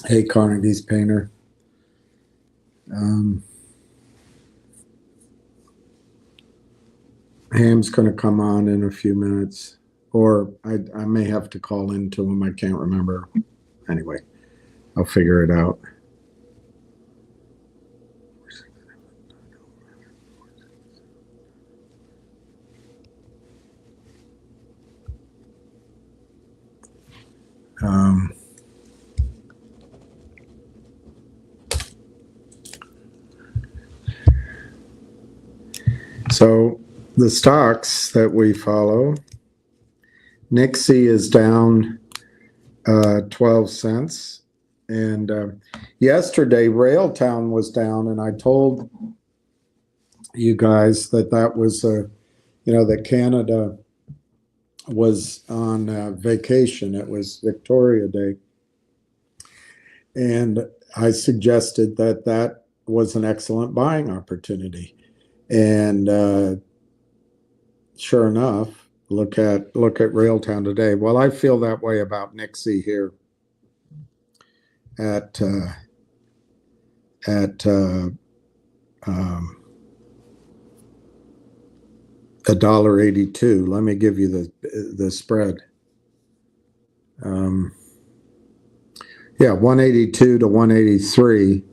Hey, Carnegie's painter. Ham's going to come on in a few minutes, or I may have to call into him. I can't remember. Anyway, I'll figure it out. So the stocks that we follow, NIXX is down 12 cents. And yesterday, Railtown was down, and I told you guys that that was, that Canada was on vacation. It was Victoria Day. And I suggested that that was an excellent buying opportunity. And sure enough, look at Railtown today. Well, I feel that way about NIXX here at $1.82. Let me give you the spread. Yeah, 182 to 183.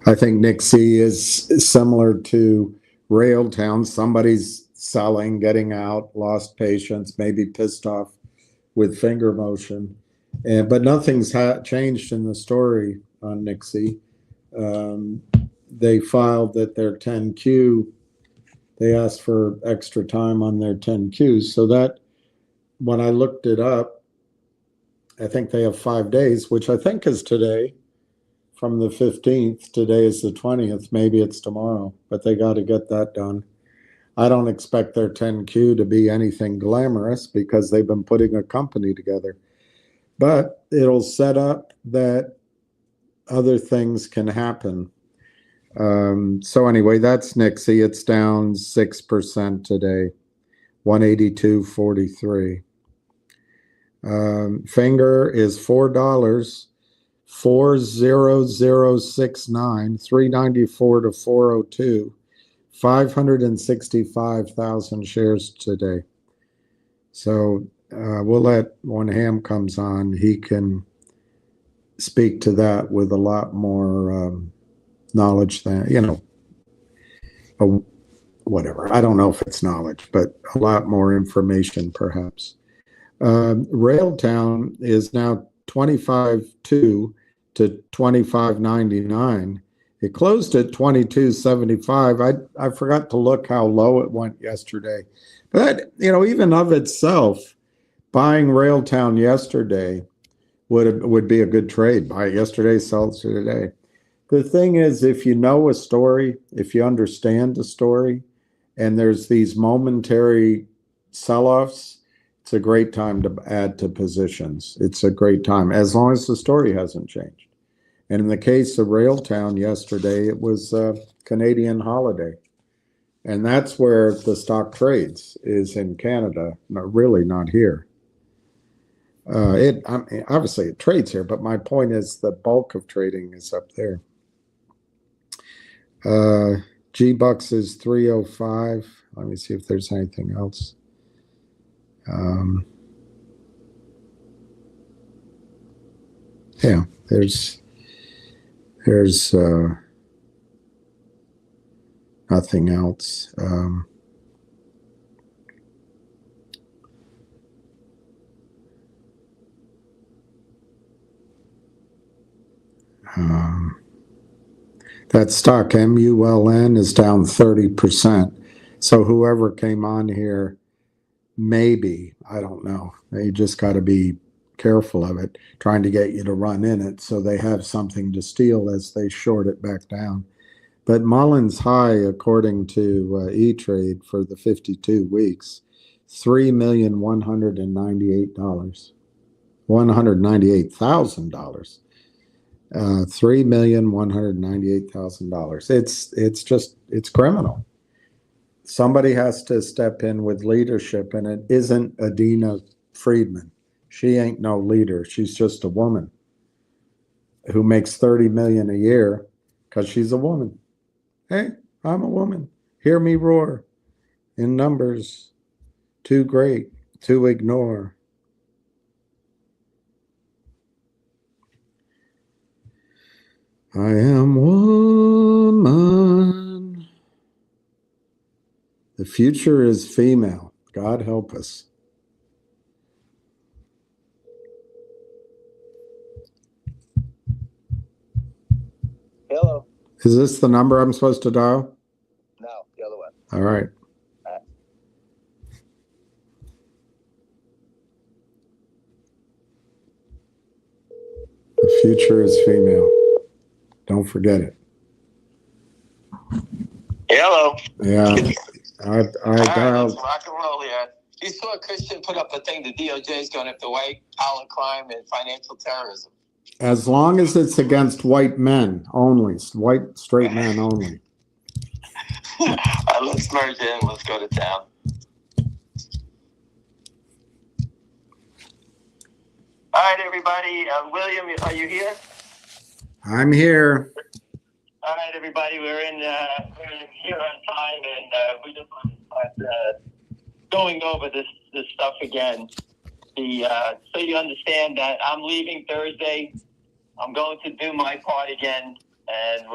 I think NIXX is similar to Railtown. Somebody's selling, getting out, lost patience, maybe pissed off with finger motion, but nothing's changed in the story on NIXX. They filed that their 10Q. They asked for extra time on their 10Qs. So that, when I looked it up, I think they have 5 days, which I think is today, from the 15th. Today is the 20th. Maybe it's tomorrow, but they got to get that done. I don't expect their 10Q to be anything glamorous because they've been putting a company together. But it'll set up that other things can happen. So anyway, that's NIXX. It's down 6% today, 182.43. Finger is $4, 40069, 394 to 402, 565,000 shares today. So we'll let, when Ham comes on, he can speak to that with a lot more knowledge than, whatever. I don't know if it's knowledge, but a lot more information perhaps. Railtown is now 25.2 to 25.99. It closed at 22.75. I forgot to look how low it went yesterday. But, even of itself, buying Railtown yesterday would be a good trade. Buy it yesterday, sell it today. The thing is, if you know a story, if you understand the story, and there's these momentary sell-offs, it's a great time to add to positions. It's a great time, as long as the story hasn't changed. And in the case of Railtown yesterday, it was a Canadian holiday. And that's where the stock trades, is in Canada, really not here. Obviously it trades here, but my point is the bulk of trading is up there. G-Bucks is 305. Let me see if there's anything else. Yeah, there's nothing else. That stock MULN is down 30%. So whoever came on here, maybe, I don't know. They just got to be careful of it, trying to get you to run in it so they have something to steal as they short it back down. But Mullen's high, according to E-Trade, for the 52 weeks, $3,198. $198,000. $3,198,000. It's criminal. Somebody has to step in with leadership, and it isn't Adina Friedman. She ain't no leader. She's just a woman who makes $30 million a year because she's a woman. Hey, I'm a woman. Hear me roar. In numbers, too great to ignore. I am woman. The future is female. God help us. Hello. Is this the number I'm supposed to dial? No, the other one. All right. The future is female. Don't forget it. Hello. Yeah. I Let's dialed. rock and roll here. You saw Christian put up a thing, the DOJ is going after white collar crime and financial terrorism. As long as it's against white men only, white straight men only. Let's merge in. Let's go to town. All right, everybody. William, are you here? I'm here. All right, everybody. We're here on time, and we just want to start going over this stuff again. So you understand that I'm leaving Thursday. I'm going to do my part again, and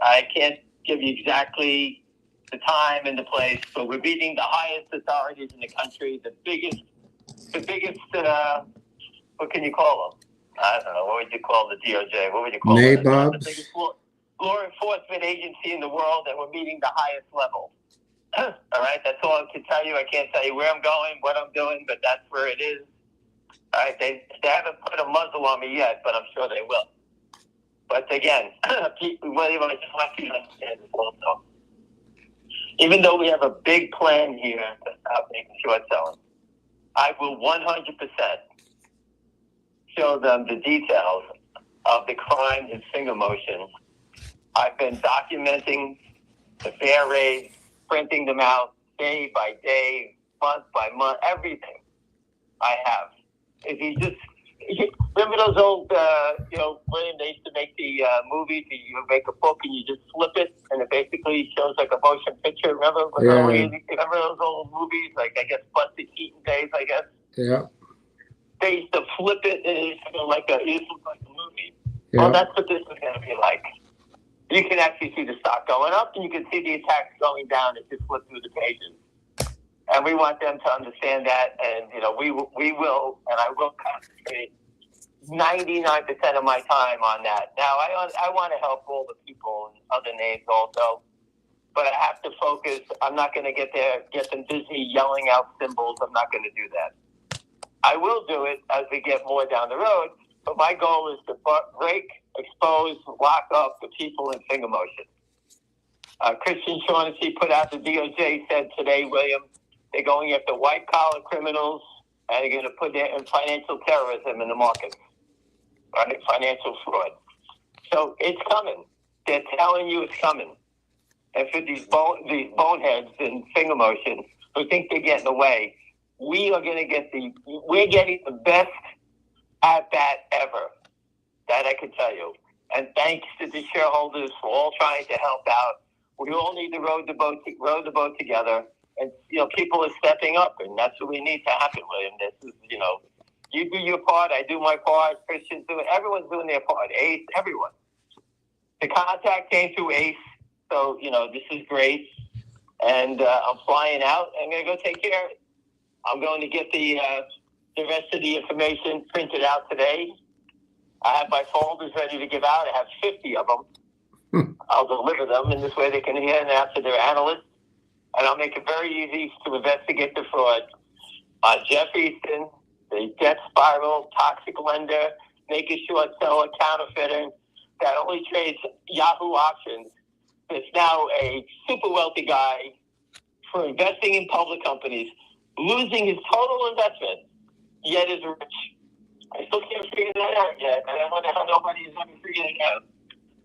I can't give you exactly the time and the place, but we're meeting the highest authorities in the country, the biggest. What can you call them? I don't know. What would you call the DOJ? What would you call it? The biggest law enforcement agency in the world, and we're meeting the highest level. All right, that's all I can tell you. I can't tell you where I'm going, what I'm doing, but that's where it is. All right, they haven't put a muzzle on me yet, but I'm sure they will. But again, William, I just want you to understand this also. Even though we have a big plan here to stop making short selling, I will 100% show them the details of the crimes in finger motion. I've been documenting the bear raids, printing them out day by day, month by month, everything I have. If you just remember those old, William, they used to make the movies. You make a book and you just flip it, and it basically shows like a motion picture. Remember? Yeah. Remember those old movies? Like I guess Buster Keaton days. I guess. Yeah. They used to flip it, and it used to look like a movie. Yeah. Well, that's what this is going to be like. You can actually see the stock going up, and you can see the attacks going down as you flip through the pages. And we want them to understand that, and we will, and I will concentrate 99% of my time on that. Now, I want to help all the people and other names also, but I have to focus. I'm not going to get them busy yelling out symbols. I'm not going to do that. I will do it as we get more down the road, but my goal is to break, expose, lock up the people in finger motion. Christian Shaughnessy put out the DOJ said today, William, they're going after white-collar criminals, and they're going to put their financial terrorism in the market, right? Financial fraud. So it's coming. They're telling you it's coming. And for these boneheads in finger motion who think they're getting away, we're getting the best at that ever. That I can tell you. And thanks to the shareholders for all trying to help out. We all need to row the boat together. And, people are stepping up, and that's what we need to happen, William. This is, you do your part, I do my part, Christian's doing, everyone's doing their part, Ace, everyone. The contact came through Ace, so, this is great. And I'm flying out. I'm going to go take care of it. I'm going to get the rest of the information printed out today. I have my folders ready to give out. I have 50 of them. I'll deliver them, and this way they can hear and answer their analysts. And I'll make it very easy to investigate the fraud on Jeff Easton, the debt spiral, toxic lender, making short seller, counterfeiter that only trades Yahoo options. That's now a super wealthy guy for investing in public companies, losing his total investment, yet is rich. I still can't figure that out yet. And I wonder how nobody has ever figured it out.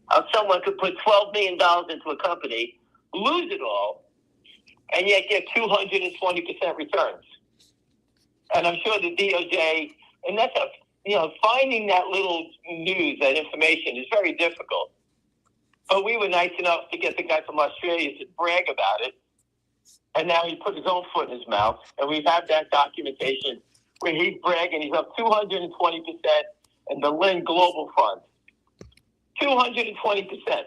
How someone could put $12 million into a company, lose it all, and yet get 220% returns. And I'm sure the DOJ, and that's finding that little news, that information is very difficult. But we were nice enough to get the guy from Australia to brag about it. And now he put his own foot in his mouth. And we have that documentation where he's bragging he's up 220% in the Lynn Global Fund. 220%.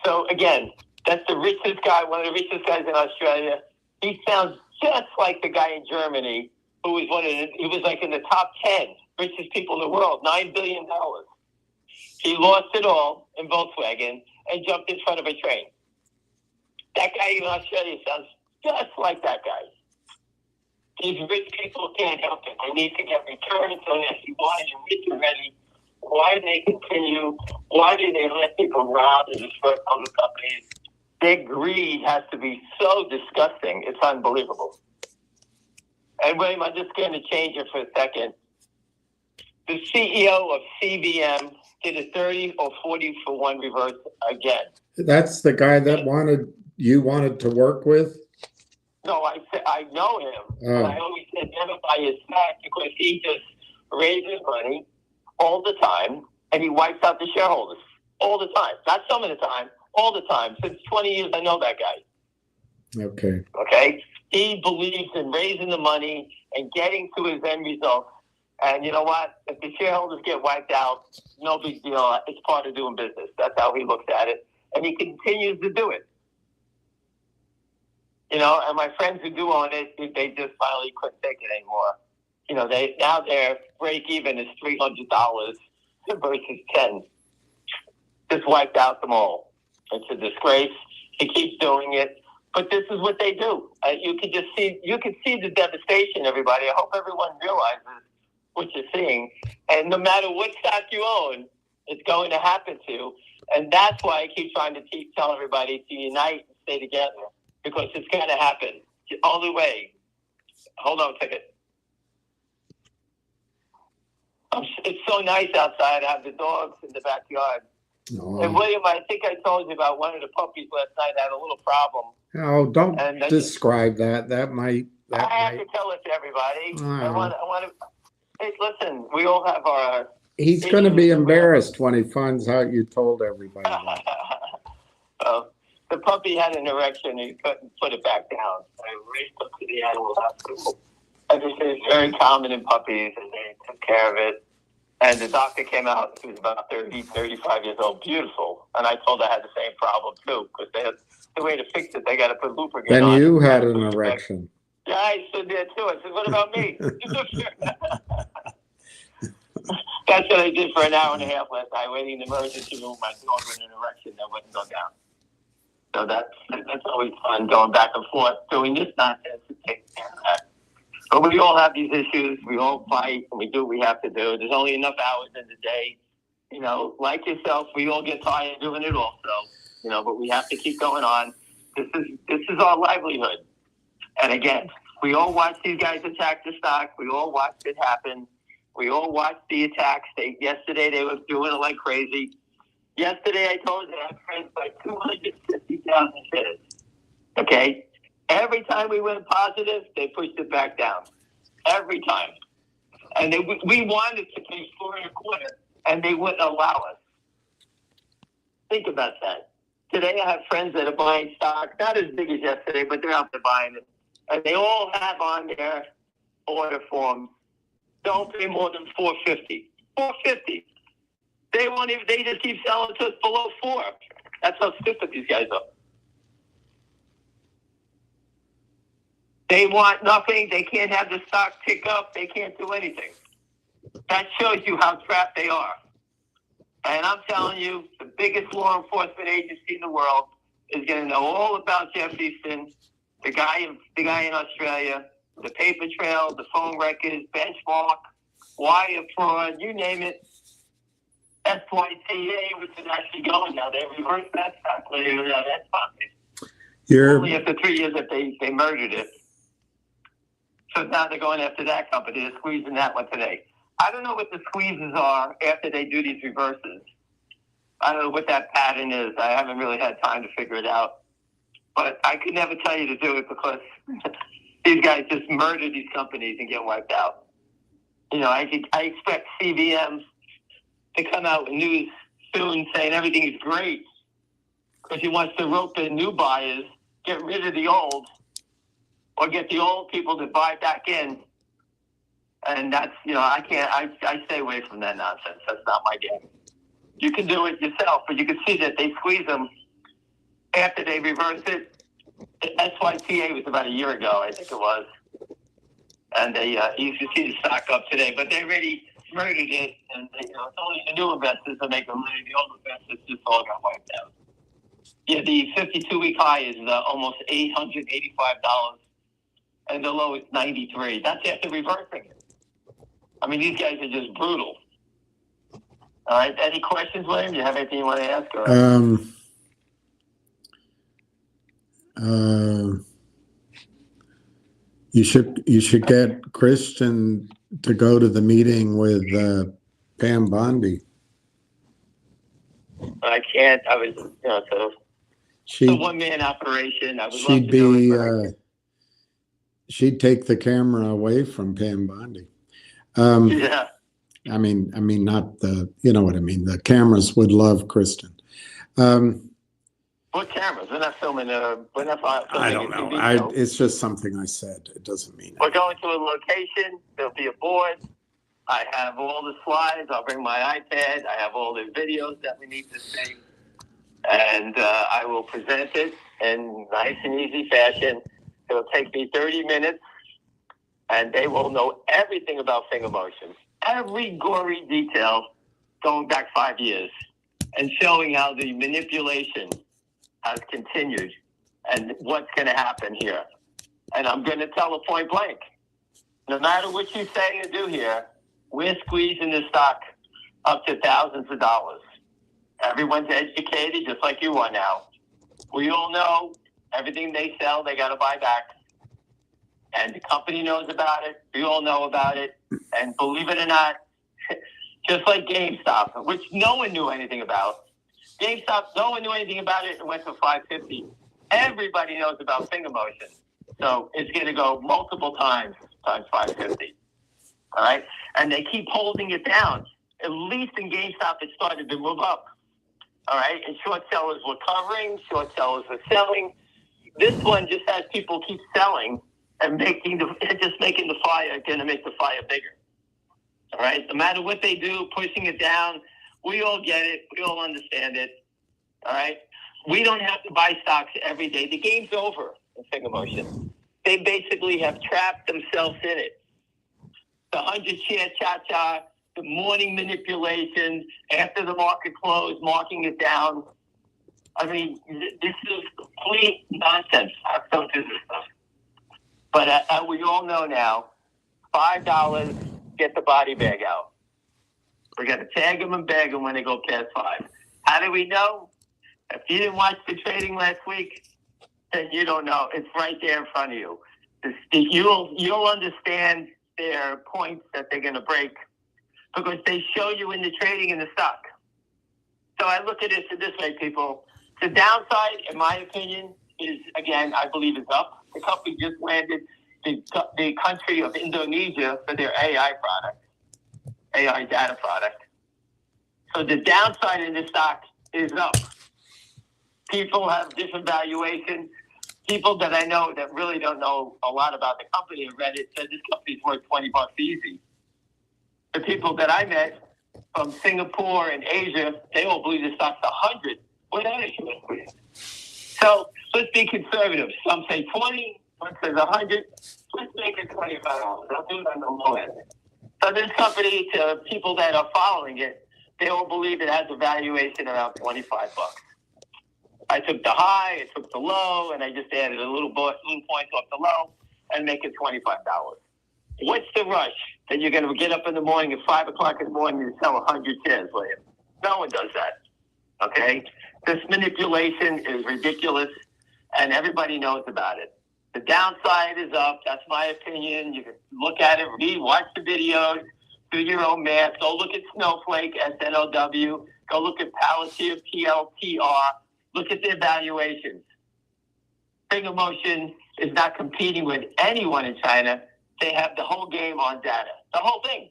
So again, that's the richest guy, one of the richest guys in Australia. He sounds just like the guy in Germany who was he was like in the top 10 richest people in the world, $9 billion. He lost it all in Volkswagen and jumped in front of a train. That guy in Australia sounds just like that guy. These rich people can't help it. They need to get returns on this. You wanted to rich already. Why do they continue? Why do they let people rob and destroy public companies? Their greed has to be so disgusting. It's unbelievable. And William, I'm just going to change it for a second. The CEO of CBM did a 30 or 40 for 1 reverse again. That's the guy that you wanted to work with? No, I know him. Oh. And I always said never buy his stock because he just raises money all the time and he wipes out the shareholders all the time. Not some of the time, all the time. Since 20 years, I know that guy. Okay? He believes in raising the money and getting to his end result. And you know what? If the shareholders get wiped out, no big deal. It's part of doing business. That's how he looks at it. And he continues to do it. You know, and my friends who do own it, they just finally couldn't take it anymore. You know, their break even is $300 versus 10. Just wiped out them all. It's a disgrace. He keeps doing it. But this is what they do. You can see the devastation, everybody. I hope everyone realizes what you're seeing. And no matter what stock you own, it's going to happen to. And that's why I keep trying to tell everybody to unite and stay together. Because it's going to happen. The only way. Hold on a second. It's so nice outside. I have the dogs in the backyard. Oh. And William, I think I told you about one of the puppies last night that had a little problem. Oh, don't describe that. That might. I have to tell it to everybody. I want to. Hey, listen, we all have our. He's going to be embarrassed when he finds out you told everybody that. The puppy had an erection and he couldn't put it back down. I raced up to the animal hospital. And this is very common in puppies, and they took care of it. And the doctor came out. He was about 30, 35 years old. Beautiful. And I told her I had the same problem, too, because they had the way to fix it. They got to put lubricant on. Then you had an erection. Yeah, I stood there, too. I said, what about me? That's what I did for an hour and a half last night, waiting in the emergency room. My dog with an erection that wouldn't go down. So that's always fun, going back and forth, doing this nonsense to take care of that. But we all have these issues. We all fight, and we do what we have to do. There's only enough hours in the day. You know, like yourself, we all get tired doing it also. You know, but we have to keep going on. This is our livelihood. And again, we all watch these guys attack the stock. We all watched it happen. We all watched the attacks. Yesterday, they were doing it like crazy. Yesterday, I told you I priced by 250,000 shares. Okay? Every time we went positive, they pushed it back down. Every time. And we wanted to pay 4.25, and they wouldn't allow us. Think about that. Today, I have friends that are buying stock, not as big as yesterday, but they're out there buying it. And they all have on their order forms, don't pay more than $4.50. $4.50. They just keep selling to us below 4. That's how stupid these guys are. They want nothing. They can't have the stock tick up. They can't do anything. That shows you how trapped they are. And I'm telling you, the biggest law enforcement agency in the world is going to know all about Jeff Easton, the guy in Australia, the paper trail, the phone records, benchmark, wire fraud, you name it. SYTA, which is actually going now. They reversed that stock later. That's fine. Only after 3 years that they murdered it. So now they're going after that company. They're squeezing that one today. I don't know what the squeezes are after they do these reverses. I don't know what that pattern is. I haven't really had time to figure it out. But I could never tell you to do it because these guys just murder these companies and get wiped out. You know, I expect CVM to come out with news soon saying everything is great because he wants to rope in new buyers, get rid of the old, or get the old people to buy back in. And that's, you know, I stay away from that nonsense. That's not my game. You can do it yourself, but you can see that they squeeze them after they reverse it. SYTA was about a year ago, I think it was. And they, you can see the stock up today, but they already murdered it. And they, you know, it's only the new investors that make the money. The old investors just all got wiped out. Yeah, the 52-week high is almost $885, and the low is $93. That's after reversing it. I mean, these guys are just brutal. All right. Any questions, William? Do you have anything you want to ask? Or? You should get Christian to go to the meeting with Pam Bondi. I can't. I was, you know, so it's a one-man operation. I would love to do it. She'd take the camera away from Pam Bondi. Yeah. I mean, not the, you know what I mean. The cameras would love Kristen. What cameras? We're not filming. We're not filming. I don't know. It's just something I said. It doesn't mean we're going to a location. There'll be a board. I have all the slides. I'll bring my iPad. I have all the videos that we need to see, and I will present it in nice and easy fashion. It'll take me 30 minutes, and they will know everything about finger motion. Every gory detail going back 5 years and showing how the manipulation has continued and what's going to happen here. And I'm going to tell it point blank. No matter what you say or do here, we're squeezing the stock up to thousands of dollars. Everyone's educated just like you are now. We all know everything they sell, they got to buy back. And the company knows about it. We all know about it. And believe it or not, just like GameStop, which no one knew anything about. GameStop, no one knew anything about it. It went to 550. Everybody knows about finger motion. So it's going to go multiple times 550. All right? And they keep holding it down. At least in GameStop, it started to move up. All right? And short sellers were covering. Short sellers were selling. This one just has people keep selling and making the fire, going to make the fire bigger. All right? No matter what they do, pushing it down, we all get it. We all understand it. All right? We don't have to buy stocks every day. The game's over in finger motion. They basically have trapped themselves in it. The 100-share cha-cha, the morning manipulations, after the market closed, marking it down. I mean, this is complete nonsense. I don't do this stuff. But we all know now, $5, get the body bag out. We're going to tag them and bag them when they go past 5. How do we know? If you didn't watch the trading last week, then you don't know. It's right there in front of you. You'll understand their points that they're going to break because they show you in the trading in the stock. So I look at it this way, people. The downside, in my opinion, is, again, I believe is up. The company just landed the country of Indonesia for their AI product, AI data product. So the downside in the stock is up. People have different valuations. People that I know that really don't know a lot about the company have read it, said this company's worth $20 easy. The people that I met from Singapore and Asia, they all believe the stock's 100 without issue. So let's be conservative. Some say 20, one says 100. Let's make it $25. I'll do it on the low end. So this company, to people that are following it, they all believe it has a valuation around $25. I took the high, I took the low, and I just added a little point off the low and make it $25. What's the rush that you're going to get up in the morning at 5 o'clock in the morning and sell 100 shares, William? No one does that. Okay? This manipulation is ridiculous, and everybody knows about it. The downside is up. That's my opinion. You can look at it, watch the videos, Do your own math. Go look at Snowflake, SNOW. Go look at Palantir, PLTR. Look at their valuations. FingerMotion is not competing with anyone in China. They have the whole game on data. The whole thing.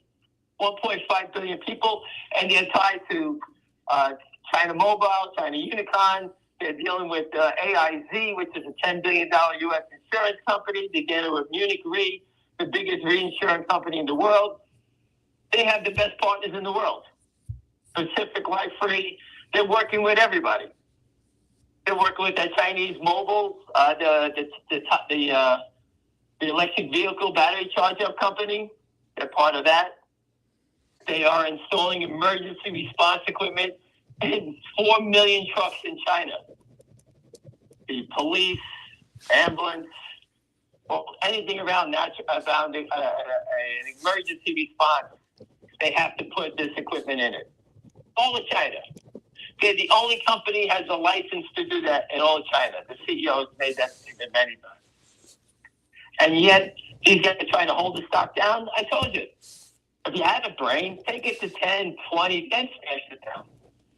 1.5 billion people, and they're tied to China Mobile, China Unicom. They're dealing with AIZ, which is a $10 billion U.S. insurance company. They're dealing with Munich Re, the biggest reinsurance company in the world. They have the best partners in the world. Pacific Life Free. They're working with everybody. They're working with that Chinese mobile, the electric vehicle battery charge-up company. They're part of that. They are installing emergency response equipment in 4 million trucks in China. The police, ambulance, well, anything around an emergency response, they have to put this equipment in it. All of China. They're the only company has a license to do that in all of China. The CEO has made that statement many times. And yet, these guys are trying to hold the stock down. I told you. If you have a brain, take it to 10, 20, then smash it down.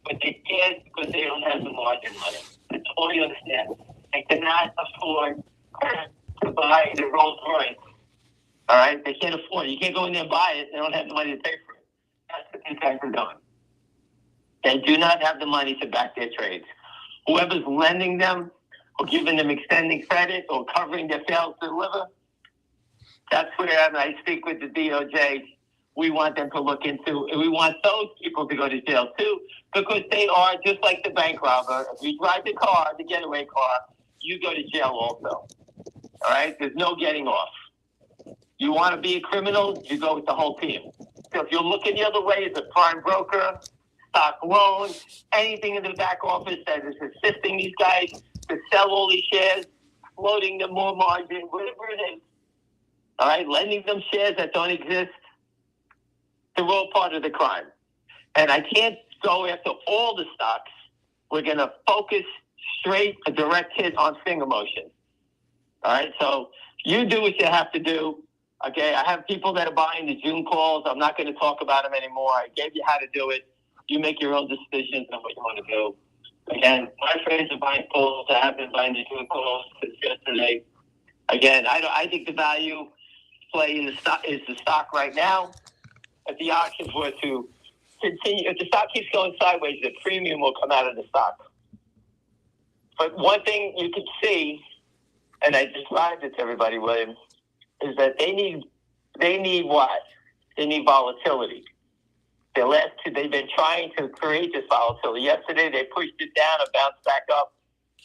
But they can't because they don't have the margin money. I totally understand. They cannot afford to buy the Rolls Royce. All right? They can't afford it. You can't go in there and buy it. They don't have the money to pay for it. That's what these guys are doing. They do not have the money to back their trades. Whoever's lending them or giving them extending credit or covering their fails to deliver, that's where I speak with the DOJ. We want them to look into, and we want those people to go to jail too, because they are just like the bank robber. If you drive the car, the getaway car, you go to jail also. All right? There's no getting off. You want to be a criminal, you go with the whole team. So if you're looking the other way as a prime broker, stock loan, anything in the back office that is assisting these guys to sell all these shares, floating them more margin, whatever it is. All right? Lending them shares that don't exist. They're all part of the crime. And I can't go after all the stocks. We're going to focus straight, a direct hit on FingerMotion. All right? So you do what you have to do. Okay? I have people that are buying the June calls. I'm not going to talk about them anymore. I gave you how to do it. You make your own decisions on what you want to do. Again, my friends are buying calls. I have been buying the June calls since yesterday. Again, I think the value play in the stock is the stock right now. If the options were to continue, if the stock keeps going sideways, the premium will come out of the stock. But one thing you can see, and I described it to everybody, William, is that they need what? They need volatility. They've been trying to create this volatility. Yesterday, they pushed it down and bounced back up.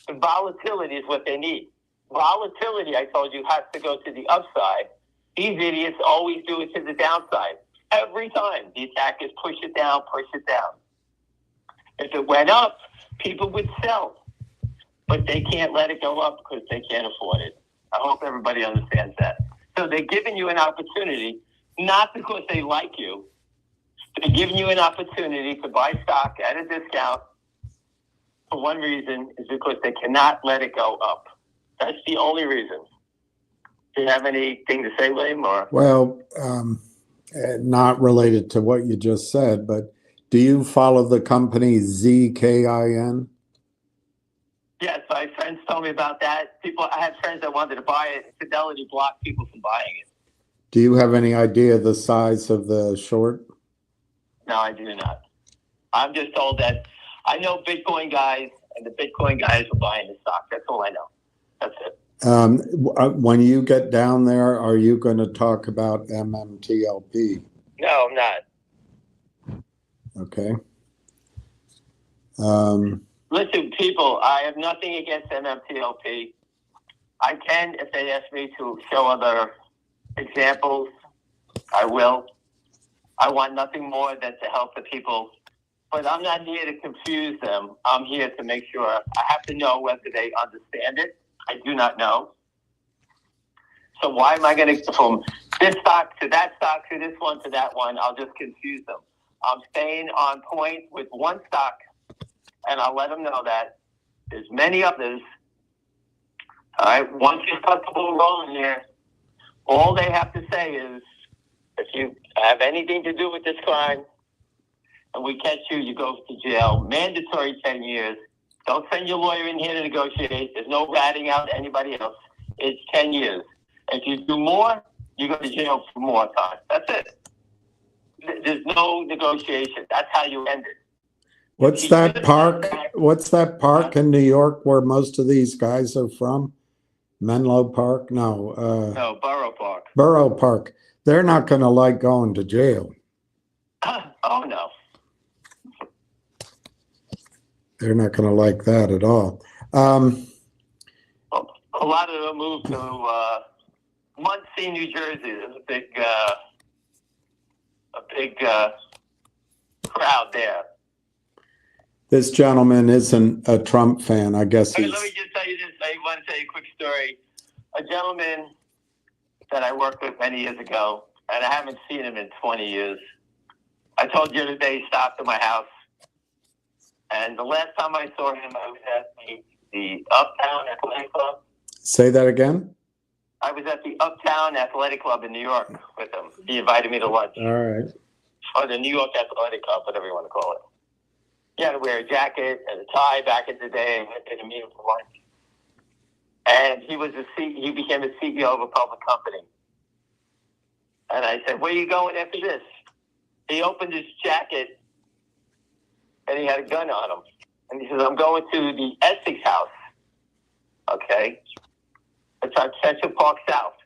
The volatility is what they need. Volatility, I told you, has to go to the upside. These idiots always do it to the downside. Every time the attackers push it down, push it down. If it went up, people would sell. But they can't let it go up because they can't afford it. I hope everybody understands that. So they're giving you an opportunity, not because they like you. They're giving you an opportunity to buy stock at a discount for one reason, is because they cannot let it go up. That's the only reason. Do you have anything to say, William? Or? Well, not related to what you just said, but do you follow the company ZKIN? Yes, my friends told me about that. I had friends that wanted to buy it. Fidelity blocked people from buying it. Do you have any idea the size of the short? No, I do not. I'm just told that I know Bitcoin guys, and the Bitcoin guys are buying the stock. That's all I know. That's it. When you get down there, are you going to talk about MMTLP? No, I'm not. Okay. Listen, people, I have nothing against MMTLP. I can, if they ask me to show other examples, I will. I want nothing more than to help the people. But I'm not here to confuse them. I'm here to make sure. I have to know whether they understand it. I do not know. So why am I going to go from this stock to that stock to this one to that one? I'll just confuse them. I'm staying on point with one stock, and I'll let them know that there's many others. All right. Once you start the ball rolling here, all they have to say is, If you have anything to do with this crime and we catch you, you go to jail. Mandatory 10 years. Don't send your lawyer in here to negotiate. There's no ratting out anybody else. It's 10 years. If you do more, you go to jail for more time. That's it. There's no negotiation. That's how you end it. What's that park? What's that park in New York where most of these guys are from? Menlo Park? No. No, Borough Park. Borough Park. They're not going to like going to jail. Oh, no. They're not going to like that at all. A lot of them moved to Muncie, New Jersey. There's a big crowd there. This gentleman isn't a Trump fan. I guess Hey, he's... let me just tell you this. I want to tell you a quick story. A gentleman that I worked with many years ago, and I haven't seen him in 20 years. I told you today he stopped at my house. And the last time I saw him, I was at the Uptown Athletic Club. Say that again? I was at the Uptown Athletic Club in New York with him. He invited me to lunch. All right. Or the New York Athletic Club, whatever you want to call it. He had to wear a jacket and a tie back in the day. I went to meet him for lunch. And he became a CEO of a public company. And I said, where are you going after this? He opened his jacket and he had a gun on him. And he says, I'm going to the Essex House. Okay? It's on Central Park South.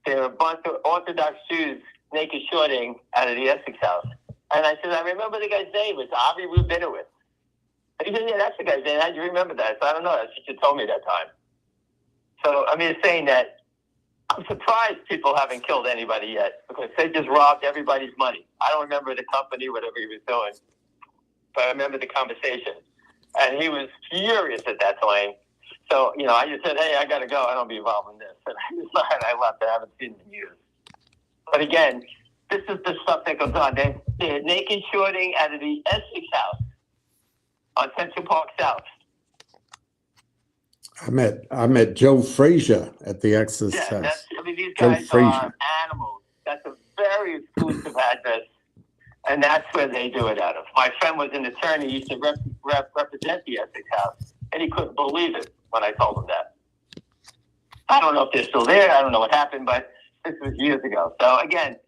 There are a bunch of Orthodox Jews naked shorting out of the Essex House. And I said, I remember the guy's name. It's Avi Rubinowitz. And he said, yeah, that's the guy's name. How'd you remember that? So I don't know. That's what you told me that time. So, I mean, it's saying that I'm surprised people haven't killed anybody yet because they just robbed everybody's money. I don't remember the company, whatever he was doing, but I remember the conversation. And he was furious at that time. So, you know, I just said, hey, I got to go. I don't be involved in this. And I left. I haven't seen him in years. But again, this is the stuff that goes on. They're naked shorting out of the Essex House on Central Park South. I met Joe Frazier at the Essex House. These guys are animals. That's a very exclusive address, and that's where they do it out of. My friend was an attorney. He used to represent the Essex House, and he couldn't believe it when I told him that. I don't know if they're still there. I don't know what happened, but this was years ago. So, again,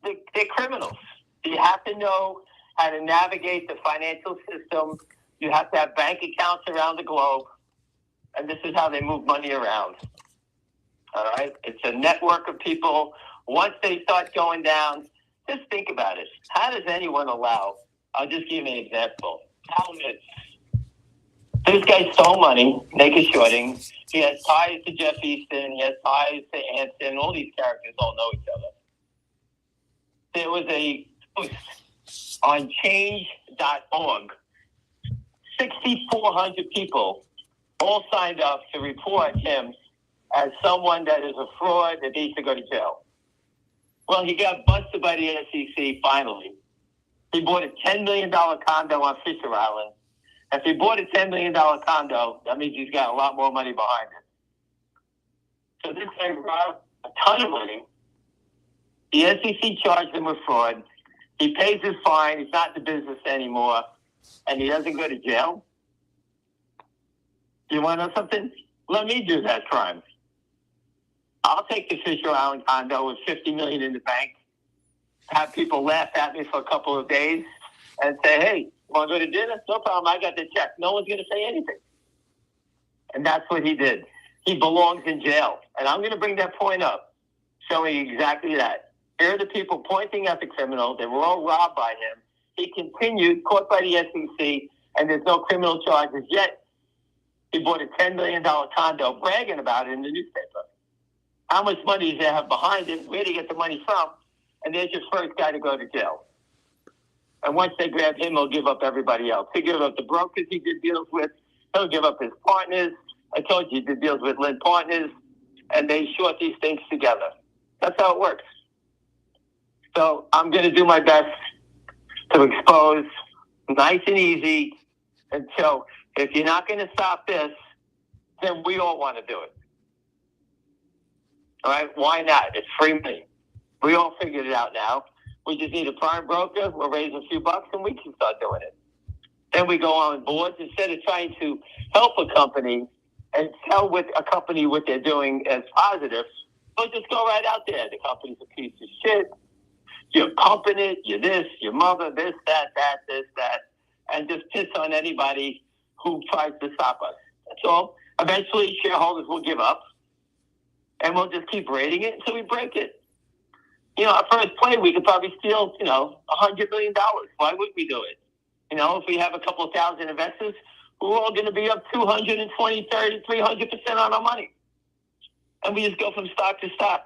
they're criminals. You have to know how to navigate the financial system. You have to have bank accounts around the globe. And this is how they move money around. All right? It's a network of people. Once they start going down, just think about it. How does anyone allow? I'll just give you an example. This guy stole money, naked shorting. He has ties to Jeff Easton. He has ties to Anson. All these characters all know each other. There was a post on change.org. 6,400 people all signed up to report him as someone that is a fraud that needs to go to jail. Well, he got busted by the SEC finally. He bought a $10 million condo on Fisher Island. If he bought a $10 million condo, that means he's got a lot more money behind it. So this guy brought a ton of money. The SEC charged him with fraud. He pays his fine. He's not in the business anymore. And he doesn't go to jail. You want to know something? Let me do that crime. I'll take the Fisher Island condo with $50 million in the bank, have people laugh at me for a couple of days, and say, hey, want to go to dinner? No problem. I got the check. No one's going to say anything. And that's what he did. He belongs in jail. And I'm going to bring that point up, showing exactly that. Here are the people pointing at the criminal. They were all robbed by him. He continued, caught by the SEC, and there's no criminal charges yet. He bought a $10 million condo, bragging about it in the newspaper. How much money does he have behind it? Where did he get the money from? And there's your first guy to go to jail. And once they grab him, he'll give up everybody else. He'll give up the brokers he did deals with. He'll give up his partners. I told you he did deals with Lynn Partners. And they short these things together. That's how it works. So I'm going to do my best to expose nice and easy. And so if you're not going to stop this, then we all want to do it. All right? Why not? It's free money. We all figured it out now. We just need a prime broker. We'll raise a few bucks and we can start doing it. Then we go on boards instead of trying to help a company and tell with a company what they're doing as positive. We'll just go right out there. The company's a piece of shit. You're pumping it. You're this, your mother, this, that, and just piss on anybody who tries to stop us. That's all. Eventually, shareholders will give up, and we'll just keep rating it until we break it. Our first play, we could probably steal, $100 million. Why would we do it? If we have a couple of thousand investors, we're all going to be up 220, 30, 300% on our money. And we just go from stock to stock.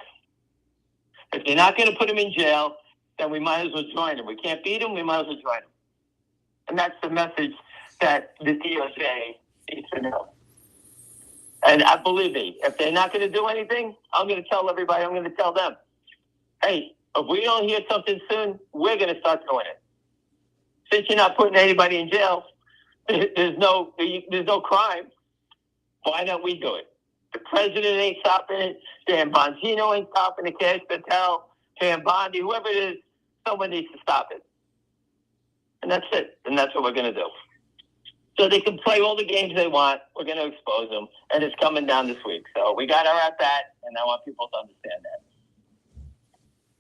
If they're not going to put them in jail, then we might as well join them. We can't beat them, we might as well join them. And that's the message that the DOJ needs to know. And I believe me, if they're not going to do anything, I'm going to tell everybody, I'm going to tell them, hey, if we don't hear something soon, we're going to start doing it. Since you're not putting anybody in jail, there's no crime. Why don't we do it? The president ain't stopping it. Dan Bongino ain't stopping it. Cash Patel, Dan Bondi, whoever it is, someone needs to stop it. And that's it. And that's what we're going to do. So they can play all the games they want. We're going to expose them. And it's coming down this week. So we got our at bat, and I want people to understand that.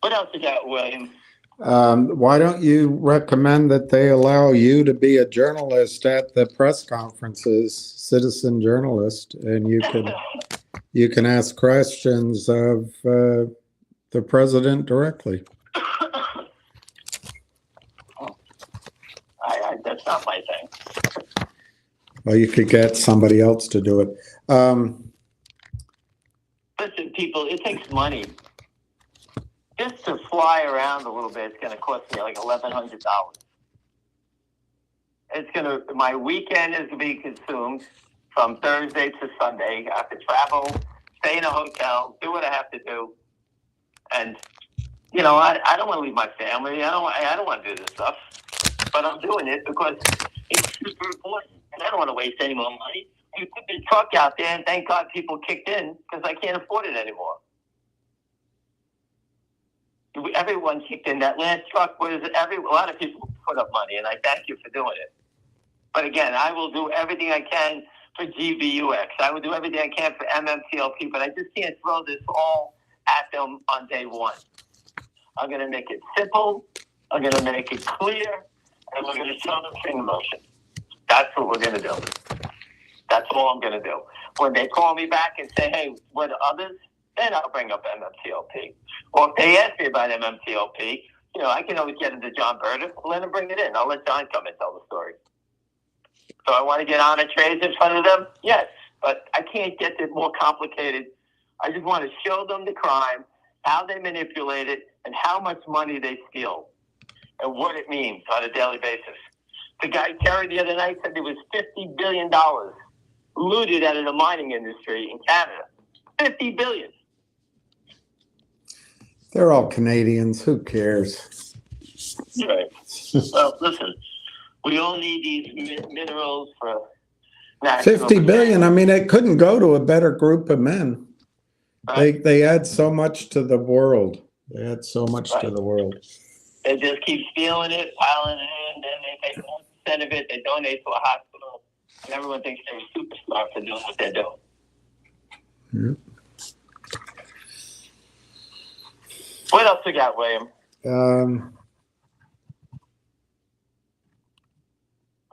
What else you got, William? Why don't you recommend that they allow you to be a journalist at the press conferences, citizen journalist, and you can ask questions of the president directly? That's not my thing. Well, you could get somebody else to do it. Listen, people, it takes money. Just to fly around a little bit, it's going to cost me like $1,100. My weekend is going to be consumed from Thursday to Sunday. I have to travel, stay in a hotel, do what I have to do. And, I don't want to leave my family. I don't want to do this stuff. But I'm doing it because it's super important. And I don't want to waste any more money. You put the truck out there, and thank God people kicked in because I can't afford it anymore. Everyone kicked in. That last truck was a lot of people put up money, and I thank you for doing it. But again, I will do everything I can for GBUX. I will do everything I can for MMTLP, but I just can't throw this all at them on day one. I'm going to make it simple. I'm going to make it clear, and we're going to show them finger motion. That's what we're going to do. That's all I'm going to do. When they call me back and say, hey, what are others? Then I'll bring up MMTLP. Or if they ask me about MMTLP, I can always get into John Burdick. Let him bring it in. I'll let John come and tell the story. So I want to get on a trade in front of them? Yes. But I can't get it more complicated. I just want to show them the crime, how they manipulate it, and how much money they steal, and what it means on a daily basis. The guy, Terry, the other night said there was $50 billion looted out of the mining industry in Canada. $50 billion. They're all Canadians. Who cares? Right. Well, listen, we all need these minerals for national 50 billion. I mean, it couldn't go to a better group of men. Right. They add so much to the world. They add so much to the world. They just keep stealing it, piling it in, then they take 1% of it, they donate to a hospital, and everyone thinks they're a superstar for doing what they're doing. Yeah. What else you got, William? I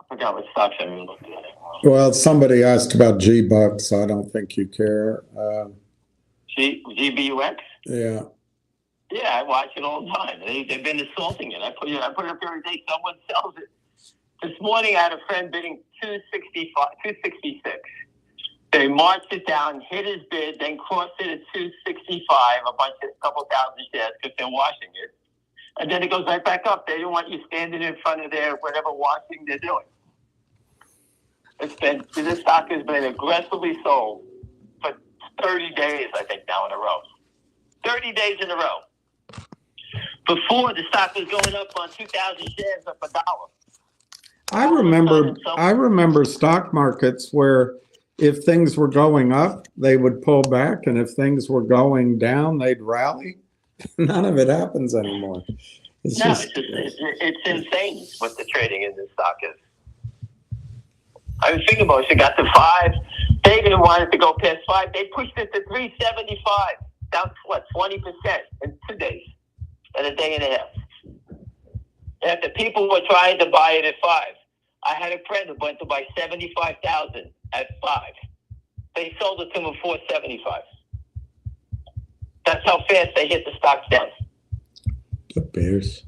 forgot what stocks I was looking at. Well, somebody asked about G-Bucks. I don't think you care. GBUX? Yeah. Yeah, I watch it all the time. They've been assaulting it. I put it up every day. Someone sells it. This morning, I had a friend bidding 266. They marched it down, hit his bid, then crossed it at 265, a couple thousand shares because they're washing it. And then it goes right back up. They don't want you standing in front of their whatever washing they're doing. This stock has been aggressively sold for 30 days, I think, now in a row. 30 days in a row. Before, the stock was going up on 2,000 shares up $1. I remember stock markets where if things were going up, they would pull back, and if things were going down, they'd rally. None of it happens anymore. It's No, just, it's insane what the trading in this stock is. I mean, Finger Motion got to 5. They didn't want it to go past 5. They pushed it to 375, down what, 20% in 2 days, in a day and a half. And if the people were trying to buy it at 5, I had a friend who went to buy 75,000 at 5. They sold it to him at 475. That's how fast they hit the stocks down. the Bears.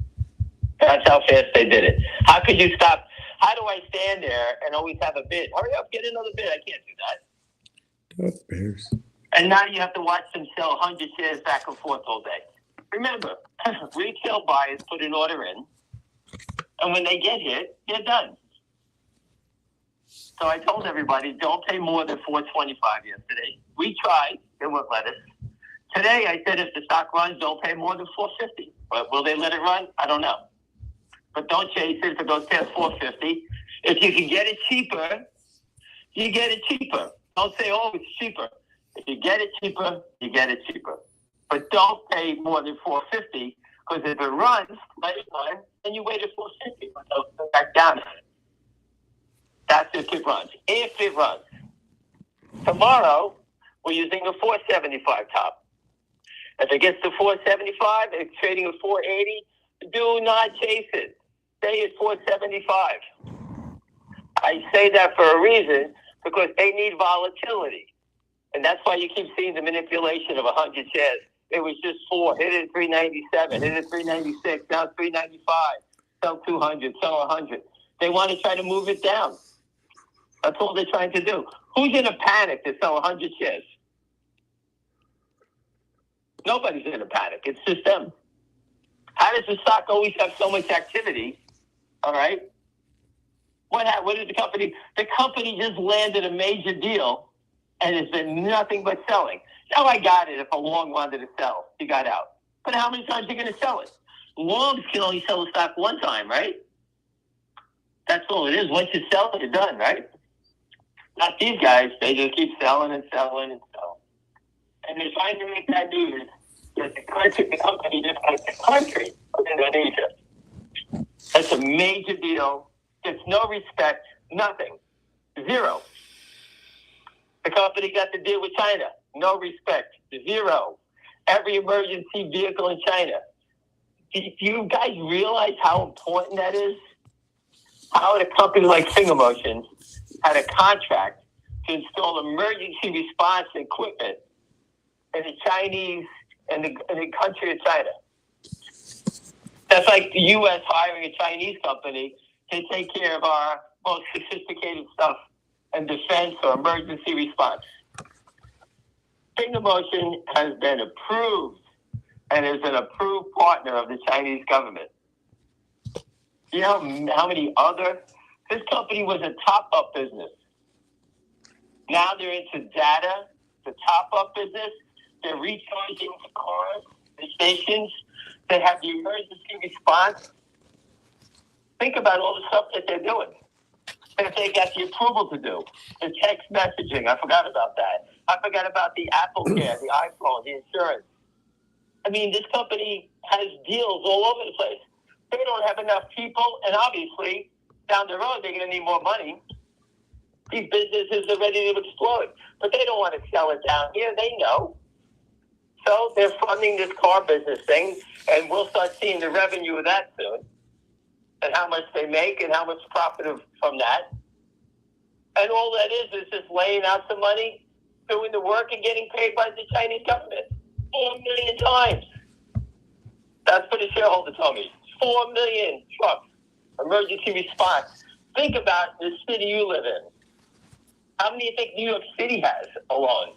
That's how fast they did it. How could you stop? How do I stand there and always have a bid? Hurry up, get another bid. I can't do that. The Bears. And now you have to watch them sell 100 shares back and forth all day. Remember, retail buyers put an order in, and when they get hit, they're done. So I told everybody, don't pay more than $4.25 yesterday. We tried. They wouldn't let us. Today, I said if the stock runs, don't pay more than $4.50. But will they let it run? I don't know. But don't chase it if it goes past $4.50. If you can get it cheaper, you get it cheaper. Don't say, oh, it's cheaper. If you get it cheaper, you get it cheaper. But don't pay more than $4.50, because if it runs, let it run, then you wait at $4.50. But don't go back down on it. That's if it runs. If it runs. Tomorrow, we're using a 475 top. If it gets to 475, it's trading at 480. Do not chase it. Stay at 475. I say that for a reason, because they need volatility. And that's why you keep seeing the manipulation of 100 shares. It was just 4. Hit it at 397. Hit it at 396. Now 395. Sell 200. Sell 100. They want to try to move it down. That's all they're trying to do. Who's in a panic to sell 100 shares? Nobody's in a panic. It's just them. How does the stock always have so much activity? All right. What did the company? The company just landed a major deal, and it's been nothing but selling. Now I got it. If a long wanted to sell, he got out. But how many times are you going to sell it? Longs can only sell a stock one time, right? That's all it is. Once you sell it, you're done, right? Not these guys. They just keep selling and selling and selling. And they're trying to make that news that the company just like the country of Indonesia. That's a major deal. Gets no respect, nothing. Zero. The company got to deal with China. No respect. Zero. Every emergency vehicle in China. Do you guys realize how important that is? How a company like Finger Motion had a contract to install emergency response equipment in the Chinese, in the country of China. That's like the U.S. hiring a Chinese company to take care of our most sophisticated stuff in defense or emergency response. Finger Motion has been approved and is an approved partner of the Chinese government. You know how many other? This company was a top-up business. Now they're into data, the top-up business. They're recharging the cars, the stations. They have the emergency response. Think about all the stuff that they're doing, that they got the approval to do. The text messaging, I forgot about that. I forgot about the Apple Care, the iPhone, the insurance. I mean, this company has deals all over the place. They don't have enough people, and obviously, down the road, they're going to need more money. These businesses are ready to explode, but they don't want to sell it down here. They know. So they're funding this car business thing, and we'll start seeing the revenue of that soon, and how much they make and how much profit from that. And all that is just laying out some money, doing the work, and getting paid by the Chinese government 4 million times. That's what the shareholder told me. 4 million trucks, emergency response. Think about the city you live in. How many do you think New York City has alone?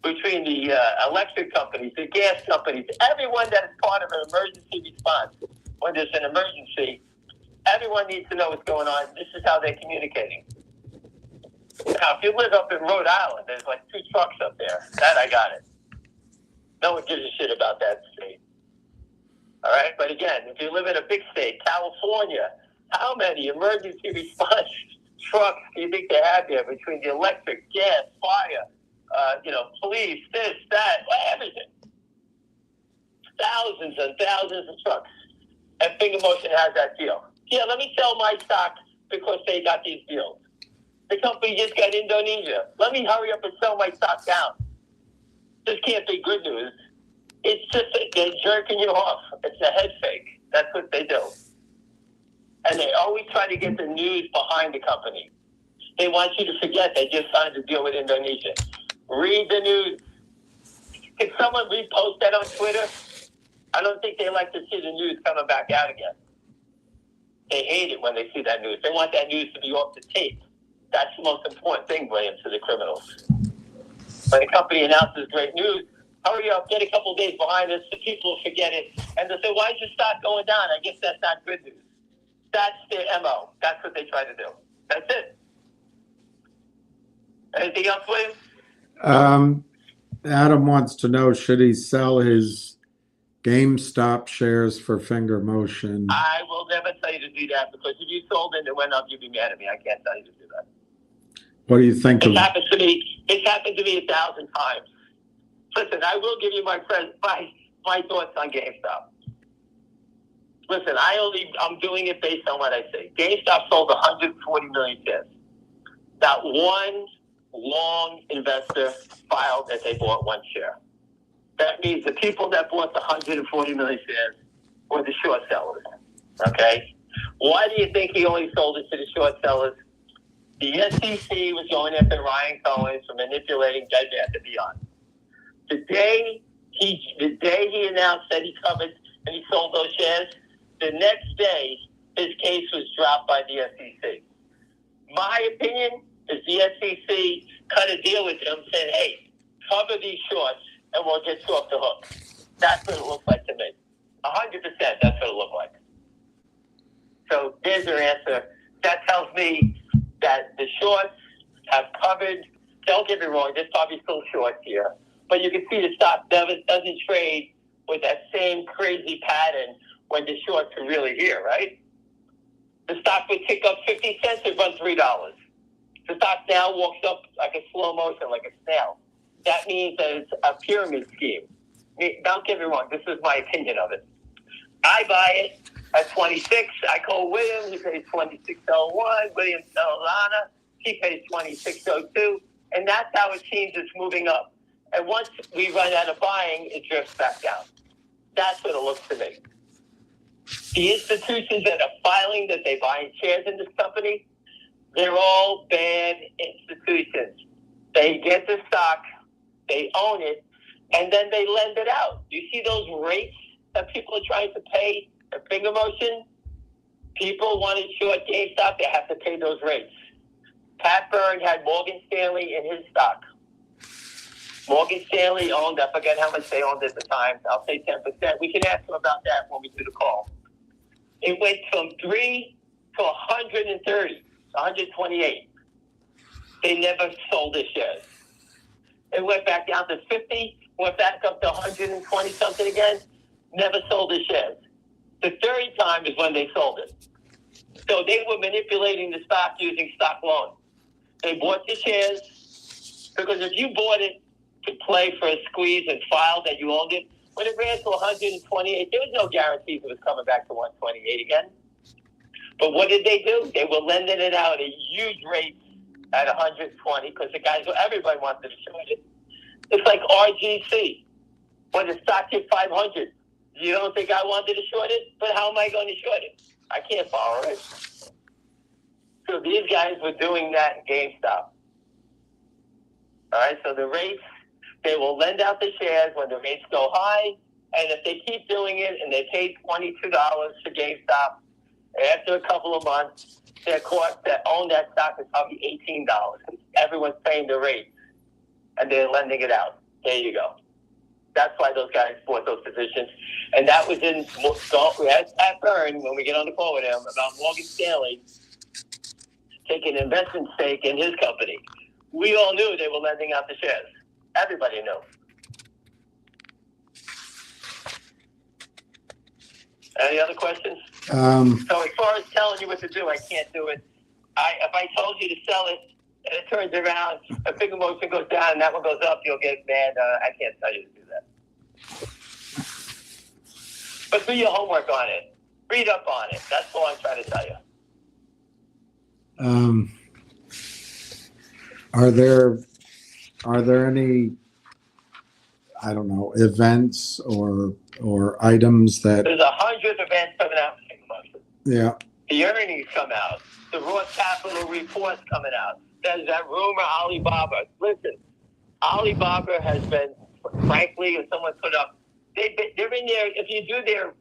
Between the electric companies, the gas companies, everyone that is part of an emergency response, when there's an emergency, everyone needs to know what's going on. This is how they're communicating. Now, if you live up in Rhode Island, there's like 2 trucks up there. That I got it. No one gives a shit about that state. All right? But again, if you live in a big state, California, how many emergency response trucks do you think they have there between the electric, gas, fire, police, this, that, everything? thousands and thousands of trucks. And Finger Motion has that deal. Yeah, let me sell my stock because they got these deals. The company just got Indonesia. Let me hurry up and sell my stock down. This can't be good news. It's just that they're jerking you off. It's a head fake. That's what they do. And they always try to get the news behind the company. They want you to forget they just signed a deal with Indonesia. Read the news. Can someone repost that on Twitter? I don't think they like to see the news coming back out again. They hate it when they see that news. They want that news to be off the tape. That's the most important thing, William, to the criminals. When a company announces great news, hurry up, get a couple days behind us so people will forget it. And they'll say, why is your stock going down? I guess that's not good news. That's their MO. That's what they try to do. That's it. Anything else, William? Adam wants to know, should he sell his GameStop shares for Finger Motion? I will never tell you to do that, because if you sold it and it went up, you'd be mad at me. I can't tell you to do that. What do you think It's happened to me. It's happened to me 1,000 times. Listen, I will give you my thoughts on GameStop. Listen, I'm doing it based on what I say. GameStop sold 140 million shares. Not one long investor filed that they bought one share. That means the people that bought the 140 million shares were the short sellers. Okay? Why do you think he only sold it to the short sellers? The SEC was going after Ryan Cohen for manipulating Bed Bath & Beyond. The day he announced that he covered and he sold those shares, the next day his case was dropped by the SEC. My opinion is the SEC cut a deal with him saying, hey, cover these shorts and we'll get you off the hook. That's what it looks like to me. 100%, that's what it looked like. So there's your answer. That tells me that the shorts have covered. Don't get me wrong, there's probably still shorts here. But you can see the stock doesn't trade with that same crazy pattern when the shorts are really here, right? The stock would tick up 50 cents and run $3. The stock now walks up like a slow motion, like a snail. That means that it's a pyramid scheme. Don't get me wrong, this is my opinion of it. I buy it at 26. I call William, he pays 26.01. William tells Lana, she pays 26.02. And that's how it seems it's moving up. And once we run out of buying, it drifts back down. That's what it looks to me. The institutions that are filing that they buy shares in this company, they're all bad institutions. They get the stock, they own it, and then they lend it out. You see those rates that people are trying to pay at Finger Motion? People want to short GameStop, they have to pay those rates. Pat Byrne had Morgan Stanley in his stock. Morgan Stanley owned, I forget how much they owned at the time. I'll say 10%. We can ask them about that when we do the call. It went from 3 to 130, 128. They never sold their shares. It went back down to 50, went back up to 120 something again, never sold their shares. The third time is when they sold it. So they were manipulating the stock using stock loan. They bought the shares, because if you bought it to play for a squeeze and filed that you owned it, when it ran to 128, there was no guarantees it was coming back to 128 again. But what did they do? They were lending it out at huge rates at 120, because everybody wanted to short it. It's like RGC. When the stock hit 500, you don't think I wanted to short it? But how am I going to short it? I can't borrow it. So these guys were doing that in GameStop. All right, so the rates, they will lend out the shares when the rates go high, and if they keep doing it and they pay $22 for GameStop, after a couple of months, their cost to own that stock is probably $18. Everyone's paying the rate, and they're lending it out. There you go. That's why those guys bought those positions. And that was in, we had Pat Byrne, when we get on the call with him, about Morgan Stanley taking an investment stake in his company. We all knew they were lending out the shares. Everybody knew. Any other questions? So as far as telling you what to do, I can't do it. If I told you to sell it and it turns around, a Finger Motion goes down and that one goes up, you'll get mad. I can't tell you to do that. But do your homework on it. Read up on it. That's all I'm trying to tell you. Are there any, I don't know, events or items that? There's 100 events coming out in 6 months. Yeah. The earnings come out. The raw capital reports coming out. There's that rumor Alibaba. Listen, Alibaba has been, frankly, if someone put up, they're in there. If you do their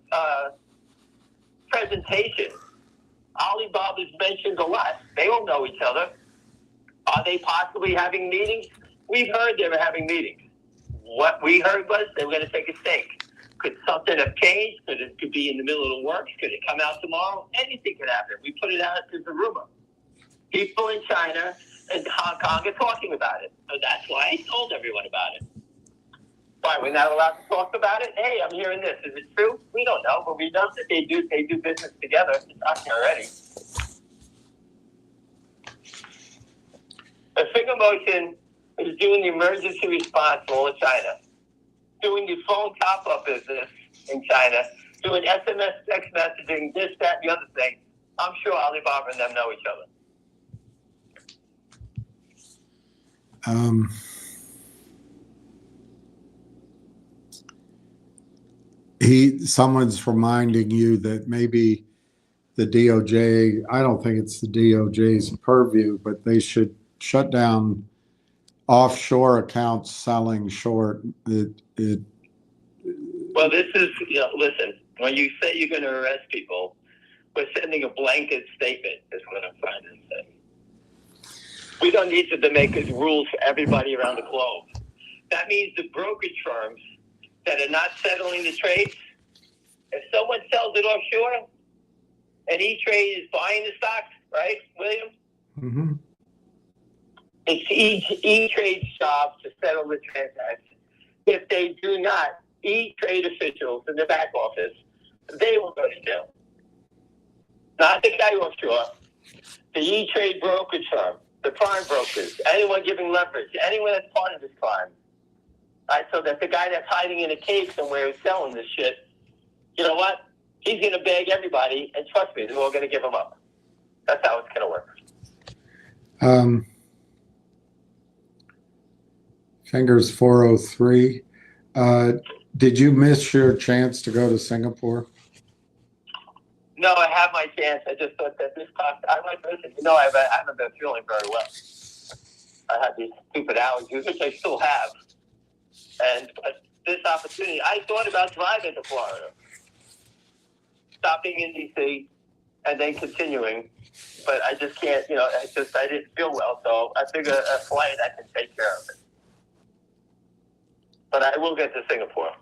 presentation, Alibaba's mentioned a lot. They all know each other. Are they possibly having meetings? We've heard they were having meetings. What we heard was they were going to take a stake. Could something have changed? Could it be in the middle of the works? Could it come out tomorrow? Anything could happen. We put it out as a rumor. People in China and Hong Kong are talking about it. So that's why I told everyone about it. Why, we're not allowed to talk about it? Hey, I'm hearing this. Is it true? We don't know, but we know that they do business together. It's out there already. The Finger Motion is doing the emergency response in all of China, doing the phone top-up business in China, doing SMS text messaging, this, that, and the other thing. I'm sure Alibaba and them know each other. Someone's reminding you that maybe the DOJ, I don't think it's the DOJ's purview, but they should shut down offshore accounts selling short. Well, this is, listen, when you say you're going to arrest people, we're sending a blanket statement, is what I'm trying to say. We don't need to make rules for everybody around the globe. That means the brokerage firms that are not settling the trades, if someone sells it offshore and E-Trade is buying the stock, right, William? Mm-hmm. It's E-Trade's job to settle the transaction. If they do not, E-Trade officials in the back office, they will go to jail. Not the guy offshore, the E-Trade brokerage firm, the prime brokers, anyone giving leverage, anyone that's part of this crime. Right, so that the guy that's hiding in a cave somewhere who's selling this shit, you know what? He's going to beg everybody, and trust me, they're all going to give him up. That's how it's going to work. Fingers 403. Did you miss your chance to go to Singapore? No, I have my chance. I just thought that this cost. I might listen. I haven't been feeling very well. I had these stupid allergies, which I still have. And this opportunity, I thought about driving to Florida, stopping in D.C., and then continuing. But I just can't, I didn't feel well. So I figure a flight, I can take care of it. But I will get to Singapore.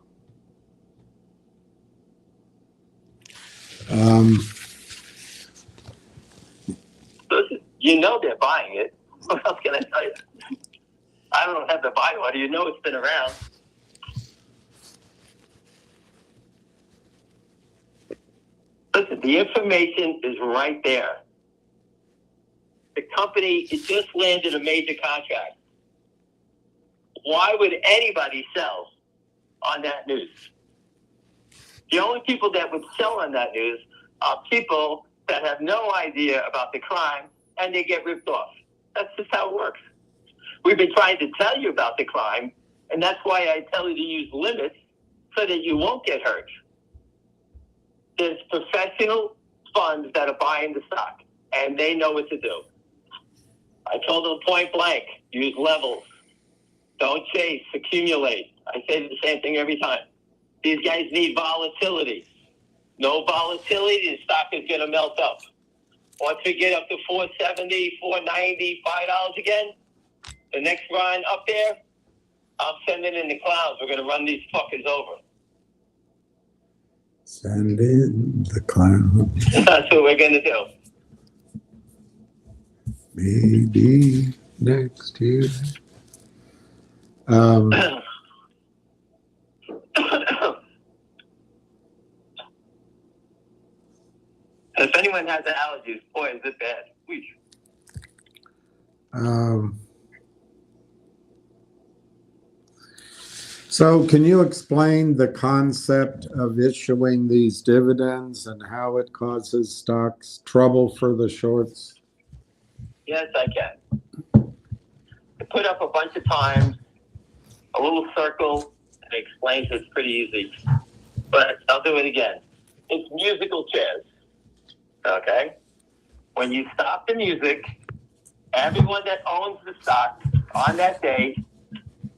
Listen, they're buying it. What else can I tell you? I don't have the buy order. It's been around. Listen, the information is right there. The company, it just landed a major contract. Why would anybody sell on that news? The only people that would sell on that news are people that have no idea about the crime and they get ripped off. That's just how it works. We've been trying to tell you about the crime, and that's why I tell you to use limits so that you won't get hurt. There's professional funds that are buying the stock, and they know what to do. I told them point blank, use levels. Don't chase, accumulate. I say the same thing every time. These guys need volatility. No volatility, the stock is going to melt up. Once we get up to $4.70, $4.90, $5 again, the next run up there, I'm sending in the clouds. We're going to run these fuckers over. Send in the clouds. That's what we're going to do. Maybe next year. If anyone has allergies, boy, is it bad. So can you explain the concept of issuing these dividends and how it causes stocks trouble for the shorts? Yes, I can. I put up a bunch of times a little circle and it explains it's pretty easy. But I'll do it again. It's musical chairs. Okay? When you stop the music, everyone that owns the stock on that day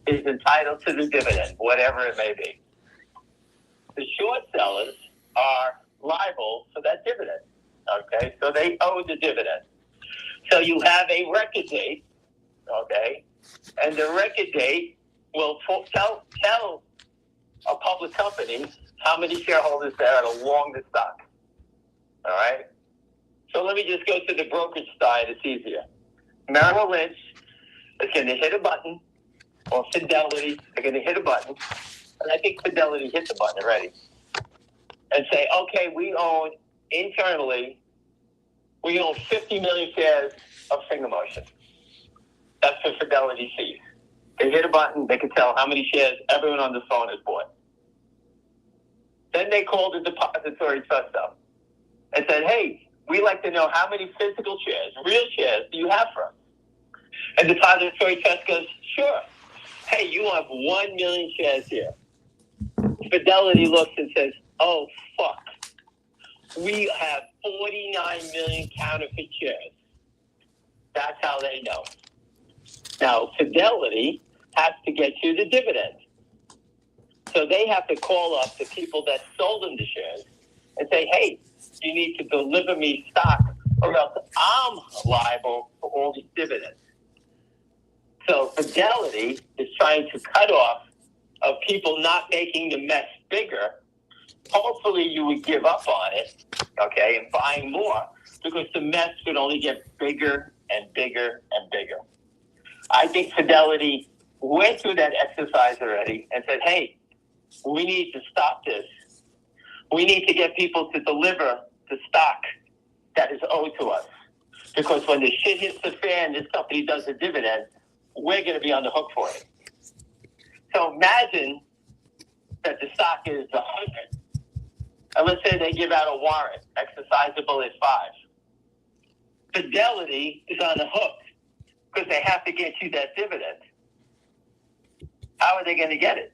is entitled to the dividend, whatever it may be. The short sellers are liable for that dividend. Okay? So they owe the dividend. So you have a record date, okay? And the record date will tell a public company how many shareholders there are along the stock. All right? So let me just go to the brokerage side. It's easier. Merrill Lynch is going to hit a button, or Fidelity are going to hit a button, and I think Fidelity hit the button already, and say, okay, we own 50 million shares of Finger Motion. That's what Fidelity sees. They hit a button, they can tell how many shares everyone on the phone has bought. Then they called the depository trust up and said, hey, we'd like to know how many physical shares, real shares, do you have for us? And the depository trust goes, sure. Hey, you have 1 million shares here. Fidelity looks and says, oh, fuck. We have 49 million counterfeit shares. That's how they know. Now, Fidelity has to get you the dividend. So they have to call up the people that sold them the shares and say, hey, you need to deliver me stock or else I'm liable for all these dividends. So Fidelity is trying to cut off of people not making the mess bigger. Hopefully you would give up on it, okay, and buying more, because the mess would only get bigger and bigger and bigger. I think Fidelity went through that exercise already and said, hey, we need to stop this. We need to get people to deliver the stock that is owed to us. Because when the shit hits the fan, this company does a dividend, we're going to be on the hook for it. So imagine that the stock is 100. And let's say they give out a warrant, exercisable at 5. Fidelity is on the hook because they have to get you that dividend. How are they going to get it?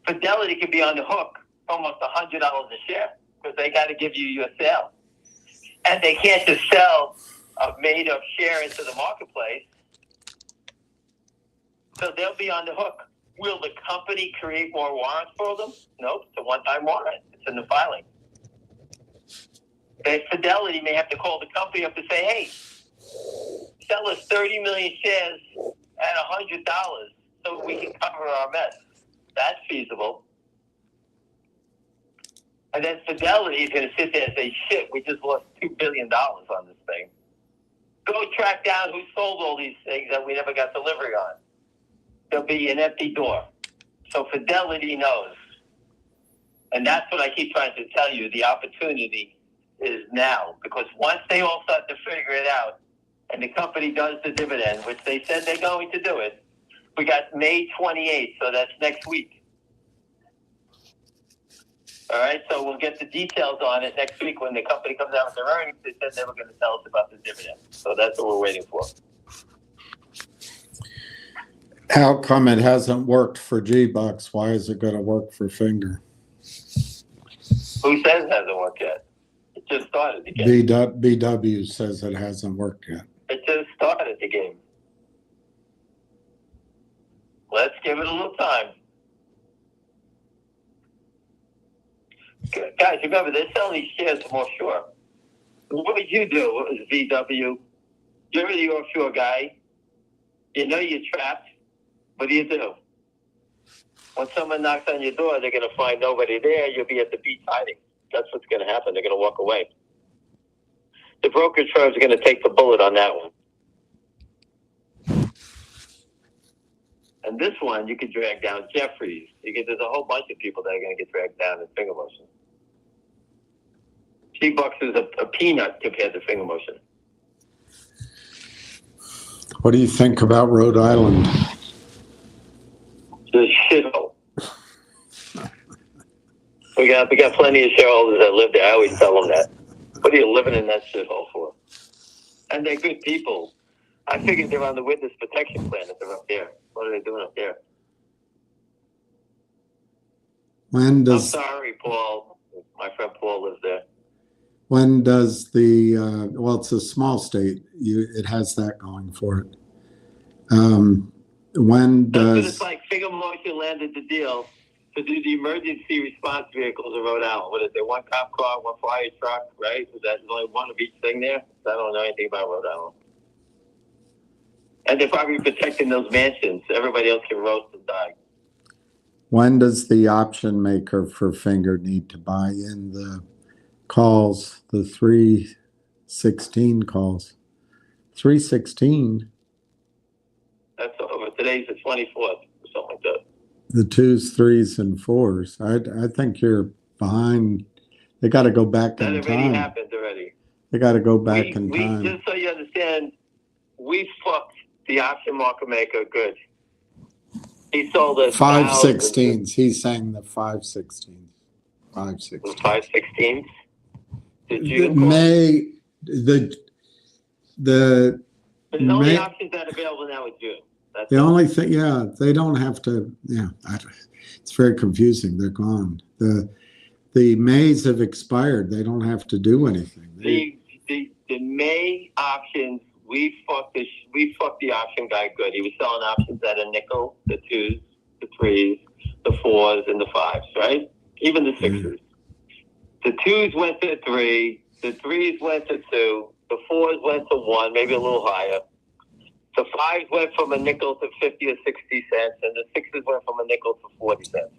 Fidelity could be on the hook almost $100 a share because they got to give you your sale. And they can't just sell a made-up share into the marketplace. So they'll be on the hook. Will the company create more warrants for them? Nope, it's a one-time warrant. It's in the filing. And Fidelity may have to call the company up to say, hey, sell us 30 million shares at $100 so we can cover our mess. That's feasible. And then Fidelity is going to sit there and say, shit, we just lost $2 billion on this thing. Go track down who sold all these things that we never got delivery on. There'll be an empty door. So Fidelity knows. And that's what I keep trying to tell you. The opportunity is now. Because once they all start to figure it out, and the company does the dividend, which they said they're going to do it, we got May 28th, so that's next week. All right, so we'll get the details on it next week when the company comes out with their earnings. They said they were going to tell us about the dividend. So that's what we're waiting for. How come it hasn't worked for G-Bucks? Why is it going to work for Finger? Who says it hasn't worked yet? It just started the game. BW says it hasn't worked yet. It just started the game. Let's give it a little time. Guys, remember, they're selling these shares for more sure. What would you do as VW? You're the offshore guy. You know you're trapped. What do? When someone knocks on your door, they're going to find nobody there. You'll be at the beach hiding. That's what's going to happen. They're going to walk away. The brokerage firms are going to take the bullet on that one. And this one, you could drag down Jeffries. There's a whole bunch of people that are going to get dragged down in Finger Motion. G-Bucks is a peanut compared to Finger Motion. What do you think about Rhode Island? Just We got plenty of shareholders that live there. I always tell them that. What are you living in that shithole for? And they're good people. I figured they're on the witness protection plan if they're up there. What are they doing up there? When does? I'm sorry, Paul. My friend Paul lives there. When does the? Well, it's a small state. It has that going for it. When does? It's like Finger Motion landed the deal to do the emergency response vehicles in Rhode Island. What is there? One cop car, one fire truck, right? Is that only one of each thing there? I don't know anything about Rhode Island. And they're probably protecting those mansions. Everybody else can roast and die. When does the option maker for Finger need to buy in the calls, the 316 calls? 316? That's over. Today's the 24th or something like that. The 2s, 3s, and 4s. I think you're behind. They got to go back in time. That already happened already. They got to go back in time. Just so you understand, we fucked the option market maker good. He sold us 516s. He's saying the 516s. 516s. 516s. There's only options that are available now in June. That's the only thing. Yeah, they don't have to. Yeah, it's very confusing. They're gone. The Mays have expired. They don't have to do anything. The May options. We fucked the option guy good. He was selling options at a nickel, the 2s, the 3s, the 4s, and the 5s, right? Even the 6s. The 2s went to 3, the 3s went to 2, the 4s went to 1, maybe a little higher. The 5s went from a nickel to 50 or 60 cents, and the 6s went from a nickel to 40 cents.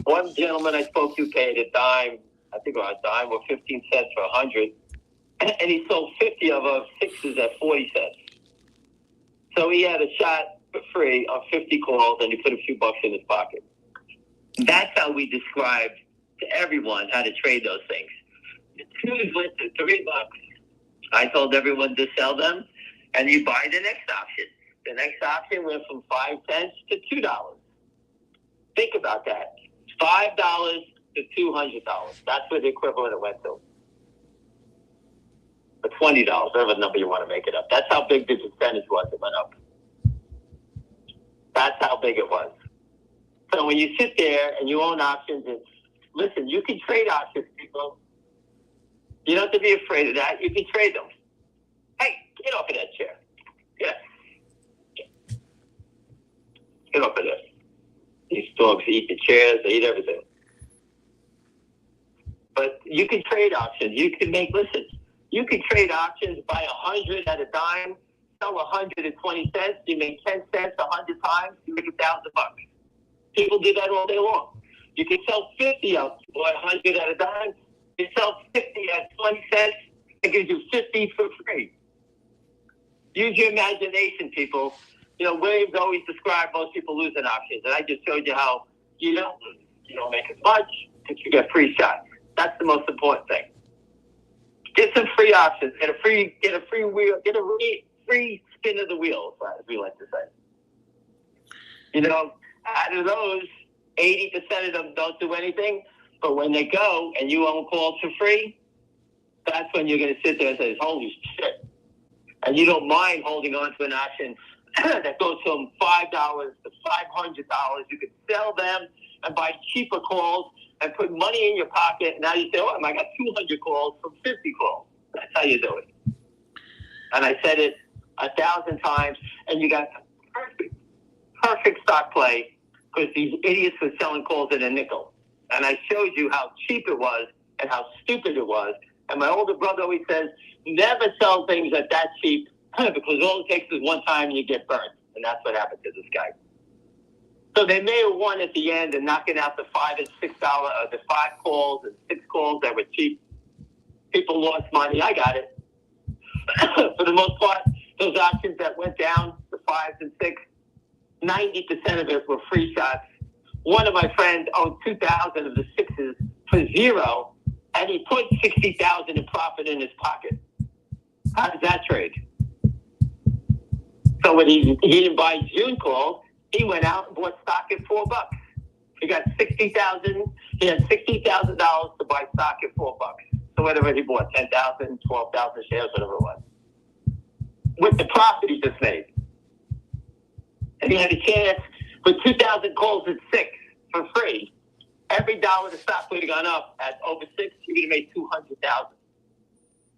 One gentleman I spoke to paid a dime, I think about a dime or 15 cents for 100. And he sold 50 of our 6s at 40 cents. So he had a shot for free of 50 calls, and he put a few bucks in his pocket. That's how we described to everyone how to trade those things. The 2s went to $3. I told everyone to sell them, and you buy the next option. The next option went from 5 cents to $2. Think about that. $5 to $200. That's what the equivalent it went to. $20, whatever number you want to make it up. That's how big the percentage was. It went up. That's how big it was. So when you sit there and you own options, and listen, you can trade options, people. You don't have to be afraid of that. You can trade them. Hey, get off of that chair. Get off of there. These dogs eat the chairs. They eat everything. But you can trade options. You can you can trade options, buy 100 at a dime, sell 120 cents. You make 10 cents 100 times. You make $1,000. People do that all day long. You can sell 50 of 100 at a dime. You sell 50 at 20 cents. It gives you 50 for free. Use your imagination, people. You know, Williams always described most people losing options, and I just showed you how you don't make as much, but you get free shots. That's the most important thing. Get some free options. Get a free wheel. Get a free spin of the wheel, as we like to say. You know, out of those, 80% of them don't do anything. But when they go and you own calls for free, that's when you're going to sit there and say, "Holy shit!" And you don't mind holding on to an option that goes from $5 to $500. You could sell them and buy cheaper calls and put money in your pocket. And now you say, "Oh, I got 200 calls from 50 calls." That's how you do it. And I said it 1,000 times, and you got perfect stock play because these idiots were selling calls at a nickel. And I showed you how cheap it was and how stupid it was. And my older brother always says, never sell things at that cheap because all it takes is one time and you get burned. And that's what happened to this guy. So they may have won at the end and knocking out the $5 and $6, the 5 calls and 6 calls that were cheap. People lost money. I got it. For the most part, those options that went down, the 5s and 6, 90% of it were free shots. One of my friends owned 2,000 of the 6s for $0, and he put $60,000 in profit in his pocket. How does that trade? So when he didn't buy June calls, he went out and bought stock at $4. He got $60,000. He had $60,000 to buy stock at $4. So whatever he bought, 10,000, 12,000 shares, whatever it was. With the profit he just made. And he had a chance for 2,000 calls at 6 for free. Every dollar the stock would have gone up at over 6, he would have made 200,000.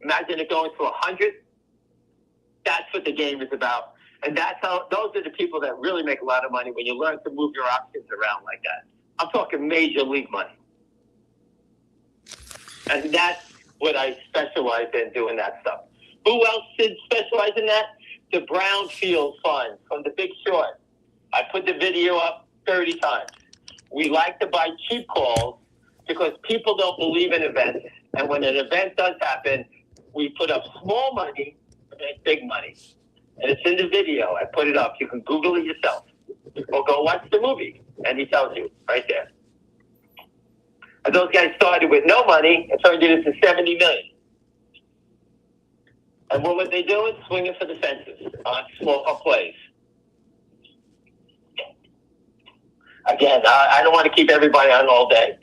Imagine it going to 100. That's what the game is about. And that's how, those are the people that really make a lot of money when you learn to move your options around like that. I'm talking major league money. And that's what I specialize in, doing that stuff. Who else should specialize in that? The Brownfield Fund from The Big Short. I put the video up 30 times. We like to buy cheap calls because people don't believe in events. And when an event does happen, we put up small money and big money. And it's in the video. I put it up. You can Google it yourself. Or go watch the movie. And he tells you right there. And those guys started with no money and turned it into $70 million. And what were they doing? Swinging for the fences on small plays. Again, I don't want to keep everybody on all day.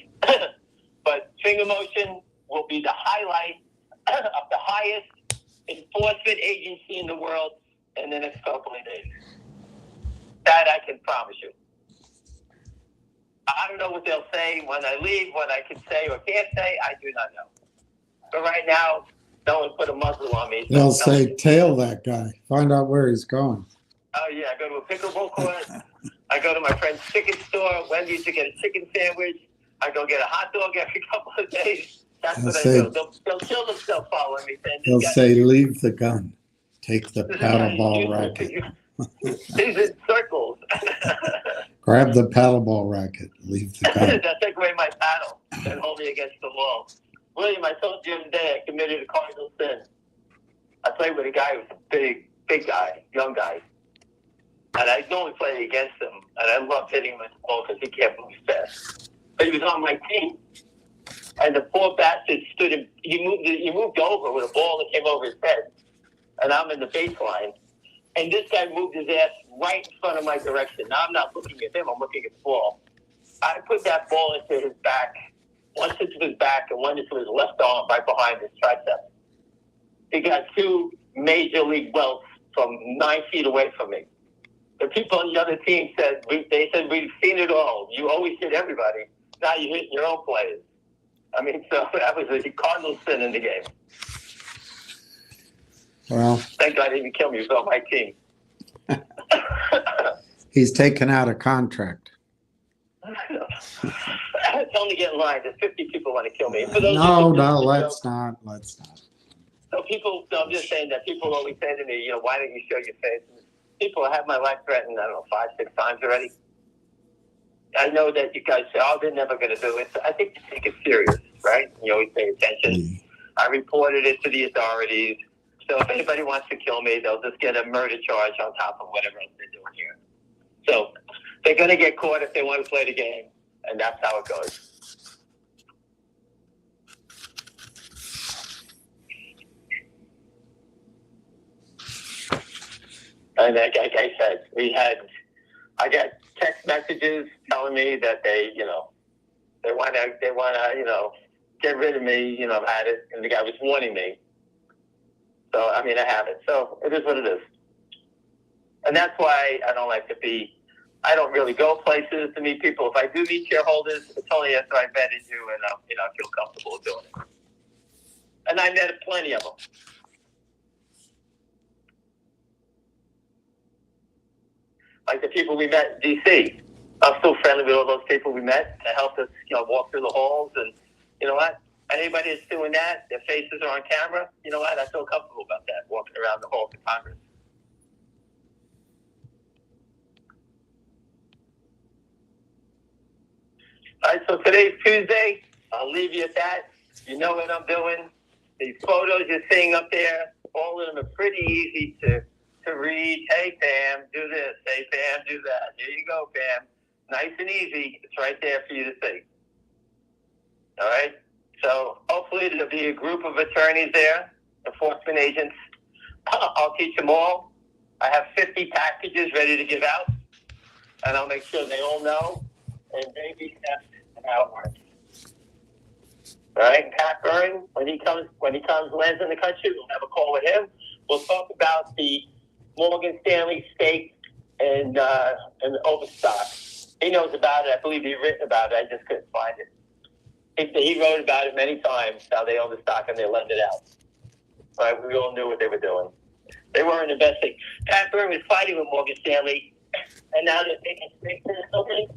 But finger motion will be the highlight of the highest enforcement agency in the world in the next couple of days. That I can promise you. I don't know what they'll say when I leave, what I can say or can't say. I do not know. But right now, no one put a muzzle on me. They'll say, tail that guy. Find out where he's going. Oh, yeah. I go to a pickleball court. I go to my friend's chicken store, Wendy's, to get a chicken sandwich. I go get a hot dog every couple of days. That's what I do. They'll kill themselves following me. They'll say, leave the gun. Take the paddleball racket. He's in circles. Grab the paddleball racket. Leave the gun. They'll take away my paddle and hold me against the wall. William, I told you the other day I committed a cardinal sin. I played with a guy who was a big guy, young guy. And I normally play against him. And I loved hitting him with the ball because he can't move fast. But he was on my team. And the poor bastard stood in, he moved over with a ball that came over his head. And I'm in the baseline. And this guy moved his ass right in front of my direction. Now I'm not looking at him, I'm looking at the ball. I put that ball into his back, once into his back and one into his left arm right behind his tricep. He got 2 major league welts from 9 feet away from me. The people on the other team said, they said, we've seen it all. You always hit everybody. Now you're hitting your own players. I mean, so that was a cardinal sin in the game. Well, thank God he didn't kill me. He was on my team. He's taken out a contract. Tell him to get in line. There's 50 people want to kill me. No, let's not. So people, I'm just saying that people always say to me, why don't you show your face? People have my life threatened, I don't know, 5, 6 times already. I know that you guys say, they're never going to do it. So I think you take it serious, right? You always pay attention. I reported it to the authorities. So if anybody wants to kill me, they'll just get a murder charge on top of whatever else they're doing here. So they're going to get caught if they want to play the game, and that's how it goes. And like I said, I got text messages telling me that they want to, get rid of me. I've had it, and the guy was warning me. So, I mean, I have it. So it is what it is. And that's why I don't really go places to meet people. If I do meet shareholders, it's only after I vetted you and I feel comfortable doing it. And I met plenty of them. Like the people we met in D.C. I'm still friendly with all those people we met that helped us, walk through the halls. And you know what? Anybody that's doing that, their faces are on camera, you know what? I feel comfortable about that, walking around the halls of Congress. All right, so today's Tuesday. I'll leave you at that. You know what I'm doing. These photos you're seeing up there, all of them are pretty easy to read. Hey, Pam, do this. Hey, Pam, do that. Here you go, Pam. Nice and easy. It's right there for you to see. All right? So hopefully there'll be a group of attorneys there, enforcement agents. I'll teach them all. I have 50 packages ready to give out, and I'll make sure they all know and baby steps and how it works. All right, Pat Byrne, when he comes, lands in the country, we'll have a call with him. We'll talk about the Morgan Stanley stake and the overstock. He knows about it. I believe he's written about it. I just couldn't find it. He wrote about it many times, how they own the stock and they lend it out. All right, we all knew what they were doing. They weren't investing. Pat Byrne was fighting with Morgan Stanley, and now they're taking stakes in the company.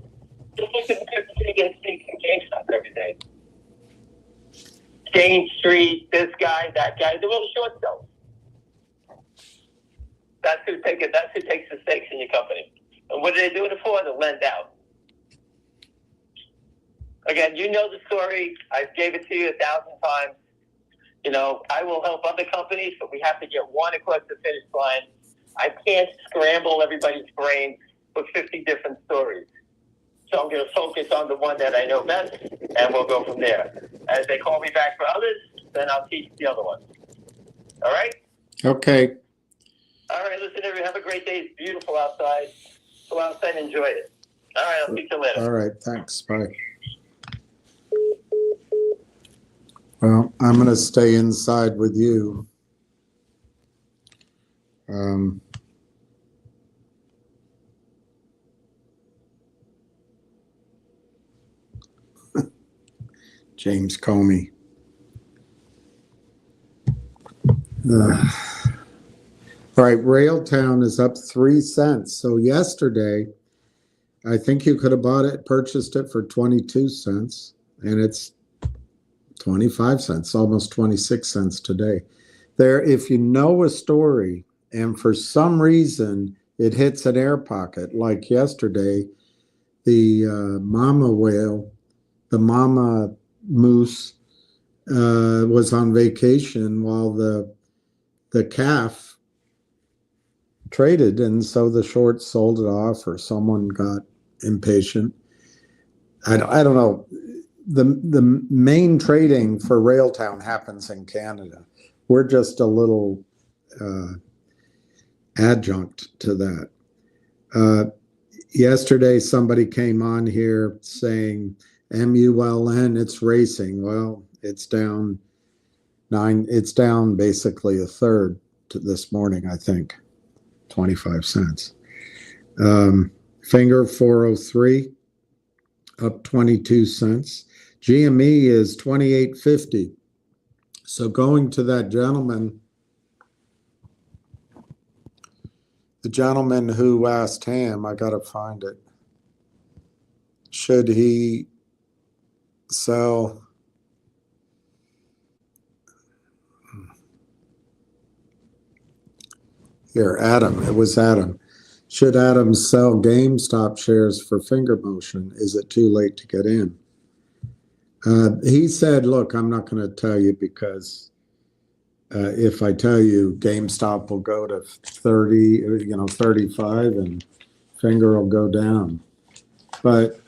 Just look at the people taking stakes in GameStop every day. Jane Street, this guy, that guy, they're all short sellers. That's who takes the stakes in your company. And what are they doing it for? To lend out. Again, you know the story. I gave it to you 1,000 times. You know, I will help other companies, but we have to get one across the finish line. I can't scramble everybody's brain with 50 different stories. So I'm going to focus on the one that I know best, and we'll go from there. As they call me back for others, then I'll teach the other ones. All right? Okay. All right, listen, everyone, have a great day. It's beautiful outside. Go outside and enjoy it. All right, I'll speak to you later. All right, thanks. Bye. Well, I'm going to stay inside with you. James Comey. All right, Railtown is up 3 cents. So yesterday, I think you could have purchased it for 22 cents, and it's 25 cents, almost 26 cents today. If you know a story and for some reason it hits an air pocket, like yesterday, the mama whale, the mama moose was on vacation while the calf traded, and so the shorts sold it off, or someone got impatient. I don't know. The main trading for Railtown happens in Canada. We're just a little adjunct to that. Yesterday, somebody came on here saying MULN, it's racing. Well, it's down basically a third to this morning, I think, 25 cents. Finger 403, up 22 cents. GME is 28.50. So going to that gentleman, the gentleman who asked him, I got to find it. Should he sell? Here, Adam. It was Adam. Should Adam sell GameStop shares for finger motion? Is it too late to get in? He said, look, I'm not going to tell you because if I tell you, GameStop will go to 30, 35, and finger will go down. But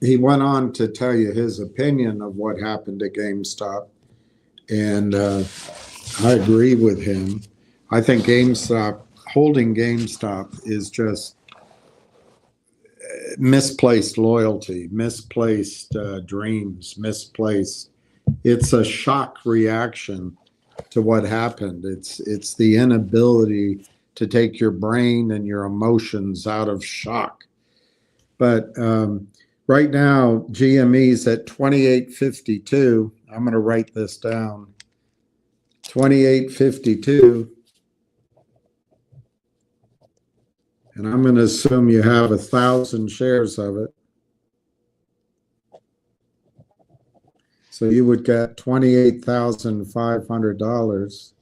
he went on to tell you his opinion of what happened at GameStop. And I agree with him. I think holding GameStop is just misplaced loyalty, misplaced dreams, misplaced. It's a shock reaction to what happened. It's the inability to take your brain and your emotions out of shock. But right now, GME's at 28.52. I'm going to write this down. 28.52. And I'm going to assume you have 1,000 shares of it. So you would get $28,500.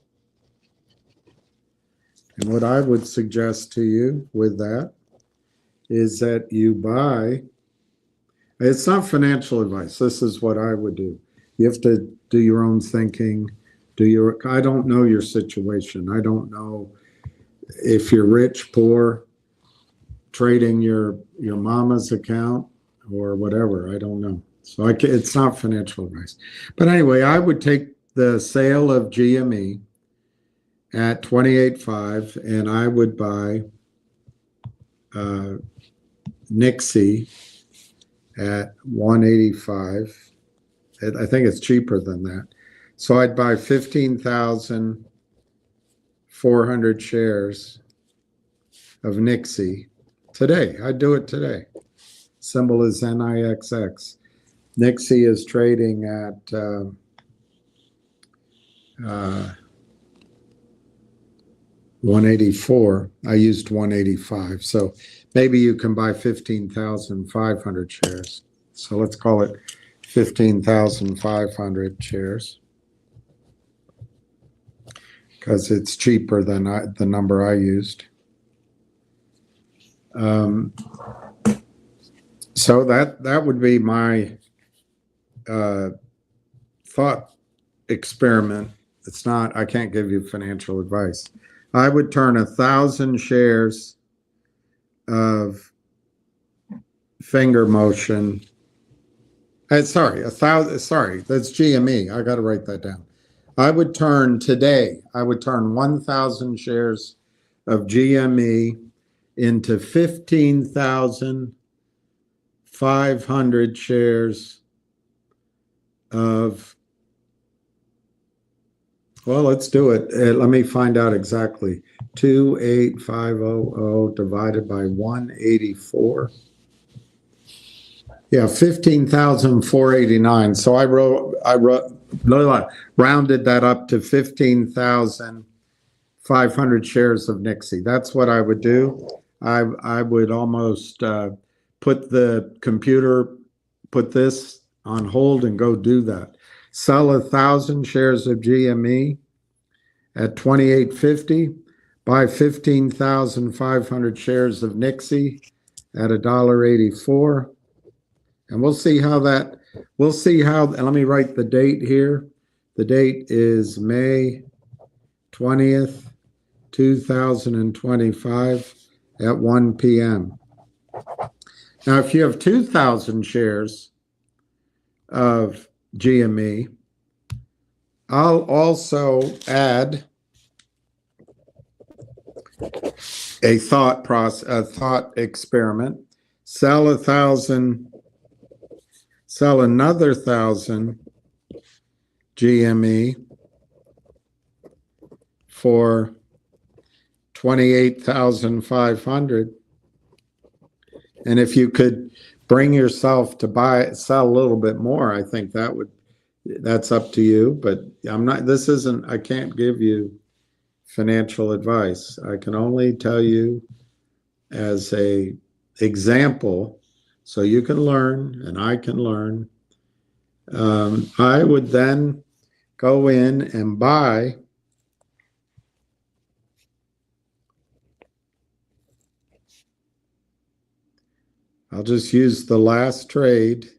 And what I would suggest to you with that is that you buy. It's not financial advice. This is what I would do. You have to do your own thinking. I don't know your situation. I don't know if you're rich, poor, trading your mama's account or whatever. I don't know. So it's not financial advice. But anyway, I would take the sale of GME at 28.5 and I would buy NIXX at 185. I think it's cheaper than that. So I'd buy 15,400 shares of NIXX today. I'd do it today. Symbol is NIXX. NIXX is trading at 184. I used 185. So maybe you can buy 15,500 shares. So let's call it 15,500 shares because it's cheaper than the number I used. So that would be my thought experiment. It's not, I can't give you financial advice. I would turn 1,000 shares of finger motion. Sorry, that's GME. I got to write that down. I would turn 1,000 shares of GME into 15,500 shares of, well, let's do it. Let me find out exactly. 28500 divided by 184. Yeah, 15,489. So I rounded that up to 15,500 shares of NIXX. That's what I would do. I would almost put this on hold and go do that. Sell 1,000 shares of GME at 28.50. Buy 15,500 shares of NIXX at $1.84. And we'll see how, and let me write the date here. The date is May 20th, 2025 at 1 p.m. Now, if you have 2,000 shares of GME, I'll also add a thought experiment. Sell another 1,000 GME for 28,500. And if you could bring yourself to sell a little bit more, I think that's up to you. But I can't give you financial advice. I can only tell you as a example so you can learn and I can learn. I would then go in and buy I'll just use the last trade.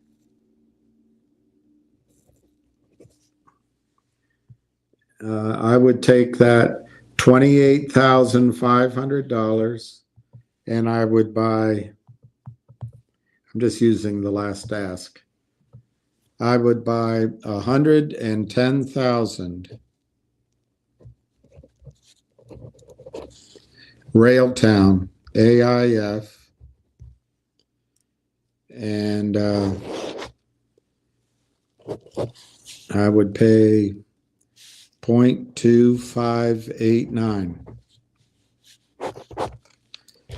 I would take that $28,500 and I would buy, I'm just using the last ask. I would buy 110,000 Railtown AIF, and I would pay 0.2589.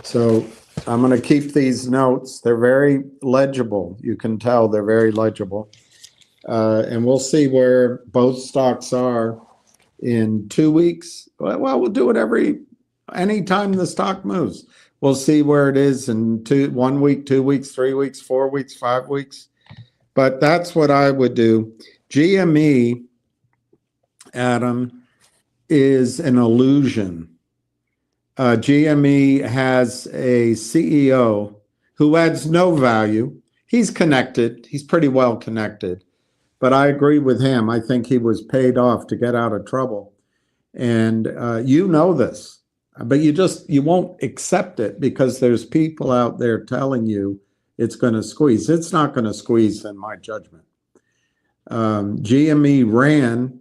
So I'm going to keep these notes. They're very legible. You can tell they're very legible. And we'll see where both stocks are in 2 weeks. Well, we'll do it anytime the stock moves. We'll see where it is in 1 week, 2 weeks, 3 weeks, 4 weeks, 5 weeks. But that's what I would do. GME, Adam, is an illusion. GME has a CEO who adds no value. He's connected. He's pretty well connected. But I agree with him. I think he was paid off to get out of trouble. And you know this, but you won't accept it because there's people out there telling you it's going to squeeze. It's not going to squeeze in my judgment. GME ran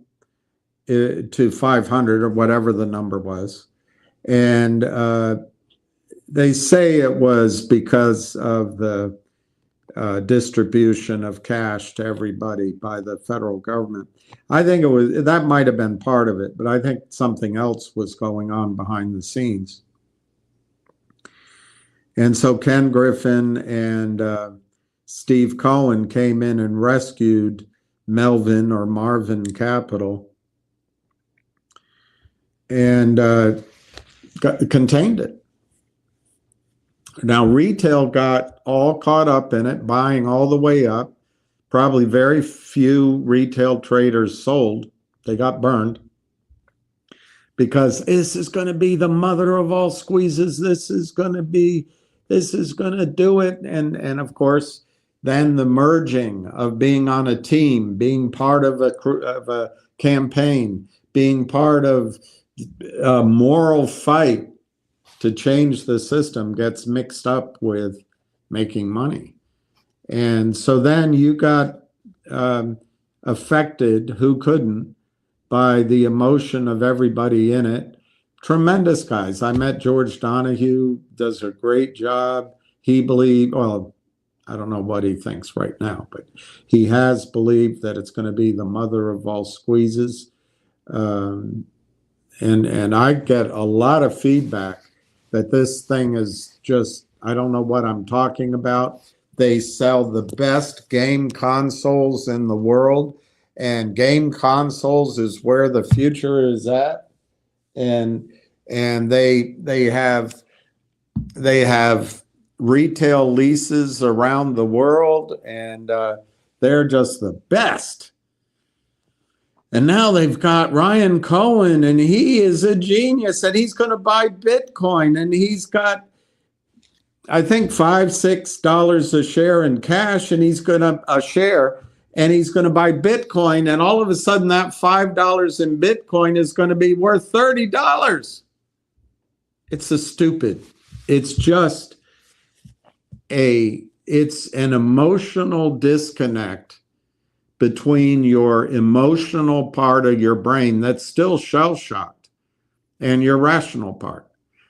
to 500 or whatever the number was. And they say it was because of the distribution of cash to everybody by the federal government. I think that might have been part of it, but I think something else was going on behind the scenes. And so Ken Griffin and Steve Cohen came in and rescued Melvin or Marvin Capital and contained it. Now, retail got all caught up in it, buying all the way up. Probably very few retail traders sold. They got burned because this is going to be the mother of all squeezes. This is going to do it. And of course, then the merging of being on a team, being part of a campaign, being part of a moral fight to change the system gets mixed up with making money. And so then you got affected, who couldn't, by the emotion of everybody in it. Tremendous guys. I met George Donahue, does a great job. He believed, well, I don't know what he thinks right now, but he has believed that it's going to be the mother of all squeezes. And I get a lot of feedback that this thing is just, I don't know what I'm talking about. They sell the best game consoles in the world, and game consoles is where the future is at. And they have retail leases around the world, and they're just the best. And now they've got Ryan Cohen, and he is a genius, and he's going to buy Bitcoin, and he's got, I think, $5-6 a share in cash, and he's going to buy Bitcoin, and all of a sudden that $5 in Bitcoin is going to be worth $30. It's just it's an emotional disconnect between your emotional part of your brain that's still shell-shocked and your rational part.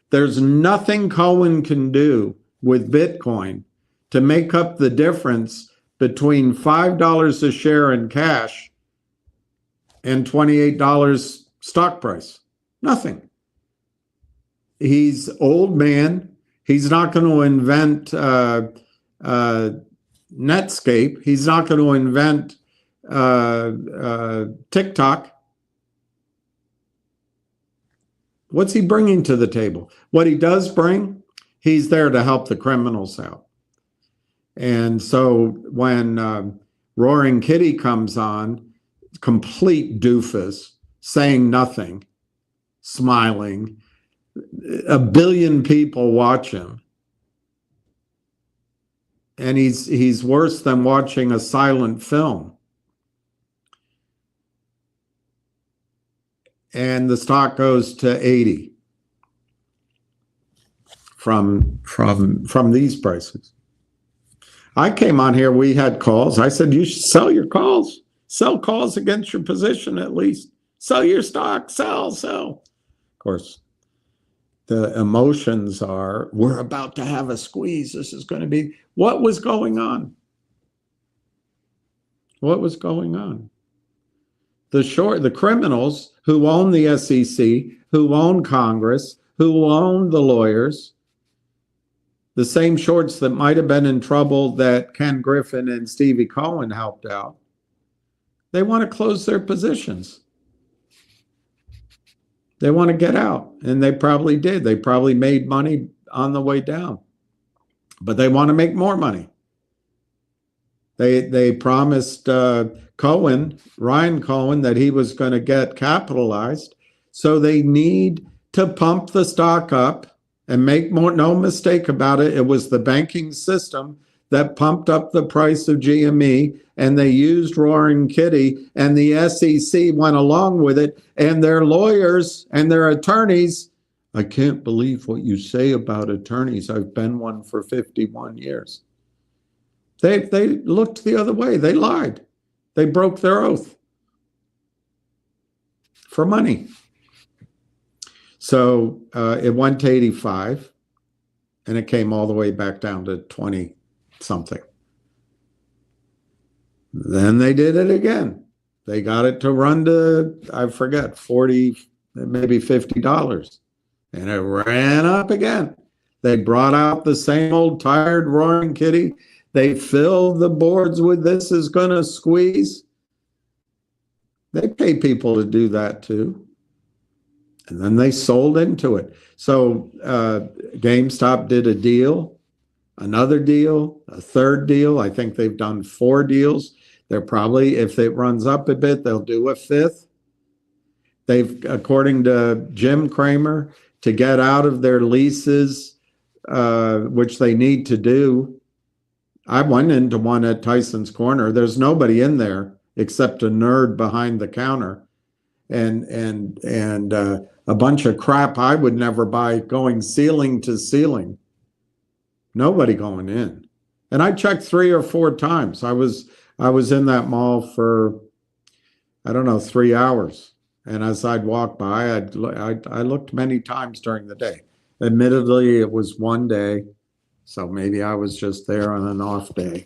There's nothing Cohen can do with Bitcoin to make up the difference between $5 a share in cash and $28 stock price. Nothing. He's old man. He's not going to invent Netscape. He's not going to invent TikTok. What's he bringing to the table? What he does bring, he's there to help the criminals out. And so when Roaring Kitty comes on, complete doofus, saying nothing, smiling, 1 billion people watch him. And he's worse than watching a silent film. And the stock goes to 80 from these prices. I came on here, we had calls. I said, you should sell your calls. Sell calls against your position at least. Sell your stock, sell. Of course, the emotions are, we're about to have a squeeze. This is going to be, what was going on? What was going on? The criminals who own the SEC, who own Congress, who own the lawyers, the same shorts that might have been in trouble that Ken Griffin and Stevie Cohen helped out, they want to close their positions. They want to get out, and they probably did. They probably made money on the way down, but they want to make more money. They promised Ryan Cohen, that he was going to get capitalized, so they need to pump the stock up and make more. No mistake about it. It was the banking system that pumped up the price of GME, and they used Roaring Kitty, and the SEC went along with it, and their lawyers and their attorneys. I can't believe what you say about attorneys. I've been one for 51 years. They looked the other way. They lied. They broke their oath for money. So it went to 85, and it came all the way back down to 20 something. Then they did it again. They got it to run to, I forget, 40, maybe $50. And it ran up again. They brought out the same old tired roaring kitty. They filled the boards with this is going to squeeze. They pay people to do that too. And then they sold into it. So GameStop did a deal, another deal, a third deal. I think they've done 4 deals. They're probably, if it runs up a bit, they'll do a 5th. They've, according to Jim Cramer, to get out of their leases, which they need to do. I went into one at Tyson's Corner. There's nobody in there except a nerd behind the counter, and a bunch of crap I would never buy going ceiling to ceiling. Nobody going in. And I checked 3 or 4 times. I was in that mall for, I don't know, 3 hours. And as I'd walk by, I looked many times during the day. Admittedly, it was one day, so maybe I was just there on an off day.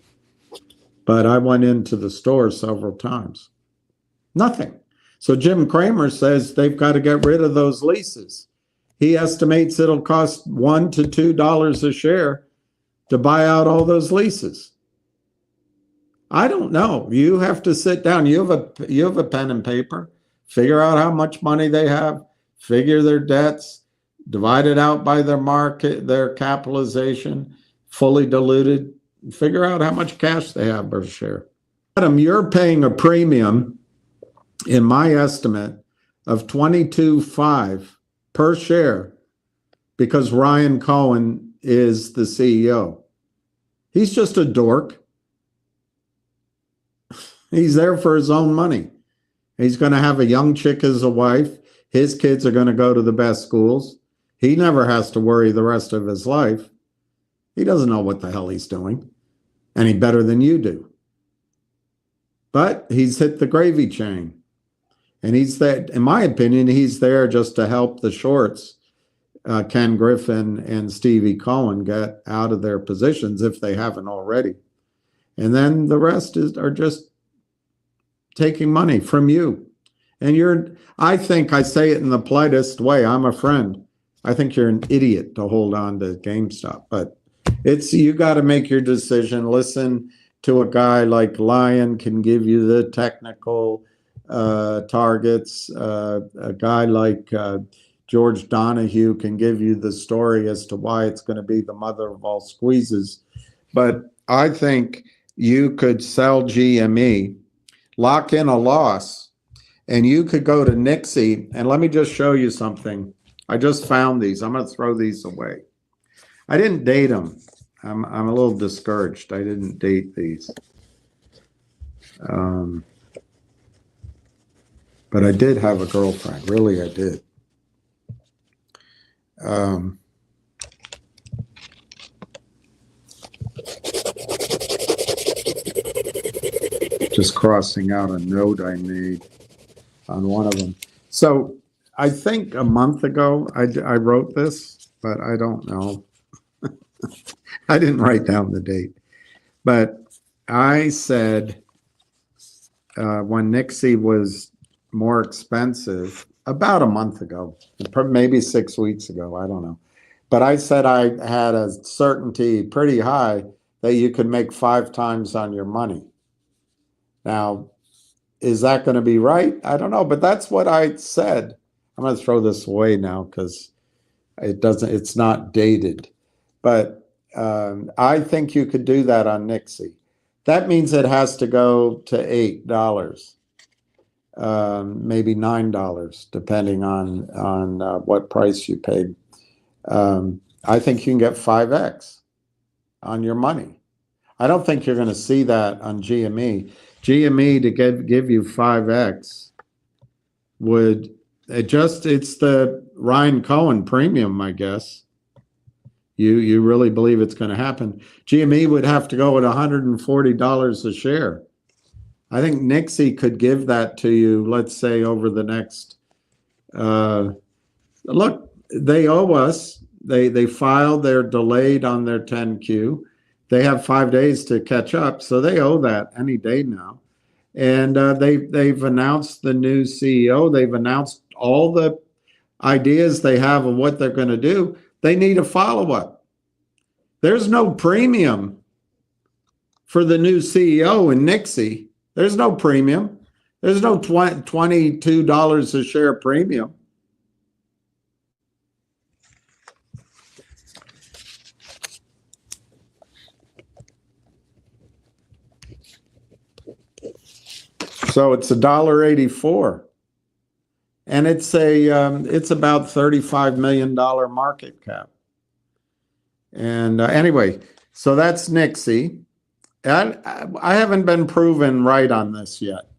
But I went into the store several times. Nothing. So Jim Cramer says they've got to get rid of those leases. He estimates it'll cost $1 to $2 a share to buy out all those leases. I don't know. You have to sit down. You have a pen and paper. Figure out how much money they have. Figure their debts. Divide it out by their market, their capitalization, fully diluted. Figure out how much cash they have per share. Adam, you're paying a premium, in my estimate, of $22.5 per share because Ryan Cohen is the CEO. He's just a dork. He's there for his own money. He's going to have a young chick as a wife. His kids are going to go to the best schools. He never has to worry the rest of his life. He doesn't know what the hell he's doing any better than you do. But he's hit the gravy train. And he's there, in my opinion, he's there just to help the shorts, Ken Griffin and Stevie Cohen, get out of their positions if they haven't already. And then the rest are just taking money from you. And I think I say it in the politest way, I'm a friend. I think you're an idiot to hold on to GameStop, but you got to make your decision. Listen to a guy like Lion can give you the technical targets. A guy like George Donahue can give you the story as to why it's going to be the mother of all squeezes. But I think you could sell GME, lock in a loss, and you could go to NIXX. And let me just show you something. I just found these. I'm going to throw these away. I didn't date them. I'm a little discouraged. I didn't date these. But I did have a girlfriend. Really, I did. Just crossing out a note I made on one of them. So I think a month ago I wrote this, but I don't know. I didn't write down the date. But I said when NIXX was more expensive, about a month ago, maybe 6 weeks ago, I don't know. But I said I had a certainty pretty high that you could make 5 times on your money. Now, is that going to be right? I don't know, but that's what I said. I'm going to throw this away now because it's not dated. But I think you could do that on NIXX. That means it has to go to $8, maybe $9, depending on what price you paid. I think you can get 5x on your money. I don't think you're going to see that on GME. GME to give you 5x it's the Ryan Cohen premium, I guess. You really believe it's going to happen. GME would have to go at $140 a share. I think NIXX could give that to you, let's say, over the next, look, they owe us. They filed, they're delayed on their 10Q. they have 5 days to catch up, so they owe that any day now. And they've announced the new CEO. They've announced all the ideas they have of what they're going to do. They need a follow-up. There's no premium for the new CEO in NIXX. There's no premium. There's no $22 a share premium. So it's $1.84, and it's about $35 million market cap. And anyway, so that's NIXX. I haven't been proven right on this yet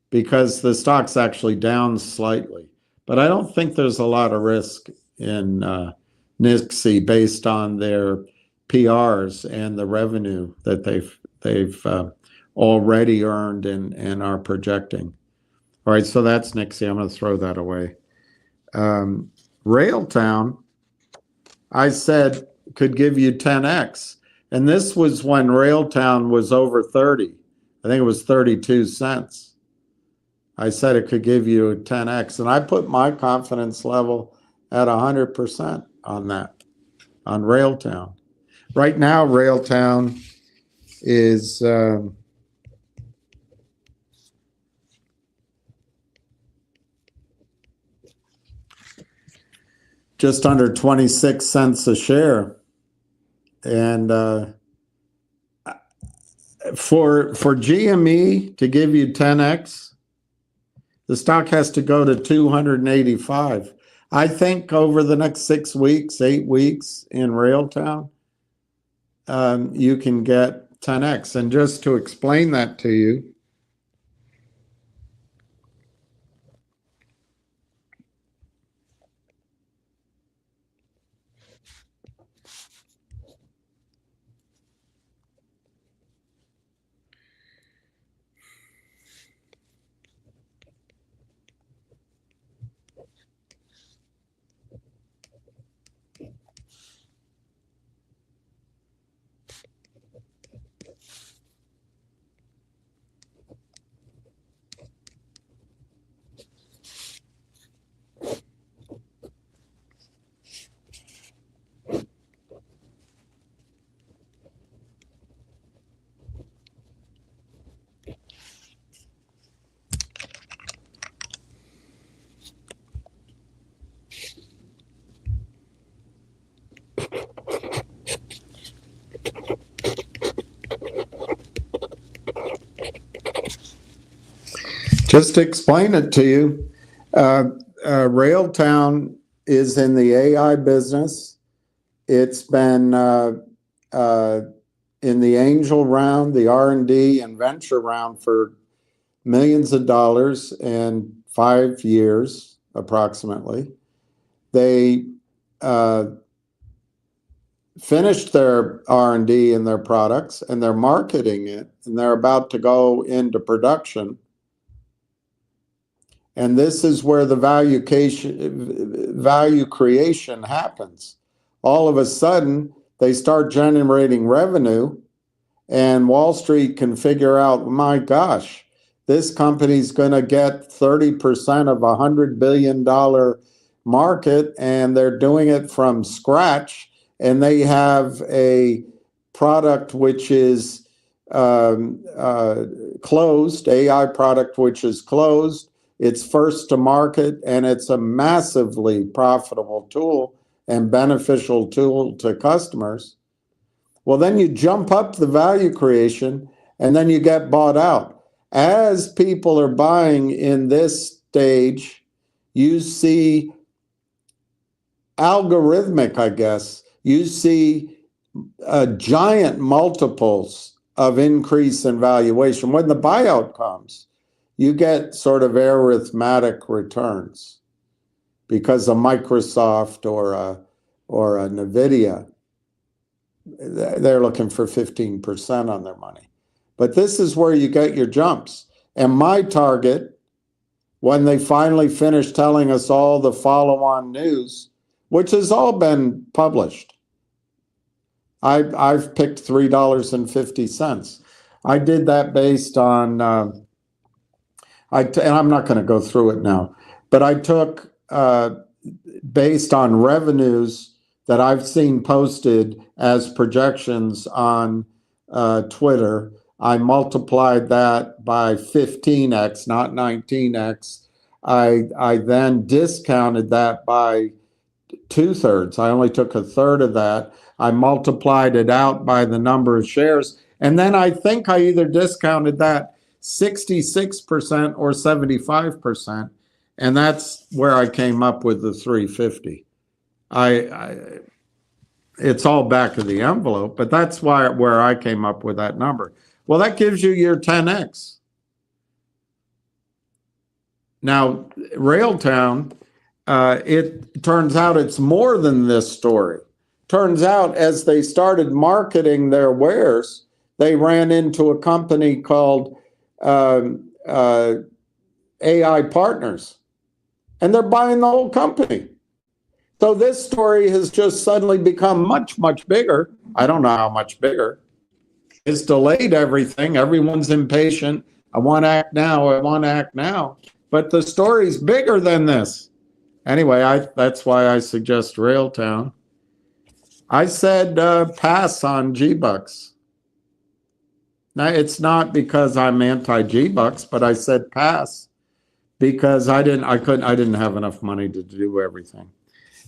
because the stock's actually down slightly, but I don't think there's a lot of risk in NIXX based on their PRs and the revenue that they've already earned and are projecting. All right, so that's NIXX. I'm going to throw that away. Railtown, I said, could give you 10x. And this was when Railtown was over 30. I think it was 32 cents. I said it could give you a 10x. And I put my confidence level at 100% on that, on Railtown. Right now, Railtown is just under 26 cents a share. And for GME to give you 10x, the stock has to go to 285. I think over the next 6 weeks, 8 weeks in Railtown, you can get 10x. And just to explain that to you, just to explain it to you, Railtown is in the AI business. It's been in the angel round, the R&D and venture round for millions of dollars in 5 years, approximately. They finished their R&D and their products, and they're marketing it, and they're about to go into production. And this is where the value creation happens. All of a sudden, they start generating revenue, and Wall Street can figure out, my gosh, this company's going to get 30% of a $100 billion market, and they're doing it from scratch, and they have a product which is closed, AI product which is closed. It's first to market, and it's a massively profitable tool and beneficial tool to customers. Well, then you jump up the value creation, and then you get bought out. As people are buying in this stage, you see algorithmic, I guess, you see giant multiples of increase in valuation. When the buyout comes, you get sort of arithmetic returns because a Microsoft or a NVIDIA, they're looking for 15% on their money. But this is where you get your jumps. And my target, when they finally finish telling us all the follow-on news, which has all been published, I've picked $3.50. I did that based on and I'm not going to go through it now, but I took based on revenues that I've seen posted as projections on Twitter. I multiplied that by 15x, not 19x. I then discounted that by 2/3. I only took a third of that. I multiplied it out by the number of shares. And then I think I either discounted that 66% or 75%. And that's where I came up with the 350. It's all back of the envelope, but that's where I came up with that number. Well, that gives you your 10x. Now, Railtown, it turns out it's more than this story. Turns out as they started marketing their wares, they ran into a company called AI Partners, and they're buying the whole company. So this story has just suddenly become much, much bigger. I don't know how much bigger. It's delayed everything. Everyone's impatient. I want to act now. I want to act now. But the story's bigger than this. Anyway, that's why I suggest Railtown. I said pass on G-Bucks. Now, it's not because I'm anti-G-Bucks, but I said pass because I didn't have enough money to do everything.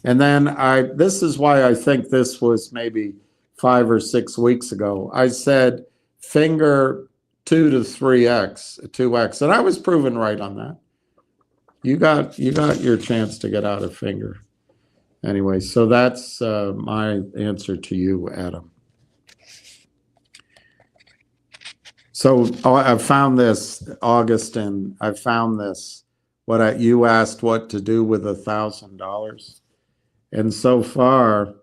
And then this is why I think this was maybe 5 or 6 weeks ago. I said finger 2 to 3x, 2x, and I was proven right on that. You got your chance to get out of finger. Anyway, so that's my answer to you, Adam. So I found this, Augustine. I found this. You asked what to do with $1,000. And so far,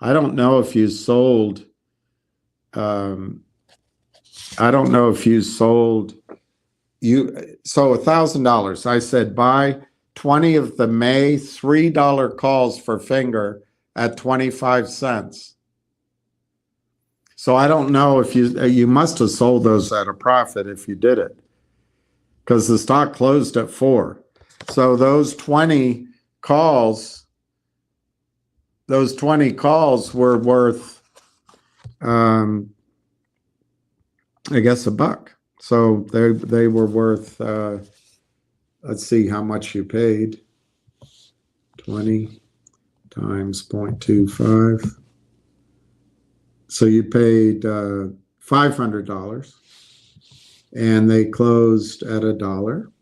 I don't know if you sold. I don't know if you sold. So $1,000. I said buy 20 of the May $3 calls for finger at 25 cents. So I don't know if you must have sold those at a profit if you did it, because the stock closed at 4. So those 20 calls. Those 20 calls were worth, I guess, $1. So they were worth, let's see how much you paid. 20 times 0.25. So you paid $500, and they closed at $1.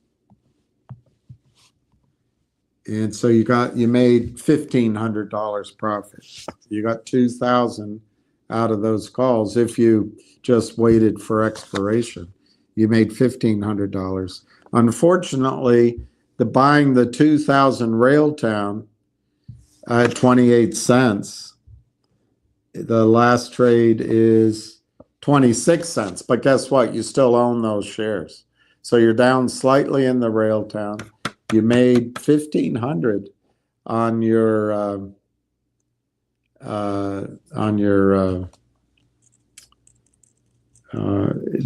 And so you made $1,500 profit. You got $2,000 out of those calls. If you just waited for expiration, you made $1,500. Unfortunately, buying the 2,000 Railtown at 28 cents, the last trade is 26 cents. But guess what? You still own those shares. So you're down slightly in the Railtown. You made $1,500 on your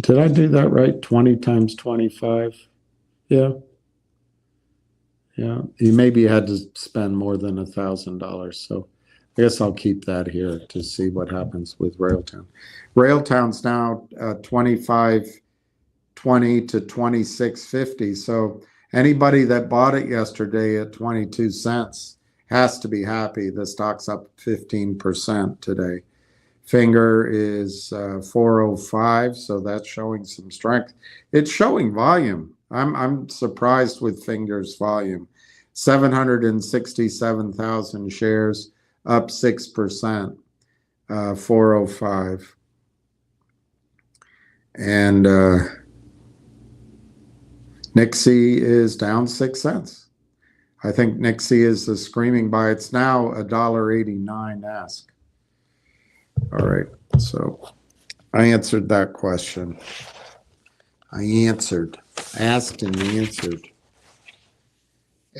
did I do that right? 20 times 25. Yeah. You maybe had to spend more than $1,000. So I guess I'll keep that here to see what happens with Railtown. Railtown's now 25.20 to 26.50. So anybody that bought it yesterday at 22 cents has to be happy. The stock's up 15% today. Finger is 405, so that's showing some strength. It's showing volume. I'm surprised with Finger's volume. 767,000 shares, up 6%, 405. And NIXX is down 6 cents. I think NIXX is the screaming buy. It's now $1.89 ask. All right, so I answered that question. I answered, asked and answered,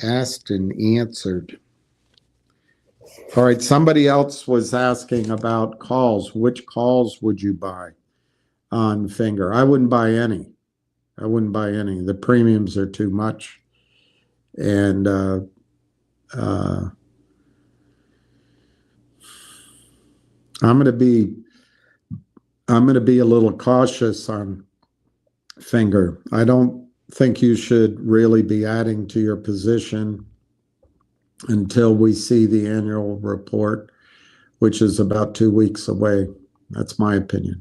asked and answered. All right, somebody else was asking about calls. Which calls would you buy on Finger? I wouldn't buy any. I wouldn't buy any. The premiums are too much. And uh, I'm going to be a little cautious on Finger. I don't think you should really be adding to your position until we see the annual report, which is about 2 weeks away. That's my opinion.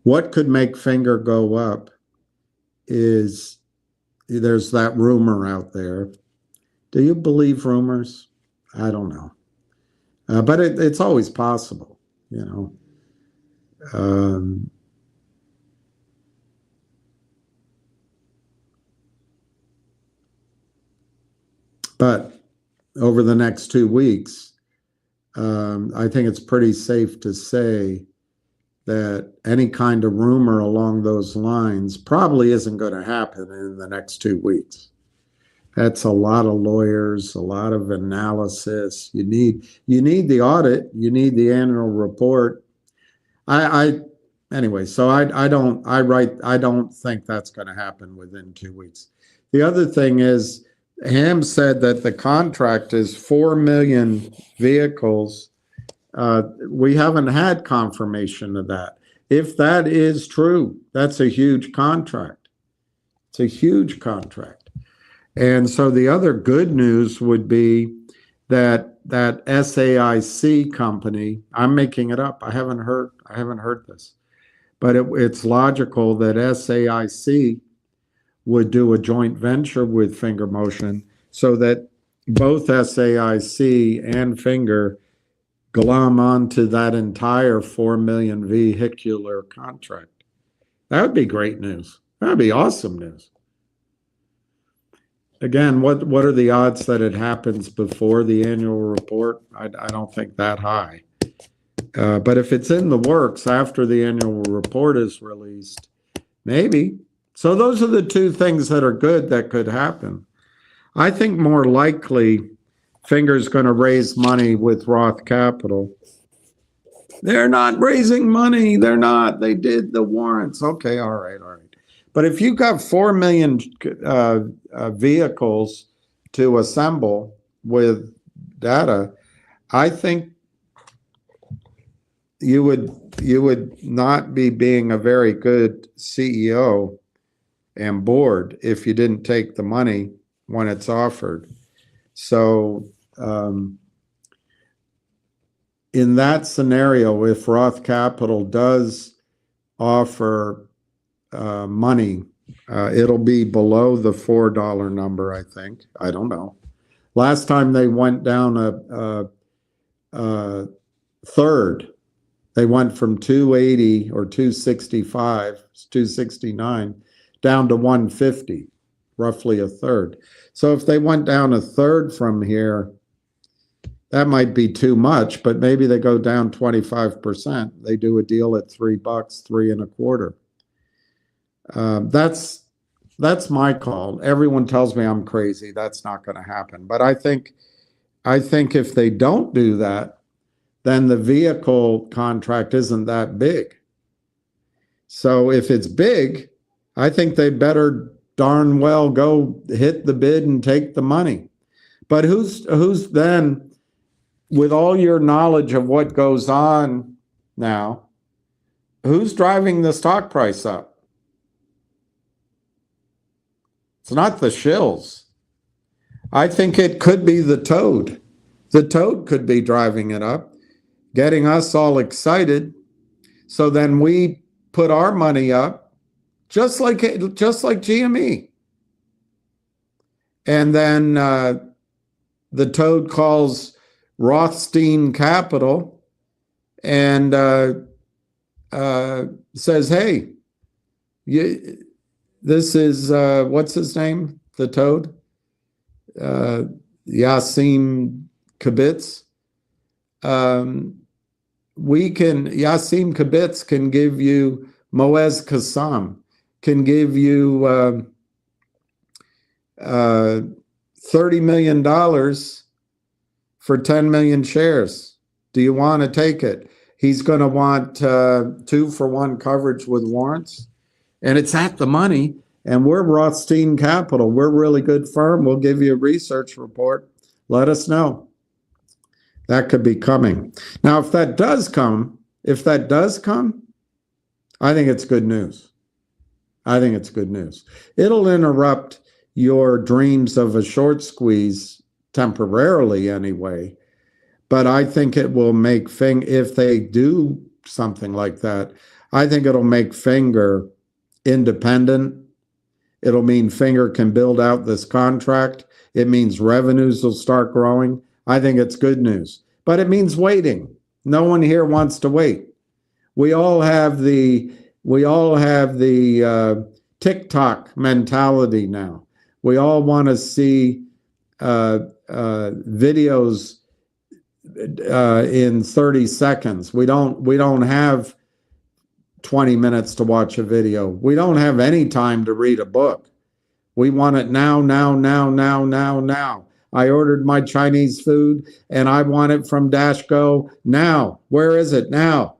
What could make Finger go up is there's that rumor out there. Do you believe rumors? I don't know. But it's always possible, you know. But over the next 2 weeks, I think it's pretty safe to say that any kind of rumor along those lines probably isn't going to happen in the next 2 weeks. That's a lot of lawyers, a lot of analysis. You need the audit, you need the annual report. Anyway, so I don't think that's going to happen within 2 weeks. The other thing is, Ham said that the contract is 4 million vehicles. We haven't had confirmation of that. If that is true, that's a huge contract. It's a huge contract. And so the other good news would be that SAIC company, I'm making it up. I haven't heard this, but it's logical that SAIC would do a joint venture with Finger Motion so that both SAIC and Finger glom onto that entire 4 million vehicular contract. That would be great news. That would be awesome news. Again, what are the odds that it happens before the annual report? I don't think that high. But if it's in the works after the annual report is released, maybe. So those are the two things that are good that could happen. I think more likely Finger's going to raise money with Roth Capital. They're not raising money. They're not. They did the warrants. Okay, all right. But if you've got 4 million vehicles to assemble with data, I think you would not be being a very good CEO and board if you didn't take the money when it's offered. So in that scenario, if Roth Capital does offer money, it'll be below the $4 number, I think. I don't know. Last time they went down a third. They went from 280 or 265, 269, down to 150, roughly a third. So if they went down a third from here, that might be too much, but maybe they go down 25%. They do a deal at $3, $3.25. That's my call. Everyone tells me I'm crazy. That's not going to happen. But I think if they don't do that, then the vehicle contract isn't that big. So if it's big, I think they better darn well go hit the bid and take the money. But who's then, with all your knowledge of what goes on now, who's driving the stock price up? It's not the shills. I think it could be the toad. The toad could be driving it up, getting us all excited. So then we put our money up, just like GME. And then the toad calls Rothstein Capital and says, "Hey, this is what's his name? The toad, Yasim Kibitz. Yasim Kibitz can give you Moez Kassam, can give you $30 million for 10 million shares. Do you want to take it? He's going to want 2-for-1 coverage with warrants, and it's at the money. And we're Rothstein Capital. We're a really good firm. We'll give you a research report. Let us know. That could be coming. Now, if that does come, I think it's good news. I think it's good news. It'll interrupt your dreams of a short squeeze temporarily anyway. But I think it will make if they do something like that, I think it'll make Finger independent. It'll mean Finger can build out this contract. It means revenues will start growing. I think it's good news. But it means waiting. No one here wants to wait. We all have the TikTok mentality now. We all want to see videos in 30 seconds. We don't have 20 minutes to watch a video. We don't have any time to read a book. We want it now, now, now, now, now, now. I ordered my Chinese food and I want it from Dashco now. Where is it now?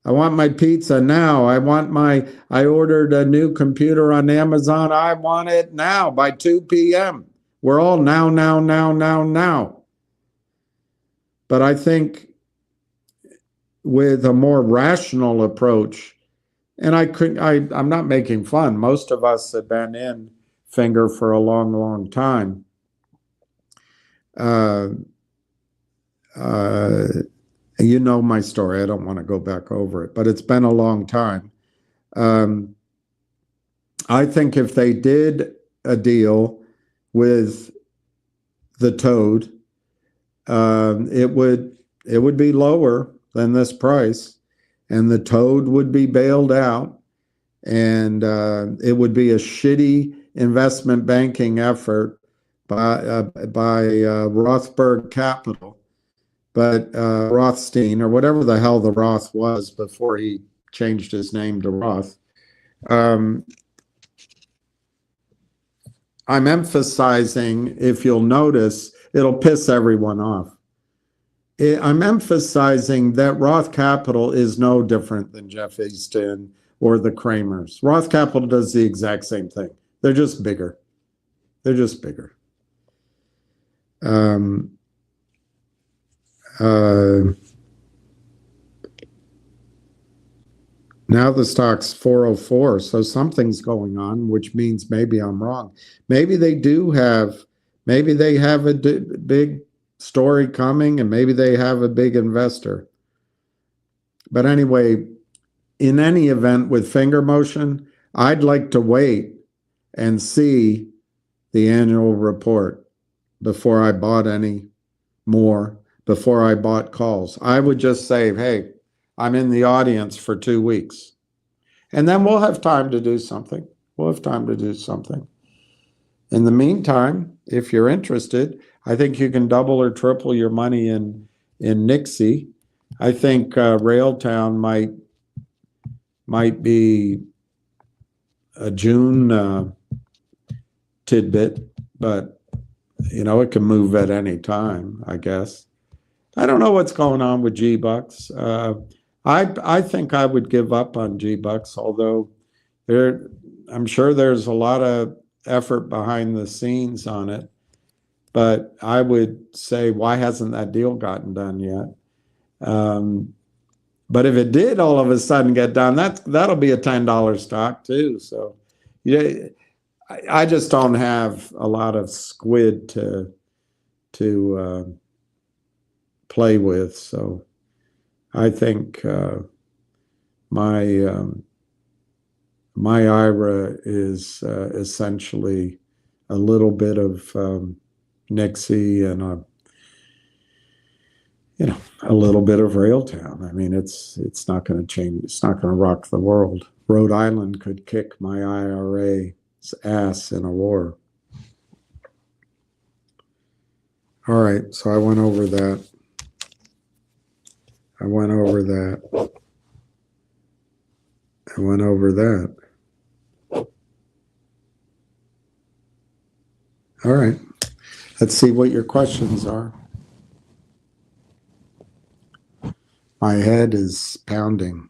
I want my pizza now. I ordered a new computer on Amazon. I want it now by 2 p.m. We're all now, now, now, now, now. But I think with a more rational approach, and I'm not making fun. Most of us have been in Finger for a long, long time. You know my story. I don't want to go back over it, but it's been a long time. I think if they did a deal with the Toad, it would be lower than this price, and the Toad would be bailed out, and it would be a shitty investment banking effort by Rothberg Capital, but Rothstein, or whatever the hell the Roth was before he changed his name to Roth. I'm emphasizing, if you'll notice, it'll piss everyone off. I'm emphasizing that Roth Capital is no different than Jeff Easton or the Kramers. Roth Capital does the exact same thing. They're just bigger. They're just bigger. Now the stock's 404, so something's going on, which means maybe I'm wrong. Maybe they have a big story coming, and maybe they have a big investor. But anyway, in any event with Finger Motion, I'd like to wait and see the annual report before I bought any more, before I bought calls. I would just say, hey, I'm in the audience for 2 weeks. And then we'll have time to do something. We'll have time to do something. In the meantime, if you're interested, I think you can double or triple your money in NIXX. I think Railtown might be a June tidbit, but it can move at any time, I guess. I don't know what's going on with G-Bucks. I think I would give up on G-Bucks, although I'm sure there's a lot of effort behind the scenes on it. But I would say, why hasn't that deal gotten done yet? But if it did all of a sudden get done, that'll be a $10 stock too. So I just don't have a lot of squid to play with. So I think my IRA is essentially a little bit of NIXX and a little bit of Railtown. I mean, it's not going to change. It's not going to rock the world. Rhode Island could kick my IRA's ass in a war. All right, so I went over that. I went over that. All right. Let's see what your questions are. My head is pounding.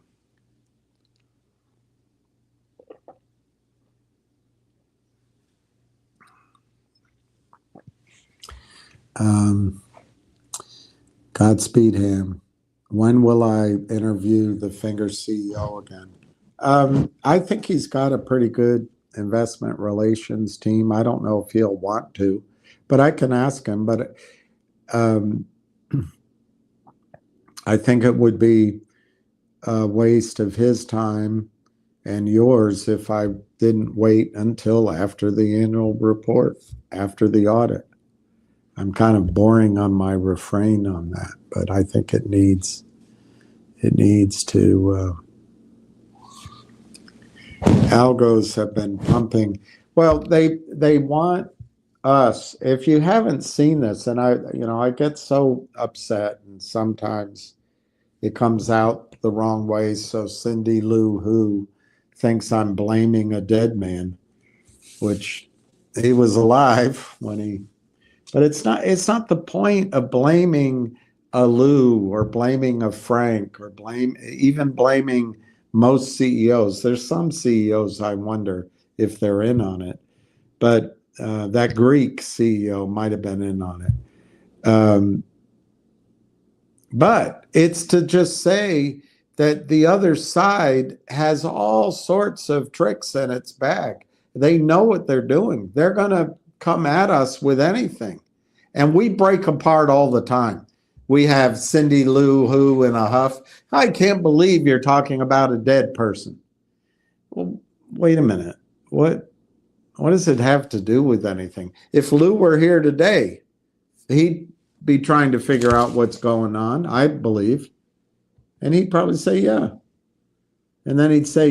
Godspeed Ham. When will I interview the Finger CEO again? I think he's got a pretty good investment relations team. I don't know if he'll want to, but I can ask him. But I think it would be a waste of his time and yours if I didn't wait until after the annual report, after the audit. I'm kind of boring on my refrain on that, but I think it needs to. Algos have been pumping. Well, they want us. If you haven't seen this, and I get so upset, and sometimes it comes out the wrong way. So Cindy Lou Who thinks I'm blaming a dead man, which he was alive when he. But it's not the point of blaming a Lou or blaming a Frank or even blaming most CEOs. There's some CEOs I wonder if they're in on it, but that Greek CEO might have been in on it. But it's to just say that the other side has all sorts of tricks in its bag. They know what they're doing. They're going to come at us with anything. And we break apart all the time. We have Cindy Lou Who in a huff. I can't believe you're talking about a dead person. Well, wait a minute. What does it have to do with anything? If Lou were here today, he'd be trying to figure out what's going on, I believe. And he'd probably say, yeah. And then he'd say,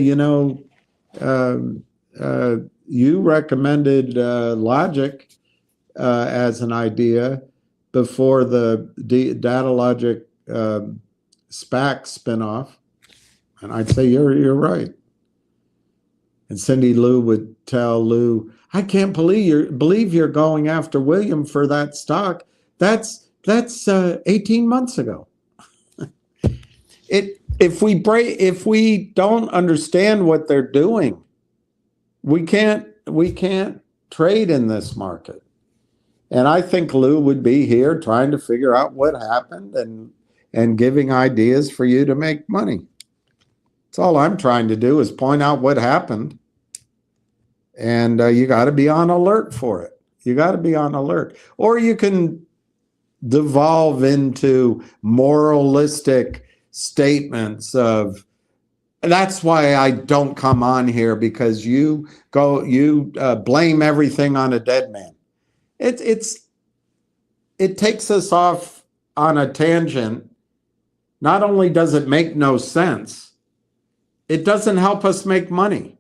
you recommended logic as an idea before the DataLogic SPAC spinoff. And I'd say, you're right. And Cindy Lou would tell Lou, I can't believe you're going after William for that stock. That's 18 months ago. If we don't understand what they're doing, we can't trade in this market. And I think Lou would be here trying to figure out what happened and giving ideas for you to make money. That's all I'm trying to do is point out what happened. And you got to be on alert for it. You got to be on alert. Or you can devolve into moralistic statements of, that's why I don't come on here, because you blame everything on a dead man. It takes us off on a tangent. Not only does it make no sense, it doesn't help us make money.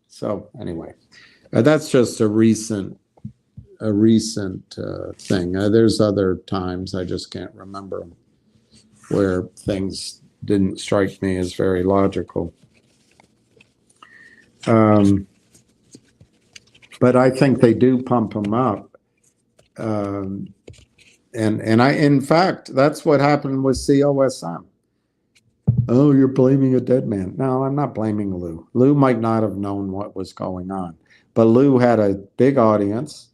So anyway, that's just a recent thing. There's other times, I just can't remember, where things didn't strike me as very logical. But I think they do pump them up. And in fact, that's what happened with COSM. Oh, you're blaming a dead man. No, I'm not blaming Lou. Lou might not have known what was going on, but Lou had a big audience,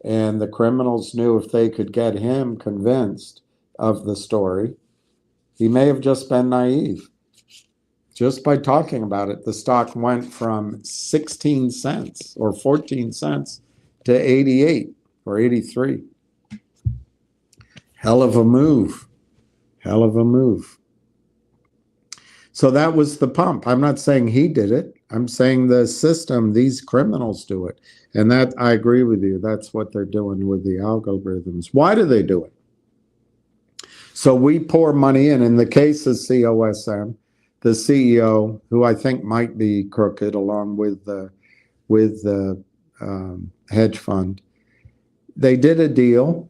and the criminals knew if they could get him convinced of the story, he may have just been naive. Just by talking about it, the stock went from 16 cents or 14 cents to 88 or 83. Hell of a move. Hell of a move. So that was the pump. I'm not saying he did it. I'm saying the system, these criminals do it. And that, I agree with you. That's what they're doing with the algorithms. Why do they do it? So we pour money in. In the case of COSM, the CEO, who I think might be crooked, along with the hedge fund, they did a deal,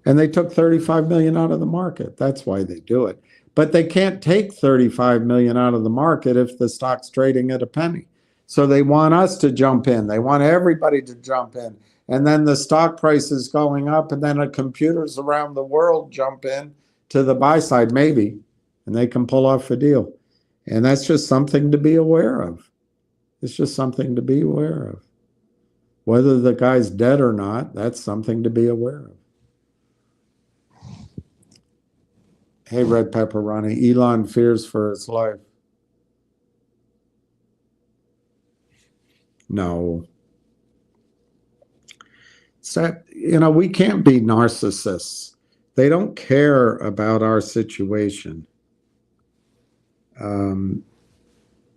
and they took $35 million out of the market. That's why they do it. But they can't take $35 million out of the market if the stock's trading at a penny. So they want us to jump in. They want everybody to jump in. And then the stock price is going up, and then computers around the world jump in to the buy side, maybe, and they can pull off a deal. And that's just something to be aware of. It's just something to be aware of. Whether the guy's dead or not, that's something to be aware of. Hey, Red Pepper Ronnie, Elon fears for his life. No. It's that, we can't be narcissists. They don't care about our situation.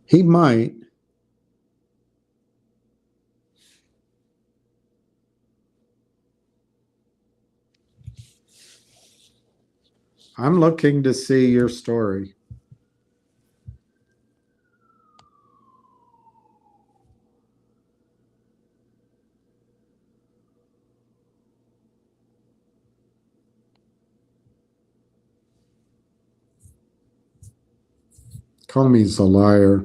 He might. I'm looking to see your story. Comey's a liar.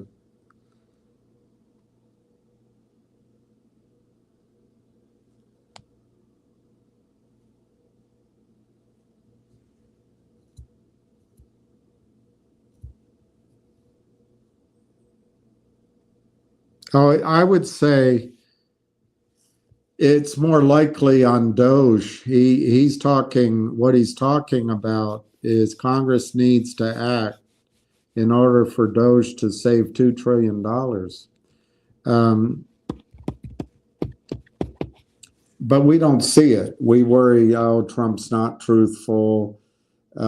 Oh, I would say it's more likely on Doge. He's talking, what he's talking about is Congress needs to act in order for Doge to save $2 trillion. But we don't see it. We worry, oh, Trump's not truthful. We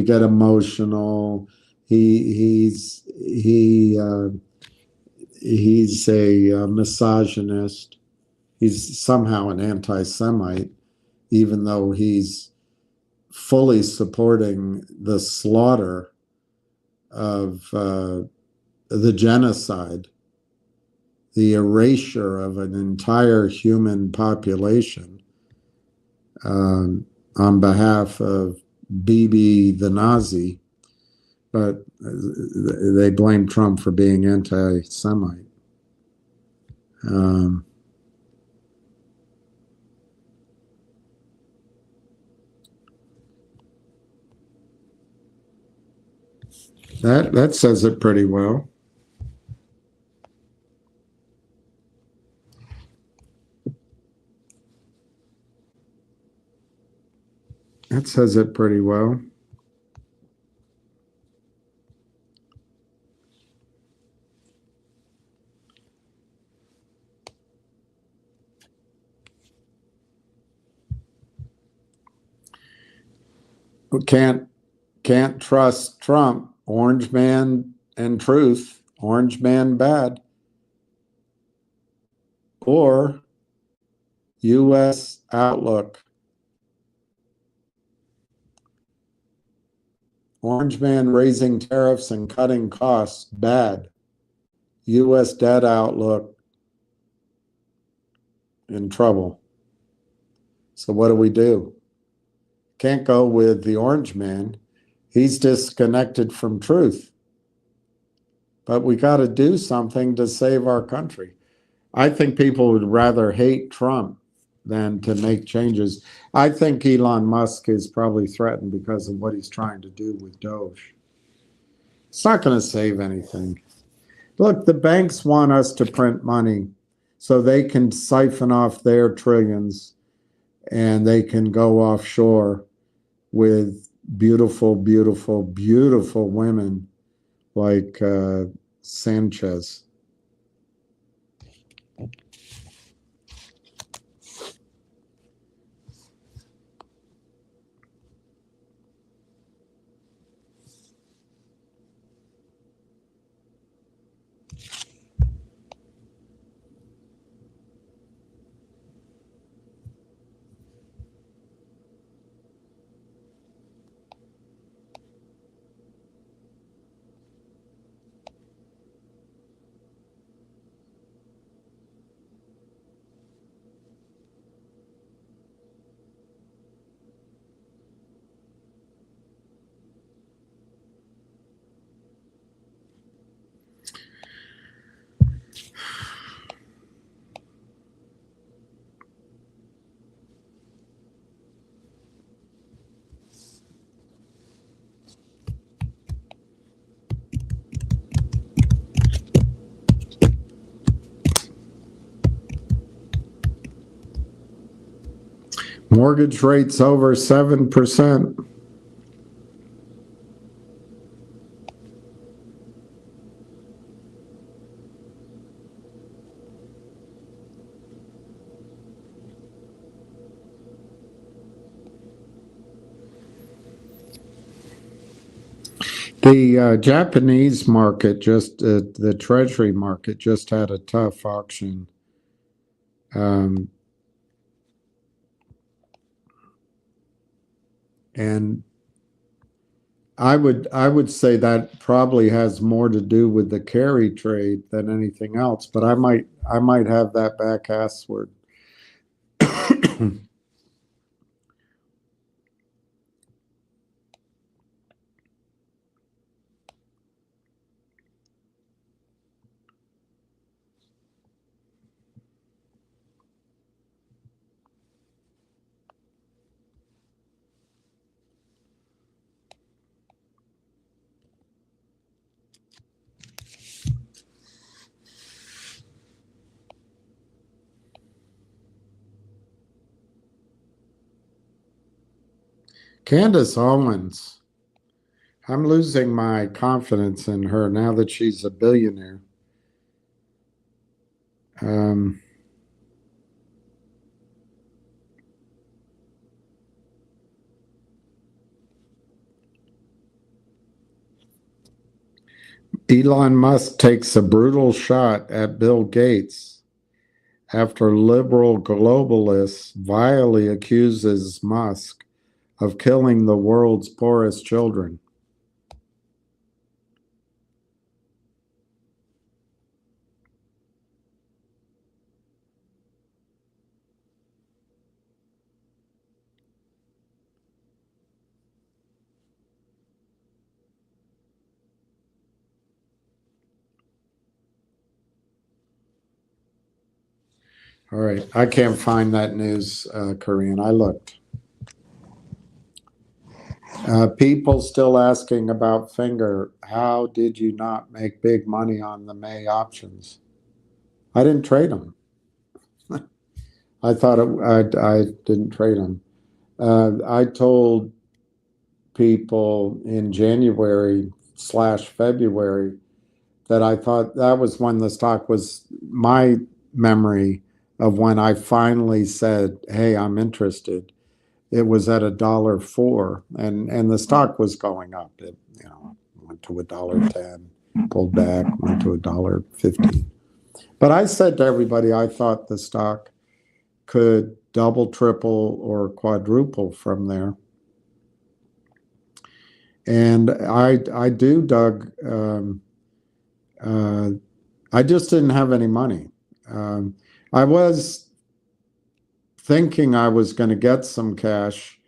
get emotional. He's a misogynist. He's somehow an anti-Semite, even though he's fully supporting the slaughter of the genocide, the erasure of an entire human population on behalf of Bibi the Nazi. But they blame Trump for being anti-Semite. That says it pretty well. That says it pretty well. Can't trust Trump. Orange man and truth. Orange man bad. Or U.S. outlook. Orange man raising tariffs and cutting costs bad. U.S. debt outlook in trouble. So what do? Can't go with the orange man. He's disconnected from truth. But we got to do something to save our country. I think people would rather hate Trump than to make changes. I think Elon Musk is probably threatened because of what he's trying to do with Doge. It's not going to save anything. Look, the banks want us to print money so they can siphon off their trillions and they can go offshore with beautiful, beautiful, beautiful women like Sanchez. Mortgage rates over 7%. The Japanese market, the Treasury market, just had a tough auction. And I would say that probably has more to do with the carry trade than anything else. But I might have that back assward. Candace Owens. I'm losing my confidence in her now that she's a billionaire. Elon Musk takes a brutal shot at Bill Gates after liberal globalists vilely accuses Musk of killing the world's poorest children. All right, I can't find that news, Korean. I looked. People still asking about Finger. How did you not make big money on the May options? I didn't trade them. I thought I didn't trade them. I told people in January/February that I thought that was when the stock was my memory of when I finally said, "Hey, I'm interested." It was at $1.04, and the stock was going up. It went to $1.10, pulled back, went to $1.15. But I said to everybody, I thought the stock could double, triple, or quadruple from there. And I do, Doug. I just didn't have any money. I was thinking I was going to get some cash,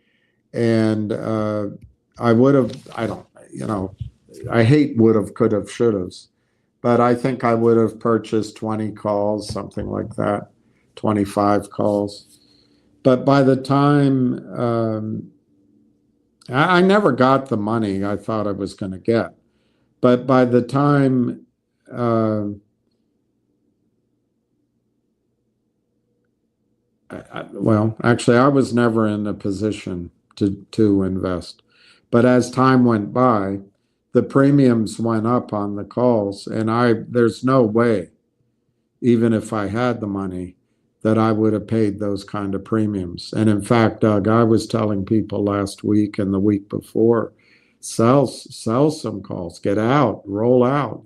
and I would have. I hate would have, could have, should have, but I think I would have purchased 20 calls, something like that, 25 calls. But by the time I never got the money I thought I was going to get, but by the time well, actually, I was never in a position to invest. But as time went by, the premiums went up on the calls, and there's no way, even if I had the money, that I would have paid those kind of premiums. And in fact, Doug, I was telling people last week and the week before, sell some calls, get out, roll out,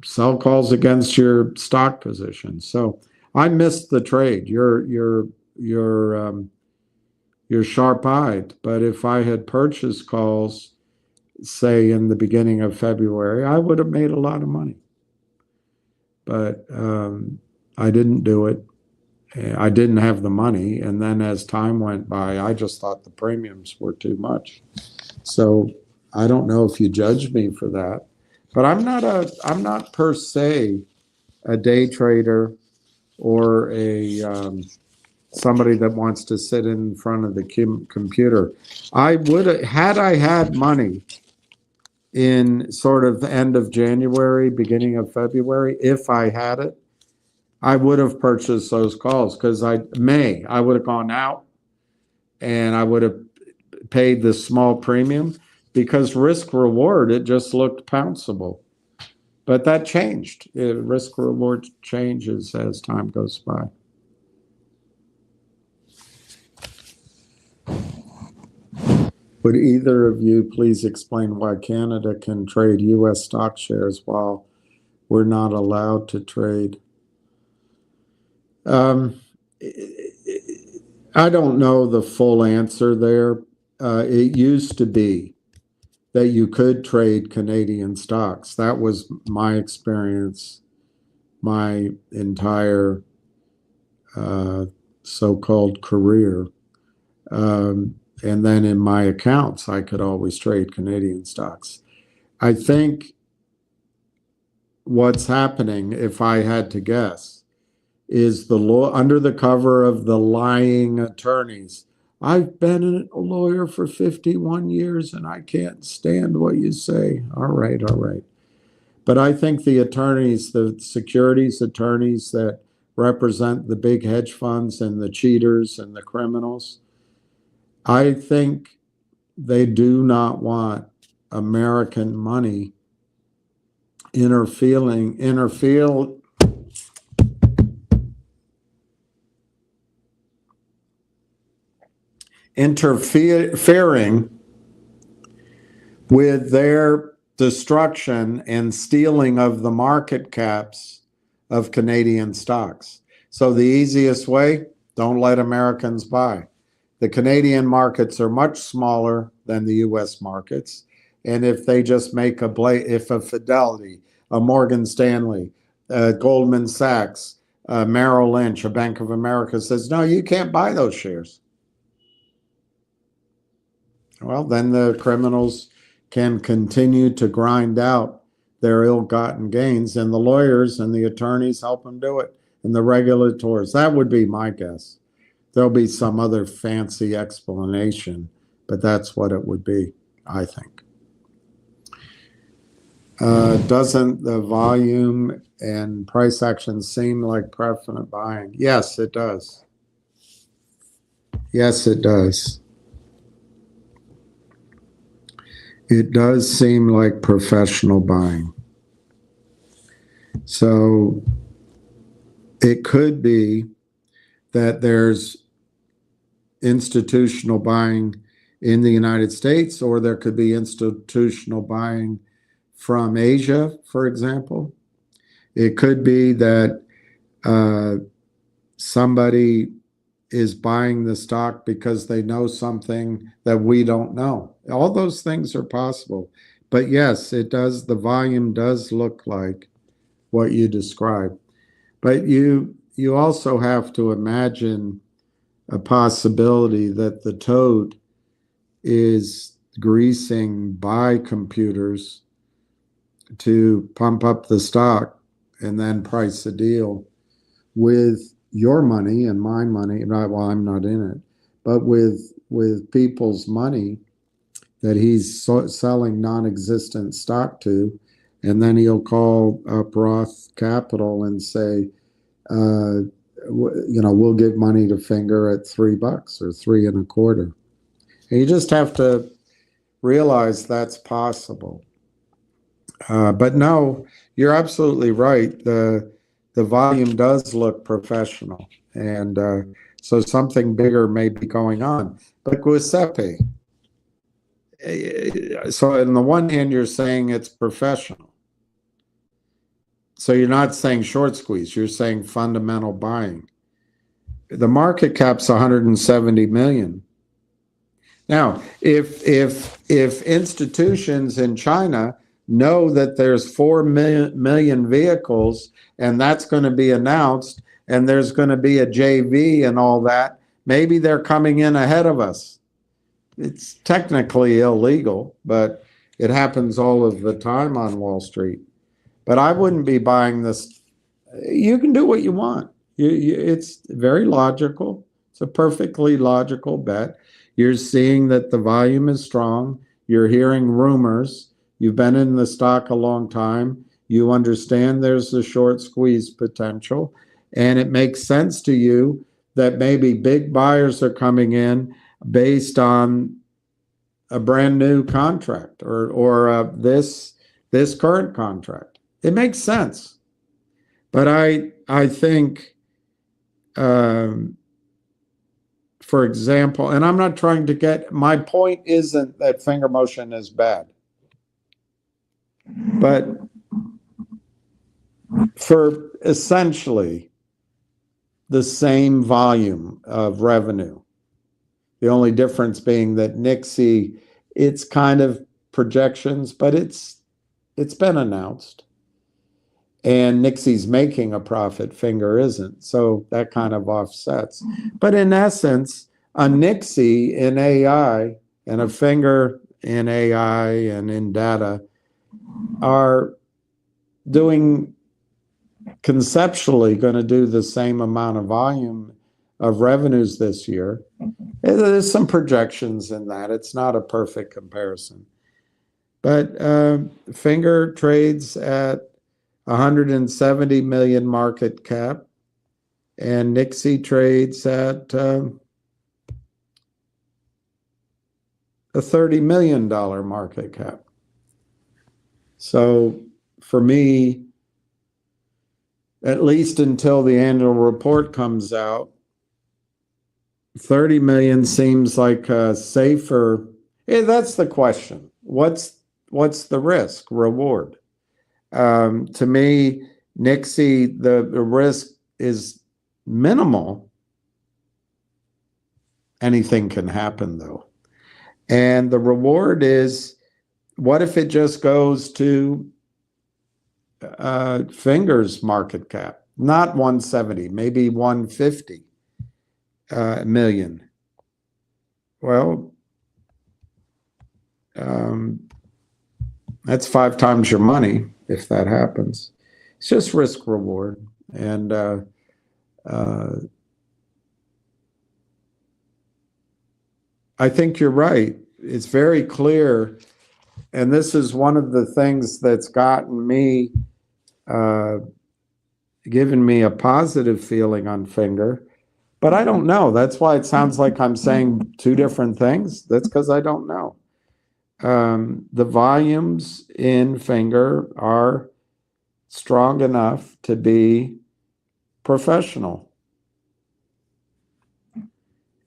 sell calls against your stock position. So I missed the trade. You're sharp-eyed, but if I had purchased calls, say in the beginning of February, I would have made a lot of money. But I didn't do it. I didn't have the money, and then as time went by, I just thought the premiums were too much. So I don't know if you judge me for that, but I'm not per se a day trader or a somebody that wants to sit in front of the computer. I would, had I had money in sort of the end of January, beginning of February, if I had it, I would have purchased those calls because I would have gone out and I would have paid the small premium because risk reward, it just looked pounceable. But that changed. Risk reward changes as time goes by. Would either of you please explain why Canada can trade U.S. stock shares while we're not allowed to trade? I don't know the full answer there. It used to be that you could trade Canadian stocks. That was my experience, my entire so-called career. And then in my accounts, I could always trade Canadian stocks. I think what's happening, if I had to guess, is the law under the cover of the lying attorneys. I've been a lawyer for 51 years and I can't stand what you say. All right, all right. But I think the attorneys, the securities attorneys that represent the big hedge funds and the cheaters and the criminals, I think they do not want American money interfering with their destruction and stealing of the market caps of Canadian stocks. So the easiest way, don't let Americans buy. The Canadian markets are much smaller than the US markets. And if they just make if a Fidelity, a Morgan Stanley, Goldman Sachs, Merrill Lynch, a Bank of America says, no, you can't buy those shares. Well, then the criminals can continue to grind out their ill-gotten gains, and the lawyers and the attorneys help them do it, and the regulators. That would be my guess. There'll be some other fancy explanation, but that's what it would be, I think. Doesn't the volume and price action seem like preferential buying? Yes, it does. Yes, it does. It does seem like professional buying. So it could be that there's institutional buying in the United States, or there could be institutional buying from Asia, for example. It could be that somebody is buying the stock because they know something that we don't know. All those things are possible. But yes, it does. The volume does look like what you described. But you also have to imagine a possibility that the toad is greasing buy computers to pump up the stock and then price a deal with your money and my money. Well, I'm not in it, but with people's money that he's selling non-existent stock to, and then he'll call up Roth Capital and say, we'll give money to Finger at $3 or $3.25. And you just have to realize that's possible. But no, you're absolutely right. The volume does look professional, and so something bigger may be going on. But Giuseppe, so on the one hand, you're saying it's professional. So you're not saying short squeeze, you're saying fundamental buying. The market cap's 170 million. Now, if institutions in China know that there's 4 million vehicles and that's going to be announced and there's going to be a JV and all that, maybe they're coming in ahead of us. It's technically illegal, but it happens all of the time on Wall Street. But I wouldn't be buying this. You can do what you want. It's very logical. It's a perfectly logical bet. You're seeing that the volume is strong. You're hearing rumors. You've been in the stock a long time. You understand there's a short squeeze potential. and it makes sense to you that maybe big buyers are coming in based on a brand new contract or this current contract. It makes sense. But I think, for example, and I'm not trying to my point isn't that finger motion is bad. But for essentially the same volume of revenue, the only difference being that NIXX, it's kind of projections, but it's been announced. And NIXX's making a profit, Finger isn't. So that kind of offsets. But in essence, a NIXX in AI and a Finger in AI and in data are doing, conceptually going to do the same amount of volume of revenues this year. There's some projections in that. It's not a perfect comparison. But Finger trades at 170 million market cap, and NIXX trades at a $30 million market cap. So for me, at least until the annual report comes out, 30 million seems like a safer. That's the question. What's the risk reward? To me, NIXX, the risk is minimal. Anything can happen though. And the reward is, what if it just goes to Finger's market cap? Not 170, maybe 150 million. Well, that's 5 times your money if that happens. It's just risk reward. And I think you're right. It's very clear. And this is one of the things that's gotten me, given me a positive feeling on Finger. But I don't know. That's why it sounds like I'm saying 2 different things. That's because I don't know. The volumes in Finger are strong enough to be professional.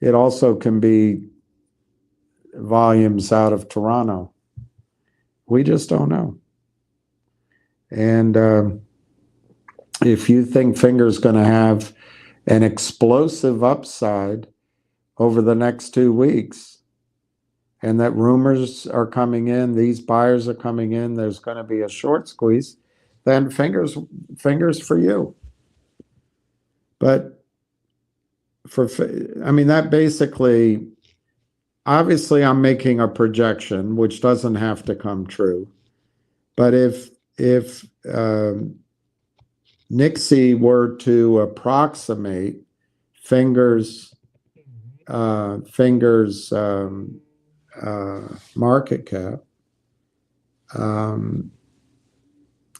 It also can be volumes out of Toronto. We just don't know. And if you think Finger's going to have an explosive upside over the next 2 weeks, and that rumors are coming in, these buyers are coming in, there's going to be a short squeeze, then fingers for you. But I mean, that basically, obviously I'm making a projection, which doesn't have to come true. But if NIXX were to approximate Finger's market cap,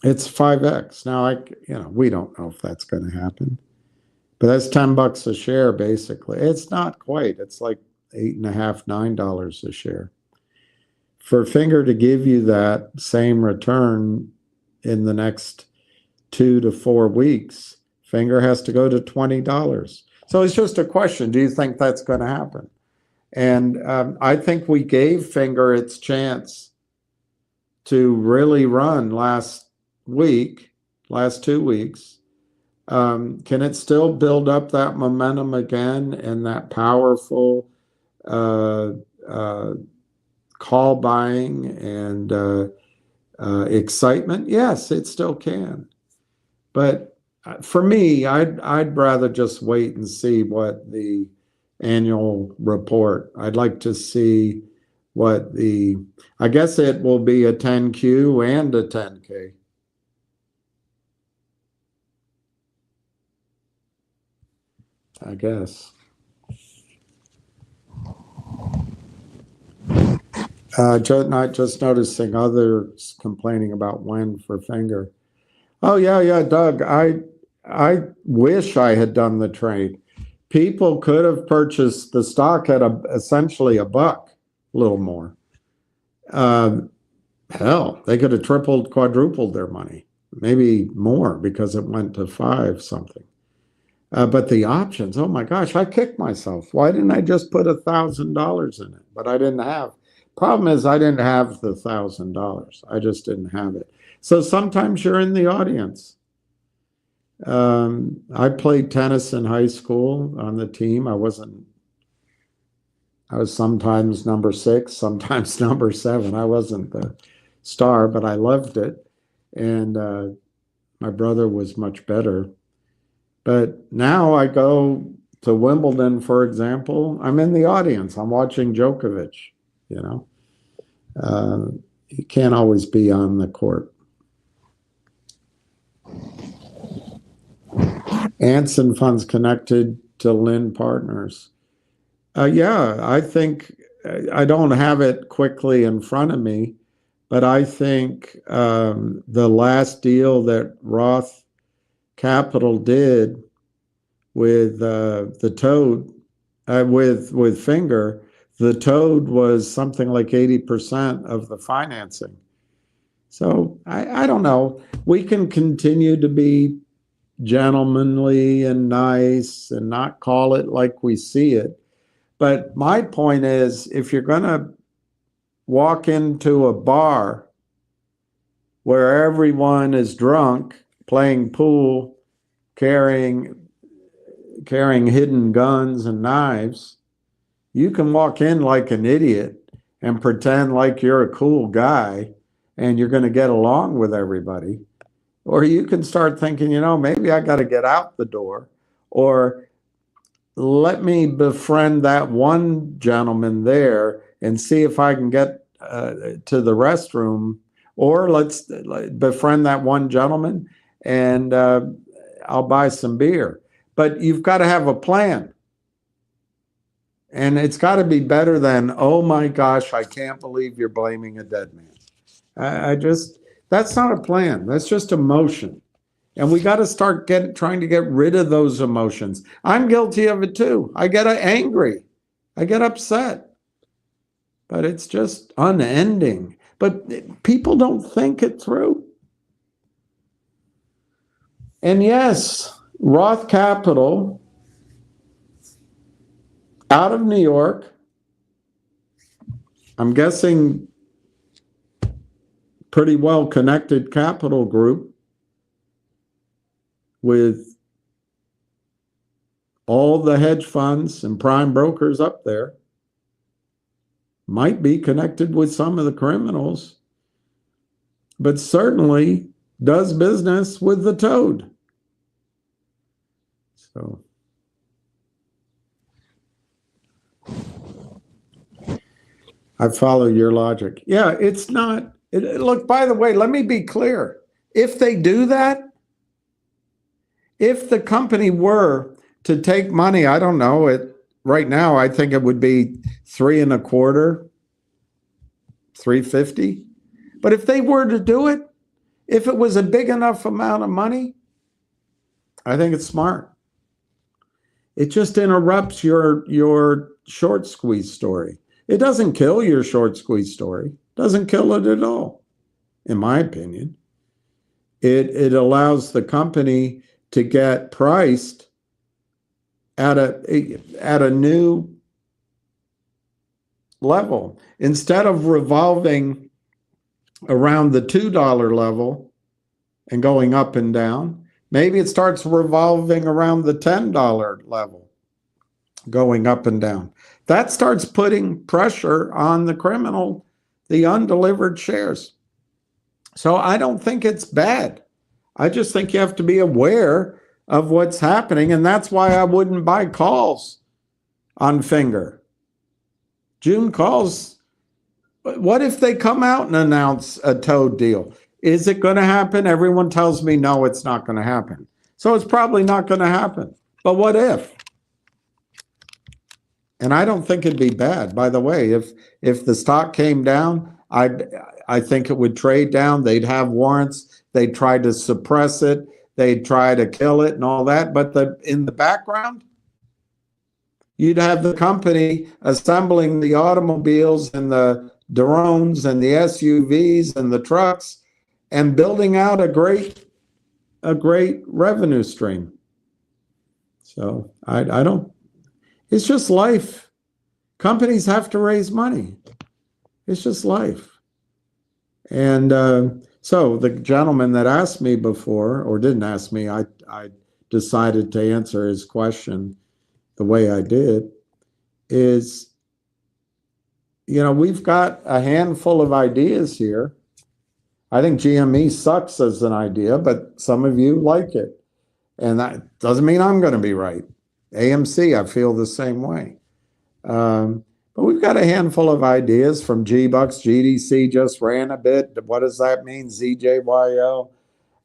it's 5x. Now, we don't know if that's going to happen, but that's $10 a share basically. It's not quite. It's like $8.50, $9 a share. For Finger to give you that same return in the next 2 to 4 weeks, Finger has to go to $20. So it's just a question. Do you think that's going to happen? And I think we gave Finger its chance to really run last 2 weeks. Can it still build up that momentum again and that powerful call buying and excitement? Yes, it still can. But for me, I'd rather just wait and see what the annual report. I'd like to see what I guess it will be a 10Q and a 10K. I guess. Not just noticing others complaining about when for Finger. Oh yeah, Doug. I wish I had done the trade. People could have purchased the stock at essentially $1, a little more. Hell, they could have tripled, quadrupled their money, maybe more because it went to 5 something. But the options, oh my gosh, I kicked myself. Why didn't I just put $1,000 in it? But I didn't have. Problem is, I didn't have the $1,000. I just didn't have it. So sometimes you're in the audience. I played tennis in high school on the team. I was sometimes number 6, sometimes number 7. I wasn't the star, but I loved it. And my brother was much better. But now I go to Wimbledon, for example. I'm in the audience. I'm watching Djokovic, you know. You can't always be on the court. Anson Funds connected to Lynn Partners. Yeah, I think I don't have it quickly in front of me, but I think the last deal that Roth Capital did with the Toad, with Finger, the Toad was something like 80% of the financing. So I don't know. We can continue to be gentlemanly and nice and not call it like we see it. But my point is, if you're going to walk into a bar where everyone is drunk, playing pool, carrying hidden guns and knives, you can walk in like an idiot and pretend like you're a cool guy and you're going to get along with everybody. Or you can start thinking, you know, maybe I got to get out the door, or let me befriend that one gentleman there and see if I can get to the restroom, or let's befriend that one gentleman and I'll buy some beer. But you've got to have a plan. And it's got to be better than, oh my gosh, I can't believe you're blaming a dead man. That's not a plan. That's just emotion. And we got to start trying to get rid of those emotions. I'm guilty of it too. I get angry. I get upset. But it's just unending. But people don't think it through. And yes, Roth Capital, out of New York, I'm guessing pretty well connected capital group with all the hedge funds and prime brokers up there, might be connected with some of the criminals, but certainly does business with the Toad. So I follow your logic. Yeah, it's not. Look, by the way, let me be clear. If they do that, if the company were to take money, I don't know, right now, I think it would be 3.25, 350. But if they were to do it, if it was a big enough amount of money, I think it's smart. It just interrupts your short squeeze story. It doesn't kill your short squeeze story. Doesn't kill it at all, in my opinion. It allows the company to get priced at a new level. Instead of revolving around the $2 level and going up and down, maybe it starts revolving around the $10 level, going up and down. That starts putting pressure on the criminal, the undelivered shares. So I don't think it's bad. I just think you have to be aware of what's happening, and that's why I wouldn't buy calls on Finger. June calls. What if they come out and announce a Toad deal? Is it going to happen? Everyone tells me, no, it's not going to happen. So it's probably not going to happen. But what if? And I don't think it'd be bad. By the way, if the stock came down, I think it would trade down. They'd have warrants. They'd try to suppress it. they'd try to kill it and all that. But in the background, you'd have the company assembling the automobiles and the drones and the SUVs and the trucks and building out a great revenue stream. So I don't, it's just life. Companies have to raise money. It's just life. And so the gentleman that asked me before, or didn't ask me, I decided to answer his question the way I did, is, you know, we've got a handful of ideas here. I think GME sucks as an idea, but some of you like it. And that doesn't mean I'm going to be right. AMC, I feel the same way. But we've got a handful of ideas from G-Bucks. GDC just ran a bit. What does that mean? ZJYL.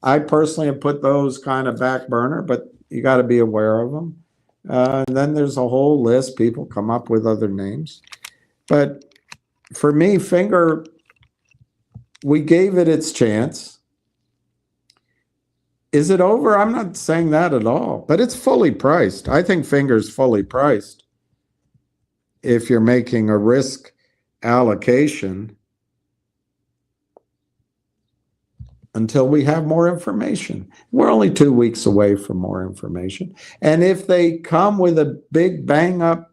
I personally have put those kind of back burner, but you got to be aware of them. And then there's a whole list. People come up with other names. But for me, Finger, we gave it its chance. Is it over? I'm not saying that at all, but it's fully priced. I think Finger's fully priced. If you're making a risk allocation until we have more information. We're only 2 weeks away from more information. And if they come with a big bang up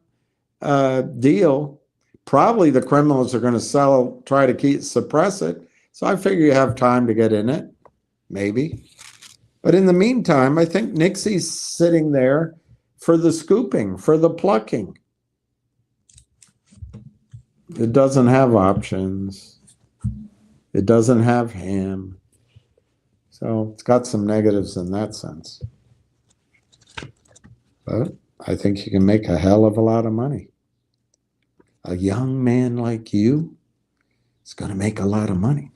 deal, probably the criminals are going to try to suppress it. So I figure you have time to get in it, maybe. But in the meantime, I think NIXX's sitting there for the scooping, for the plucking. It doesn't have options. It doesn't have ham. So it's got some negatives in that sense. But I think you can make a hell of a lot of money. A young man like you is going to make a lot of money.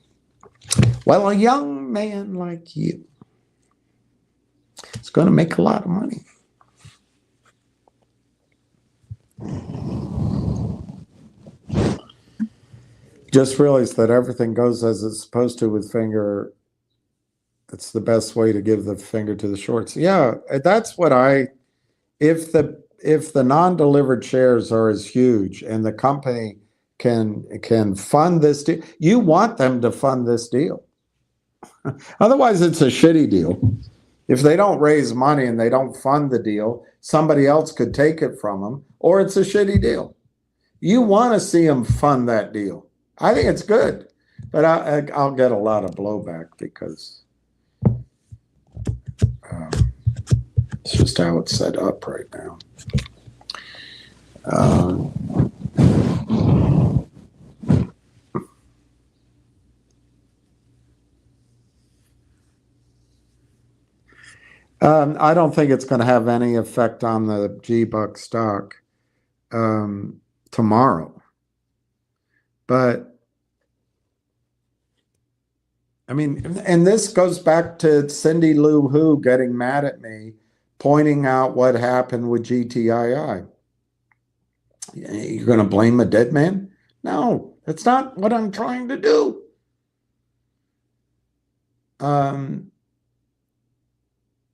Well, a young man like you is going to make a lot of money. Just realized that everything goes as it's supposed to with Finger. It's the best way to give the finger to the shorts. Yeah, that's what if the non-delivered shares are as huge and the company can fund this deal, you want them to fund this deal. Otherwise, it's a shitty deal. If they don't raise money and they don't fund the deal, somebody else could take it from them, or it's a shitty deal. You want to see them fund that deal. I think it's good, but I'll get a lot of blowback because it's just how it's set up right now. I don't think it's going to have any effect on the G-Buck stock tomorrow. But, I mean, and this goes back to Cindy Lou Who getting mad at me, pointing out what happened with GTII. You're going to blame a dead man? No, that's not what I'm trying to do.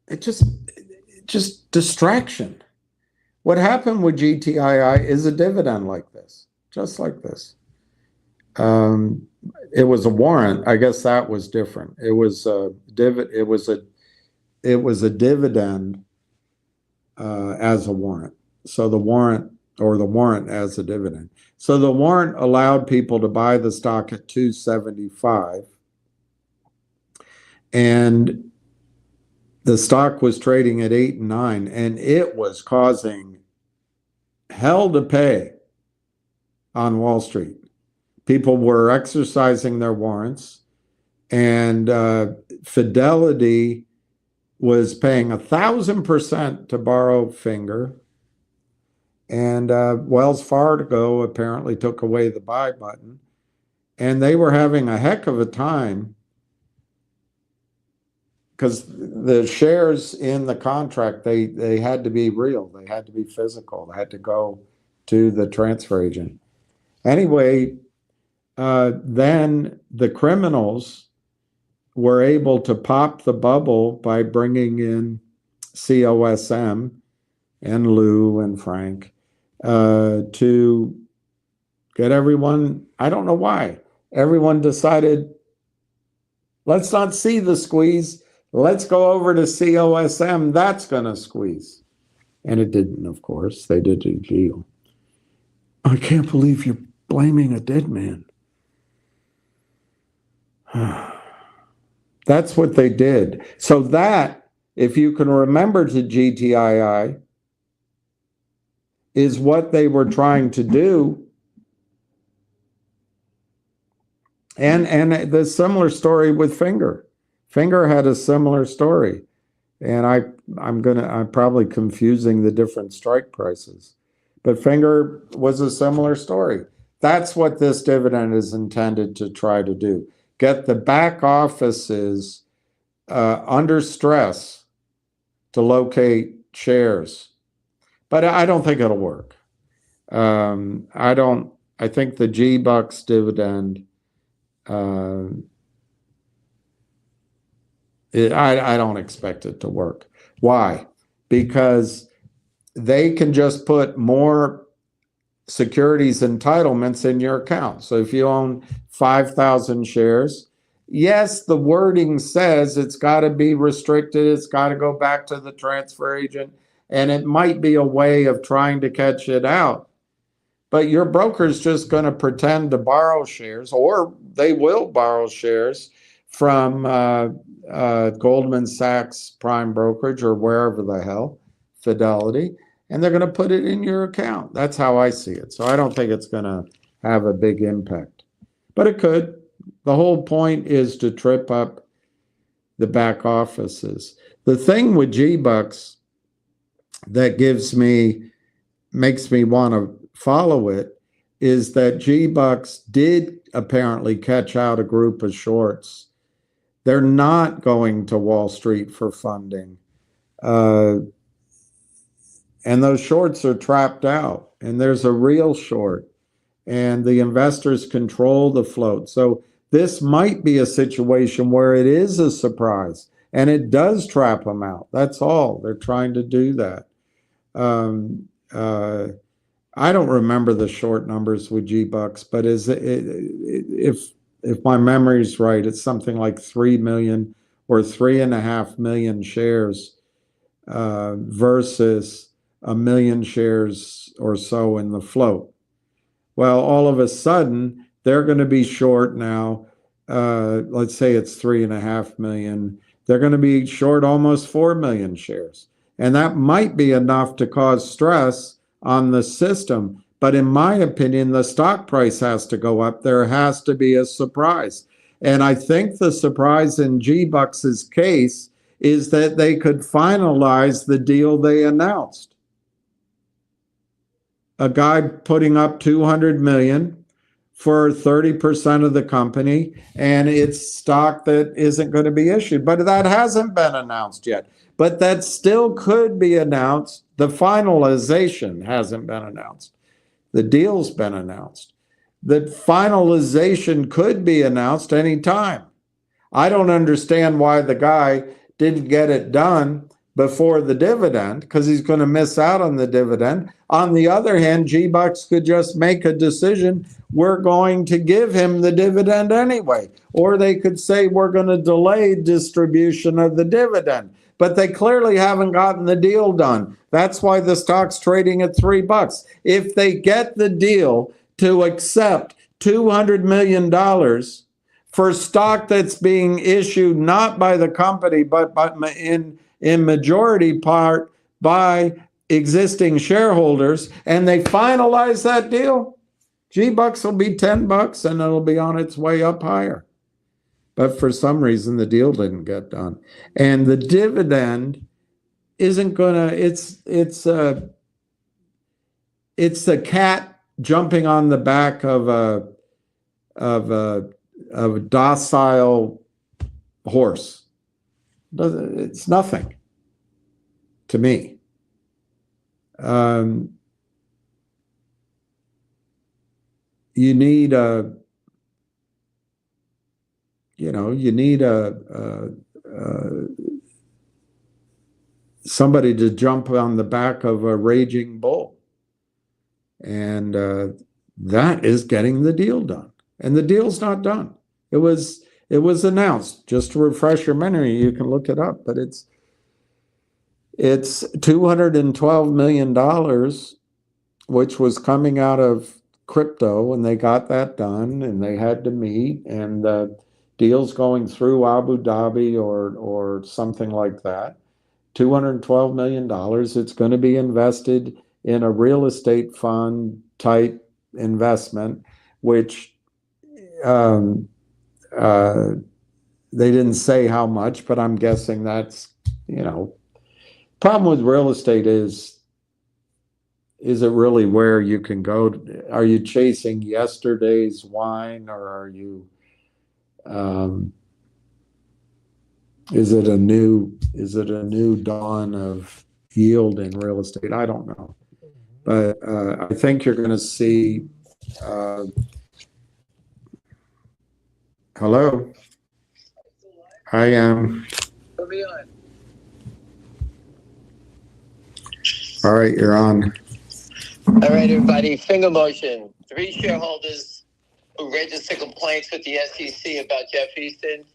It's just distraction. What happened with GTII is a dividend like this, just like this. It was a warrant. I guess that was different. It was a dividend as a warrant. So the warrant as a dividend. So the warrant allowed people to buy the stock at $275, and the stock was trading at 8 and 9, and it was causing hell to pay on Wall Street. People were exercising their warrants, and Fidelity was paying 1,000% to borrow Finger, and Wells Fargo apparently took away the buy button, and they were having a heck of a time because the shares in the contract, they had to be real, they had to be physical, they had to go to the transfer agent. Anyway, then the criminals were able to pop the bubble by bringing in COSM and Lou and Frank to get everyone, I don't know why, everyone decided, let's not see the squeeze, let's go over to COSM, that's going to squeeze. And it didn't, of course. They did a deal. I can't believe you're blaming a dead man. That's what they did. So that, if you can remember to GTII, is what they were trying to do. And the similar story with Finger. Finger had a similar story. And I'm probably confusing the different strike prices. But Finger was a similar story. That's what this dividend is intended to try to do. Get the back offices under stress to locate shares. But I don't think it'll work. I think the G-Bucks dividend, I don't expect it to work. Why? Because they can just put more securities entitlements in your account. So if you own 5,000 shares, yes, the wording says it's got to be restricted, it's got to go back to the transfer agent, and it might be a way of trying to catch it out. But your broker's just going to pretend to borrow shares, or they will borrow shares from Goldman Sachs Prime Brokerage or wherever the hell, Fidelity, and they're going to put it in your account. That's how I see it. So I don't think it's going to have a big impact. But it could. The whole point is to trip up the back offices. The thing with G-Bucks that makes me want to follow it is that G-Bucks did apparently catch out a group of shorts. They're not going to Wall Street for funding. And those shorts are trapped out, and there's a real short, and the investors control the float. So this might be a situation where it is a surprise, and it does trap them out. That's all. They're trying to do that. I don't remember the short numbers with G-Bucks, but if my memory is right, it's something like 3 million or 3.5 million shares versus 1 million shares or so in the float. Well, all of a sudden, they're going to be short now. Let's say it's 3.5 million. They're going to be short almost 4 million shares. And that might be enough to cause stress on the system. But in my opinion, the stock price has to go up. There has to be a surprise. And I think the surprise in G-Bucks' case is that they could finalize the deal they announced. A guy putting up 200 million for 30% of the company, and it's stock that isn't going to be issued. But that hasn't been announced yet. But that still could be announced. The finalization hasn't been announced. The deal's been announced. The finalization could be announced anytime. I don't understand why the guy didn't get it done before the dividend, because he's going to miss out on the dividend. On the other hand, G-Bucks could just make a decision, we're going to give him the dividend anyway. Or they could say, we're going to delay distribution of the dividend. But they clearly haven't gotten the deal done. That's why the stock's trading at $3. If they get the deal to accept $200 million for stock that's being issued not by the company, but in majority part by existing shareholders, and they finalize that deal, G-Bucks will be $10 and it'll be on its way up higher. But for some reason, the deal didn't get done. And the dividend isn't gonna, it's a cat jumping on the back of a docile horse. It's nothing to me. You need you need somebody to jump on the back of a raging bull. And that is getting the deal done. And the deal's not done. It was announced. Just to refresh your memory, you can look it up, but it's $212 million, which was coming out of crypto, and they got that done, and they had to meet, and the deal's going through Abu Dhabi or something like that. $212 million. It's going to be invested in a real estate fund type investment, which um, uh, they didn't say how much, but I'm guessing that's, problem with real estate is it really where you can go? Are you chasing yesterday's wine, or are you, is it a new dawn of yield in real estate? I don't know. But I think you're going to see. Hello, I am. All right, you're on. All right, everybody. Finger motion. 3 shareholders who registered complaints with the SEC about Jeff Easton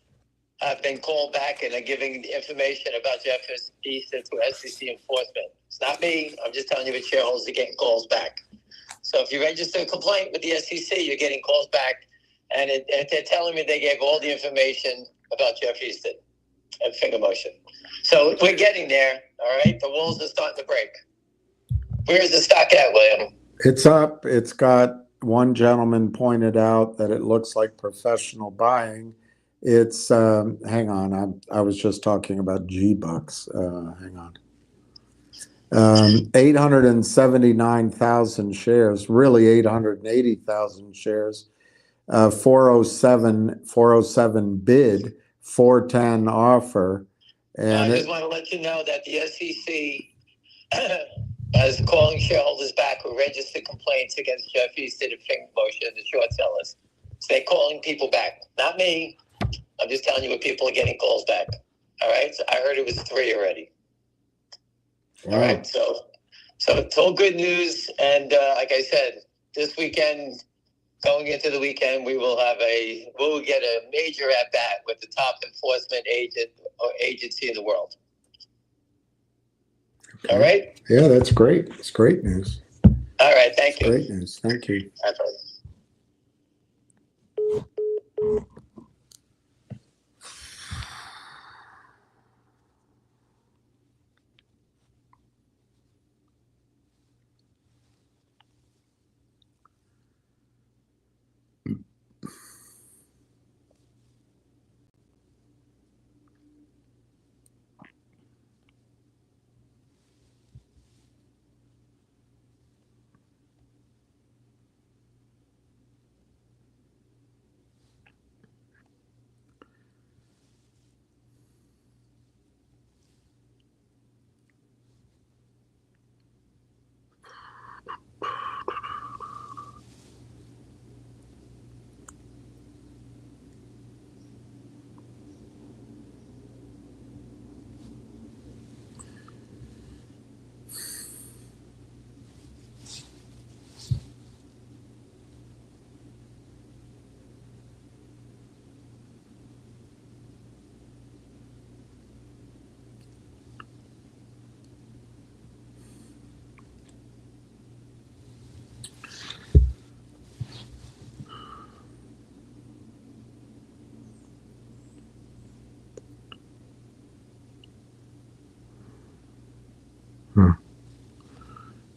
have been called back and are giving information about Jeff Easton to SEC enforcement. It's not me. I'm just telling you what shareholders are getting calls back. So if you register a complaint with the SEC, you're getting calls back, and they're telling me they gave all the information about Jeff Easton and finger motion. So we're getting there, all right? The walls are starting to break. Where's the stock at, William? It's up. It's got, one gentleman pointed out that it looks like professional buying. It's, hang on, I was just talking about G-Bucks. Hang on. 879,000 shares, really 880,000 shares. 407 bid, 410 offer. And I just want to let you know that the SEC is calling shareholders back who registered complaints against Jeff Easton and finger motion, the short sellers. So they're calling people back, not me. I'm just telling you what people are getting calls back. All right. So I heard it was 3 already. All right. So it's all good news. And like I said, this weekend, going into the weekend, we'll get a major at bat with the top enforcement agent or agency in the world. Okay. All right. Yeah, that's great. It's great news. All right. Thank you. Great news. Thank you.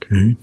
Okay.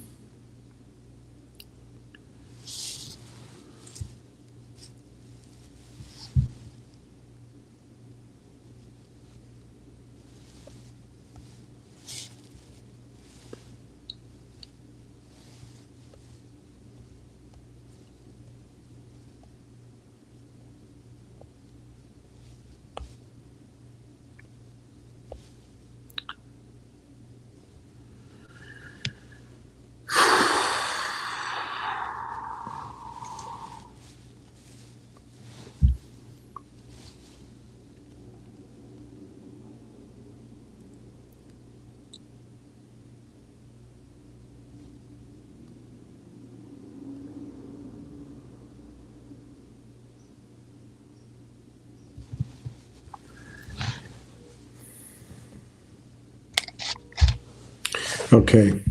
Okay.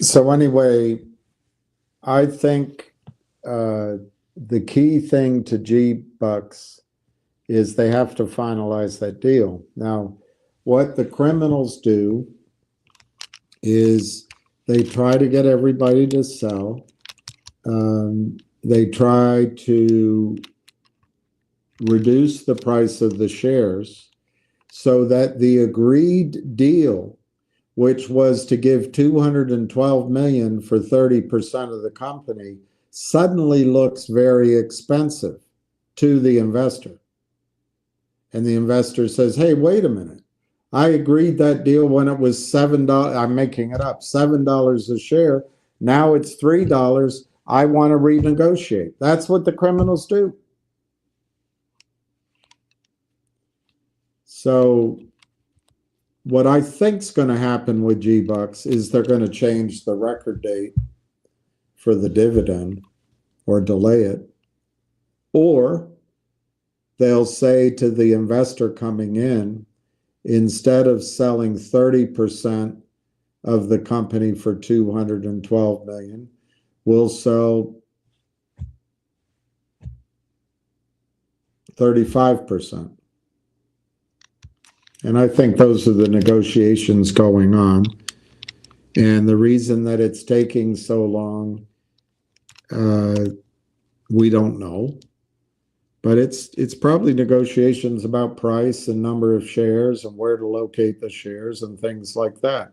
So anyway, I think the key thing to G-Bucks is they have to finalize that deal. Now, what the criminals do is they try to get everybody to sell. They try to reduce the price of the shares so that the agreed deal, which was to give 212 million for 30% of the company, suddenly looks very expensive to the investor. And the investor says, hey, wait a minute. I agreed that deal when it was $7. I'm making it up, $7 a share. Now it's $3. I want to renegotiate. That's what the criminals do. So what I think's going to happen with G-Bucks is they're going to change the record date for the dividend or delay it. Or they'll say to the investor coming in, instead of selling 30% of the company for 212 million, we'll sell 35%. And I think those are the negotiations going on. And the reason that it's taking so long, we don't know. But it's probably negotiations about price and number of shares and where to locate the shares and things like that.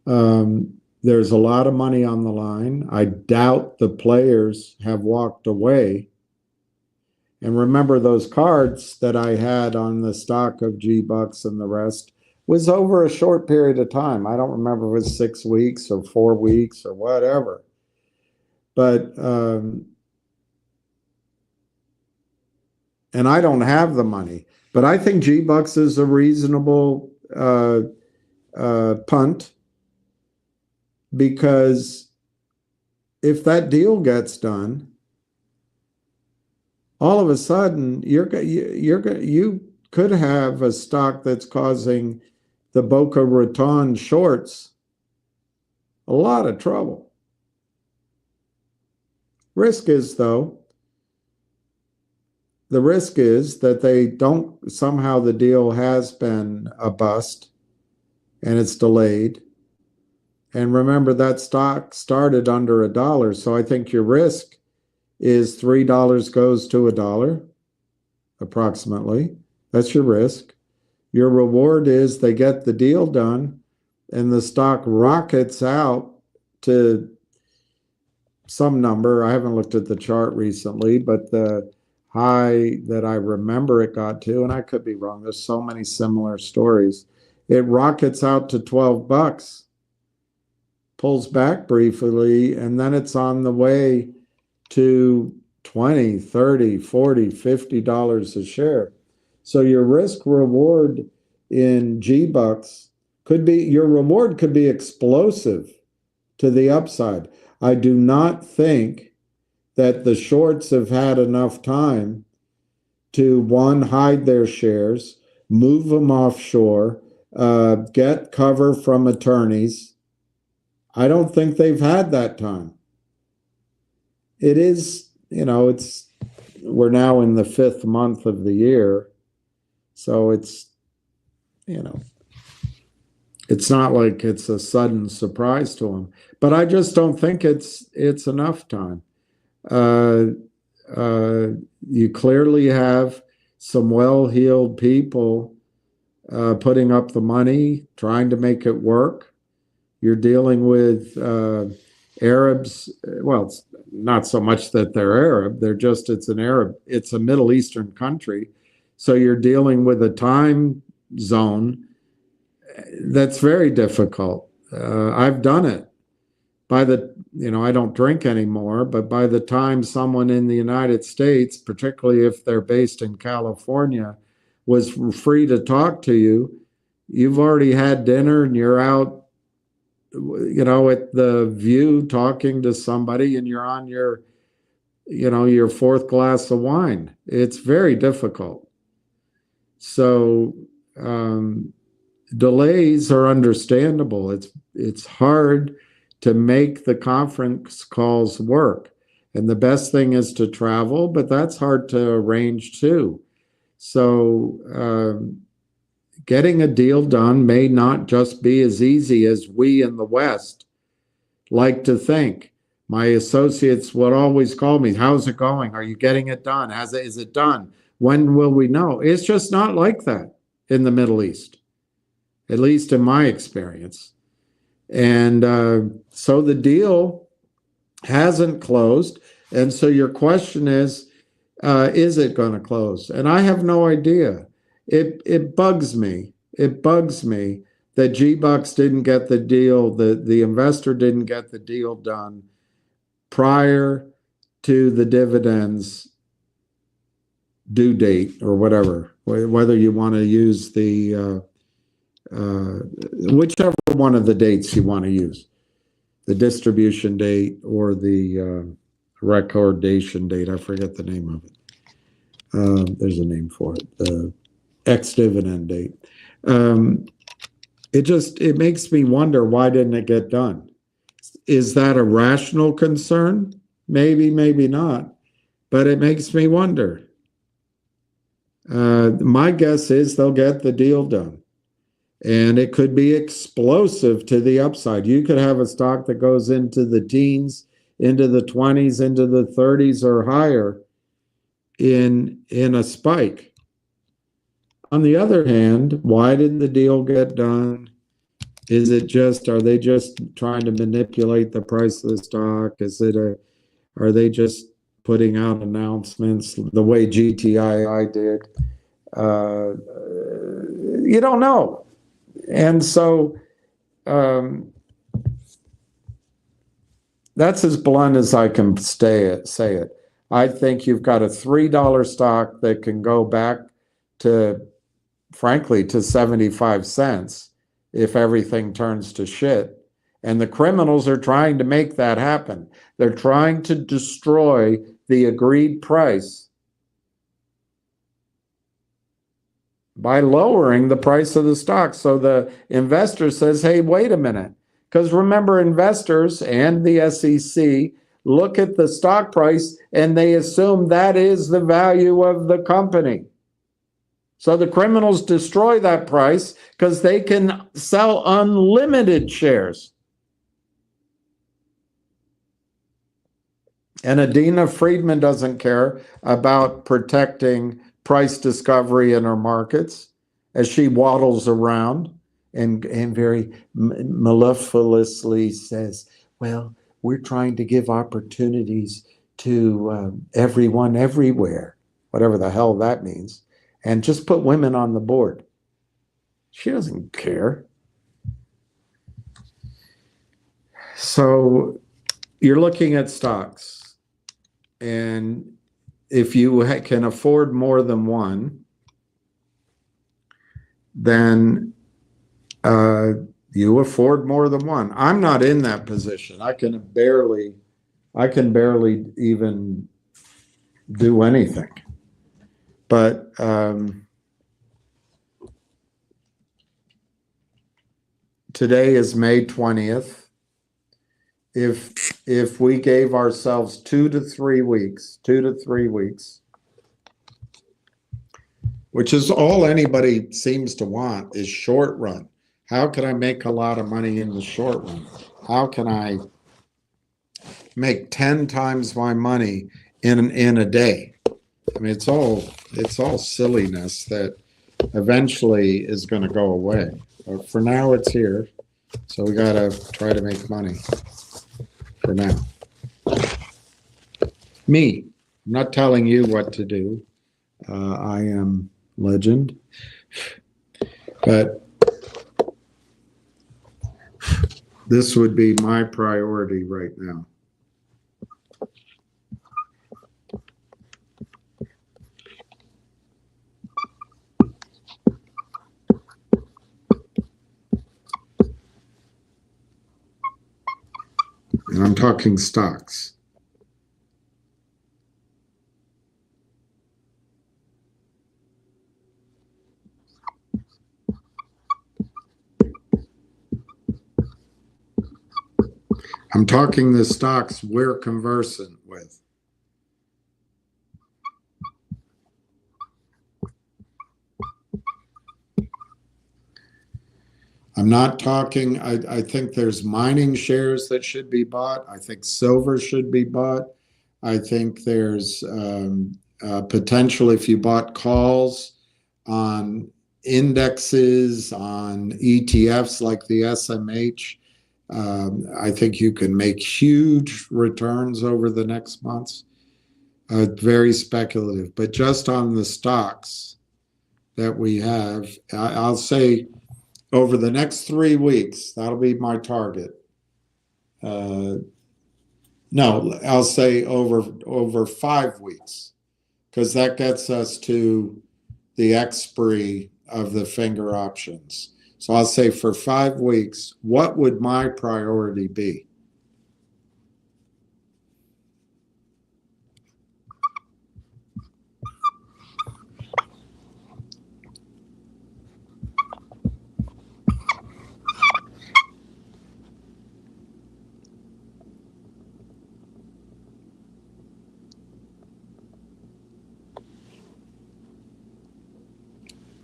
There's a lot of money on the line. I doubt the players have walked away. And remember, those cards that I had on the stock of G-Bucks and the rest was over a short period of time. I don't remember if it was 6 weeks or 4 weeks or whatever. But and I don't have the money, but I think G-Bucks is a reasonable punt, because if that deal gets done, all of a sudden you could have a stock that's causing the Boca Raton shorts a lot of trouble. Risk is, though, the risk is that they don't, somehow the deal has been a bust and it's delayed. And remember, that stock started under $1. So I think your risk is $3 goes to $1, approximately. That's your risk. Your reward is they get the deal done and the stock rockets out to some number. I haven't looked at the chart recently, but the high that I remember it got to, and I could be wrong, there's so many similar stories, it rockets out to $12, pulls back briefly, and then it's on the way to $20, $30, $40, $50 a share. So your risk reward in G-Bucks could be, your reward could be explosive to the upside. I do not think that the shorts have had enough time to, one, hide their shares, move them offshore, get cover from attorneys. I don't think they've had that time. It is, we're now in the 5th month of the year. So it's not like it's a sudden surprise to them. But I just don't think it's enough time. You clearly have some well-heeled people putting up the money, trying to make it work. You're dealing with Arabs. Well, it's not so much that they're Arab. It's a Middle Eastern country. So you're dealing with a time zone that's very difficult. I've done it. I don't drink anymore, but by the time someone in the United States, particularly if they're based in California, was free to talk to you, you've already had dinner and you're out, at the View talking to somebody, and you're on your 4th glass of wine. It's very difficult. So delays are understandable. It's hard to make the conference calls work. And the best thing is to travel, but that's hard to arrange too. So getting a deal done may not just be as easy as we in the West like to think. My associates would always call me, how's it going? Are you getting it done? Is it done? When will we know? It's just not like that in the Middle East, at least in my experience. And so the deal hasn't closed. And so your question is it going to close? And I have no idea. It bugs me. It bugs me that G-Bucks didn't get the deal, the investor didn't get the deal done prior to the dividends due date or whatever, whether you want to use the whichever one of the dates you want to use, the distribution date or the recordation date. I forget the name of it. There's a name for it, the ex-dividend date. It makes me wonder, why didn't it get done? Is that a rational concern? Maybe, maybe not. But it makes me wonder. My guess is they'll get the deal done. And it could be explosive to the upside. You could have a stock that goes into the teens, into the 20s, into the 30s or higher in a spike. On the other hand, why didn't the deal get done? Are they just trying to manipulate the price of the stock? Are they just putting out announcements the way GTII did? You don't know. And so that's as blunt as I can say it. I think you've got a $3 stock that can go back to, frankly, to 75 cents if everything turns to shit. And the criminals are trying to make that happen. They're trying to destroy the agreed price by lowering the price of the stock. So the investor says, hey, wait a minute. Because remember, investors and the SEC look at the stock price and they assume that is the value of the company. So the criminals destroy that price because they can sell unlimited shares. And Adina Friedman doesn't care about protecting price discovery in her markets as she waddles around and very mellifluously says, well, we're trying to give opportunities to everyone everywhere, whatever the hell that means, and just put women on the board. She doesn't care. So you're looking at stocks. And if you can afford more than one, then you afford more than one. I'm not in that position. I can barely even do anything. But today is May 20th. If we gave ourselves 2 to 3 weeks, which is all anybody seems to want, is short run. How can I make a lot of money in the short run? How can I make 10 times my money in a day? I mean, it's all silliness that eventually is going to go away. But for now, it's here. So we got to try to make money for now. Me, I'm not telling you what to do. I am legend. But this would be my priority right now. And I'm talking stocks. I'm talking the stocks we're conversant with. I'm not talking, I think there's mining shares that should be bought. I think silver should be bought. I think there's potential if you bought calls on indexes, on ETFs like the SMH. I think you can make huge returns over the next months. Very speculative, but just on the stocks that we have, I'll say over the next 3 weeks, that'll be my target. No, I'll say over 5 weeks, because that gets us to the expiry of the finger options. So I'll say for 5 weeks, what would my priority be?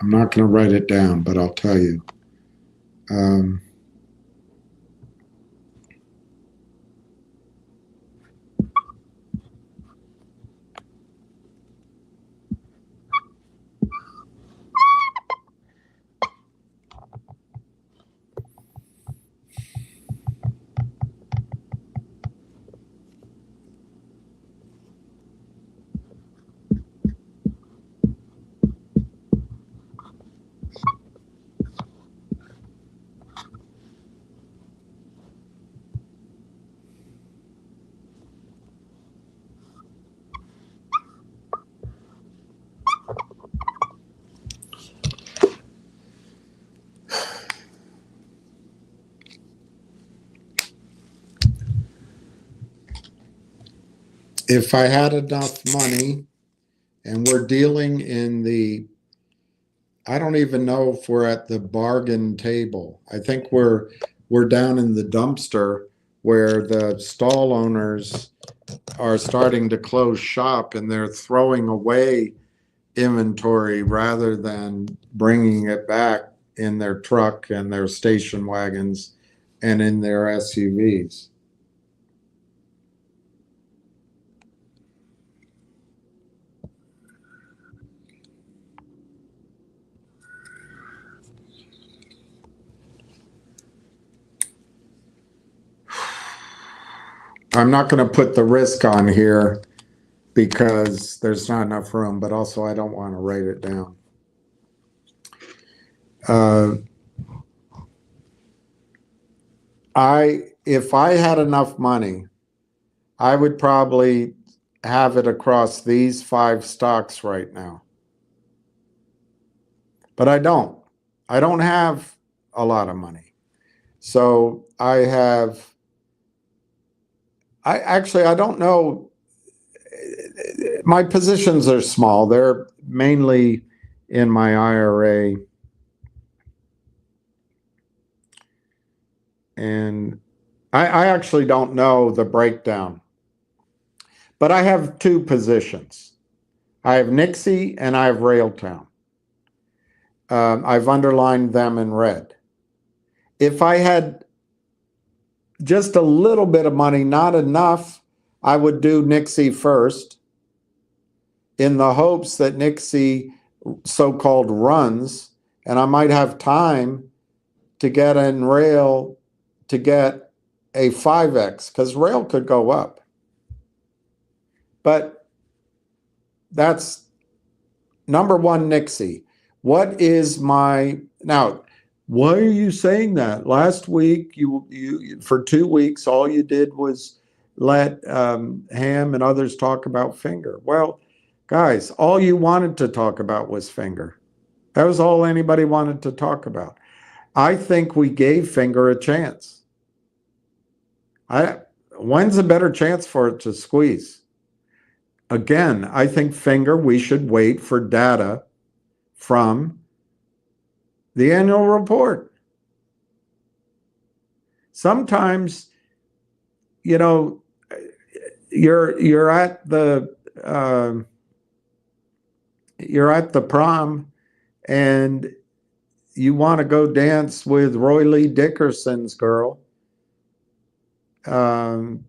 I'm not going to write it down, but I'll tell you. If I had enough money, and we're dealing in the, I don't even know if we're at the bargain table. I think we're down in the dumpster where the stall owners are starting to close shop and they're throwing away inventory rather than bringing it back in their truck and their station wagons and in their SUVs. I'm not going to put the risk on here because there's not enough room, but also I don't want to write it down. If I had enough money, I would probably have it across these 5 stocks right now. But I don't. I don't have a lot of money. So I don't know. My positions are small. They're mainly in my IRA. And I actually don't know the breakdown. But I have 2 positions. I have NIXX and I have Railtown. I've underlined them in red. If I had just a little bit of money, not enough, I would do NIXX first in the hopes that NIXX so-called runs, and I might have time to get in Rail to get a 5X, because Rail could go up. But that's number one, NIXX. What is my, now, why are you saying that? Last week, you for 2 weeks, all you did was let Ham and others talk about Finger. Well, guys, all you wanted to talk about was Finger. That was all anybody wanted to talk about. I think we gave Finger a chance. When's a better chance for it to squeeze? Again, I think Finger, we should wait for data from the annual report. Sometimes you know, you're at the prom and you want to go dance with Roy Lee Dickerson's girl. Pam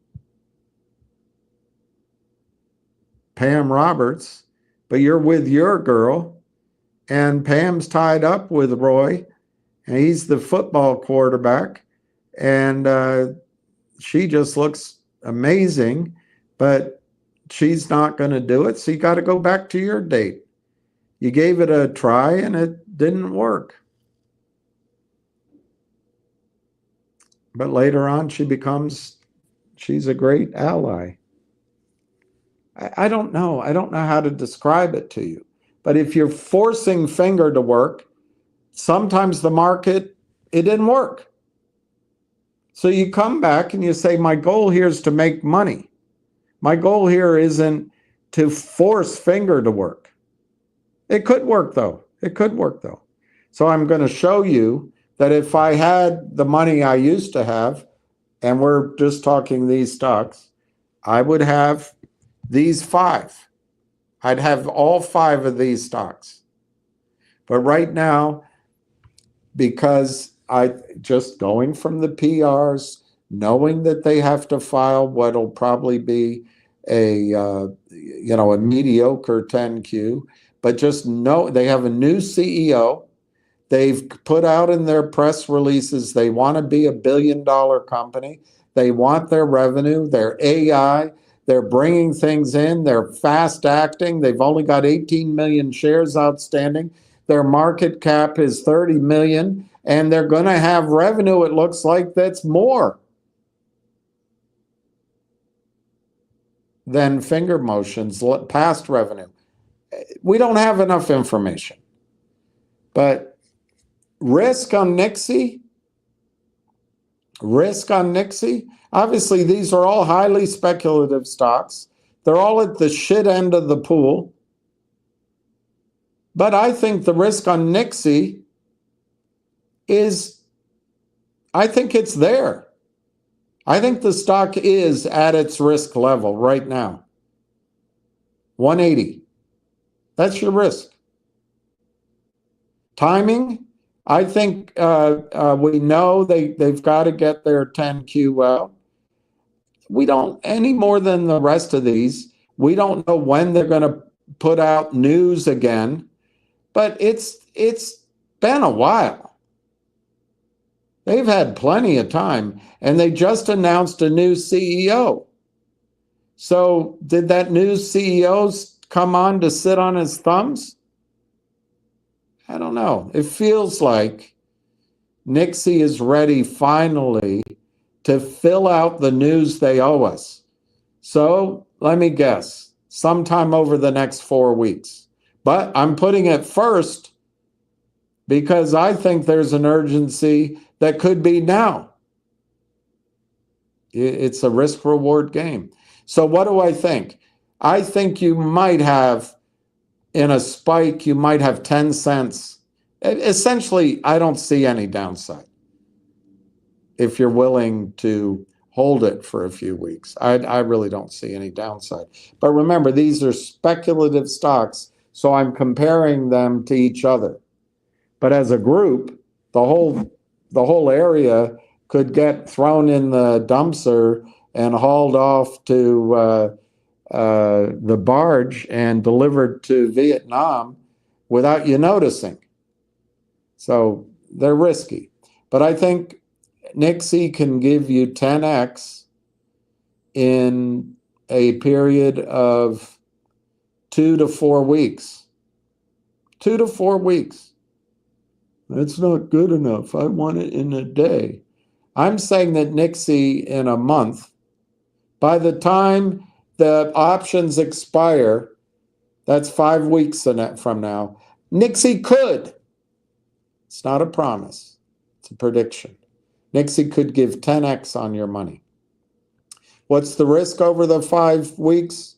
Roberts, but you're with your girl, and Pam's tied up with Roy, and he's the football quarterback, and she just looks amazing, but she's not going to do it. So you got to go back to your date. You gave it a try and it didn't work. But later on, she's a great ally. I don't know. I don't know how to describe it to you. But if you're forcing finger to work, sometimes the market, it didn't work. So you come back and you say, my goal here is to make money. My goal here isn't to force finger to work. It could work though. It could work though. So I'm going to show you that if I had the money I used to have, and we're just talking these stocks, I would have these 5. I'd have all 5 of these stocks. But right now, because I just going from the PRs, knowing that they have to file what'll probably be a mediocre 10Q, but just know they have a new CEO. They've put out in their press releases they want to be $1 billion company. They want their revenue, their AI. They're bringing things in. They're fast acting. They've only got 18 million shares outstanding. Their market cap is 30 million, and they're going to have revenue, it looks like, that's more than Finger Motion's past revenue. We don't have enough information. But risk on NIXX, obviously these are all highly speculative stocks. They're all at the shit end of the pool. But I think the risk on NIXX is, I think it's there. I think the stock is at its risk level right now. 180. That's your risk. Timing, I think we know they've got to get their 10Q out. We don't, any more than the rest of these, we don't know when they're going to put out news again, but it's been a while. They've had plenty of time, and they just announced a new CEO. So did that new CEO come on to sit on his thumbs? I don't know. It feels like NIXX is ready finally to fill out the news they owe us. So let me guess, sometime over the next 4 weeks. But I'm putting it first because I think there's an urgency that could be now. It's a risk-reward game. So what do I think? I think you might have, in a spike, you might have 10 cents. Essentially, I don't see any downside if you're willing to hold it for a few weeks. I really don't see any downside. But remember, these are speculative stocks, so I'm comparing them to each other. But as a group, the whole area could get thrown in the dumpster and hauled off to the barge and delivered to Vietnam without you noticing. So they're risky. But I think NIXX can give you 10x in a period of 2 to 4 weeks. 2 to 4 weeks. That's not good enough. I want it in a day. I'm saying that NIXX in a month, by the time the options expire, that's 5 weeks from now, NIXX could. It's not a promise. It's a prediction. NIXX could give 10x on your money. What's the risk over the 5 weeks?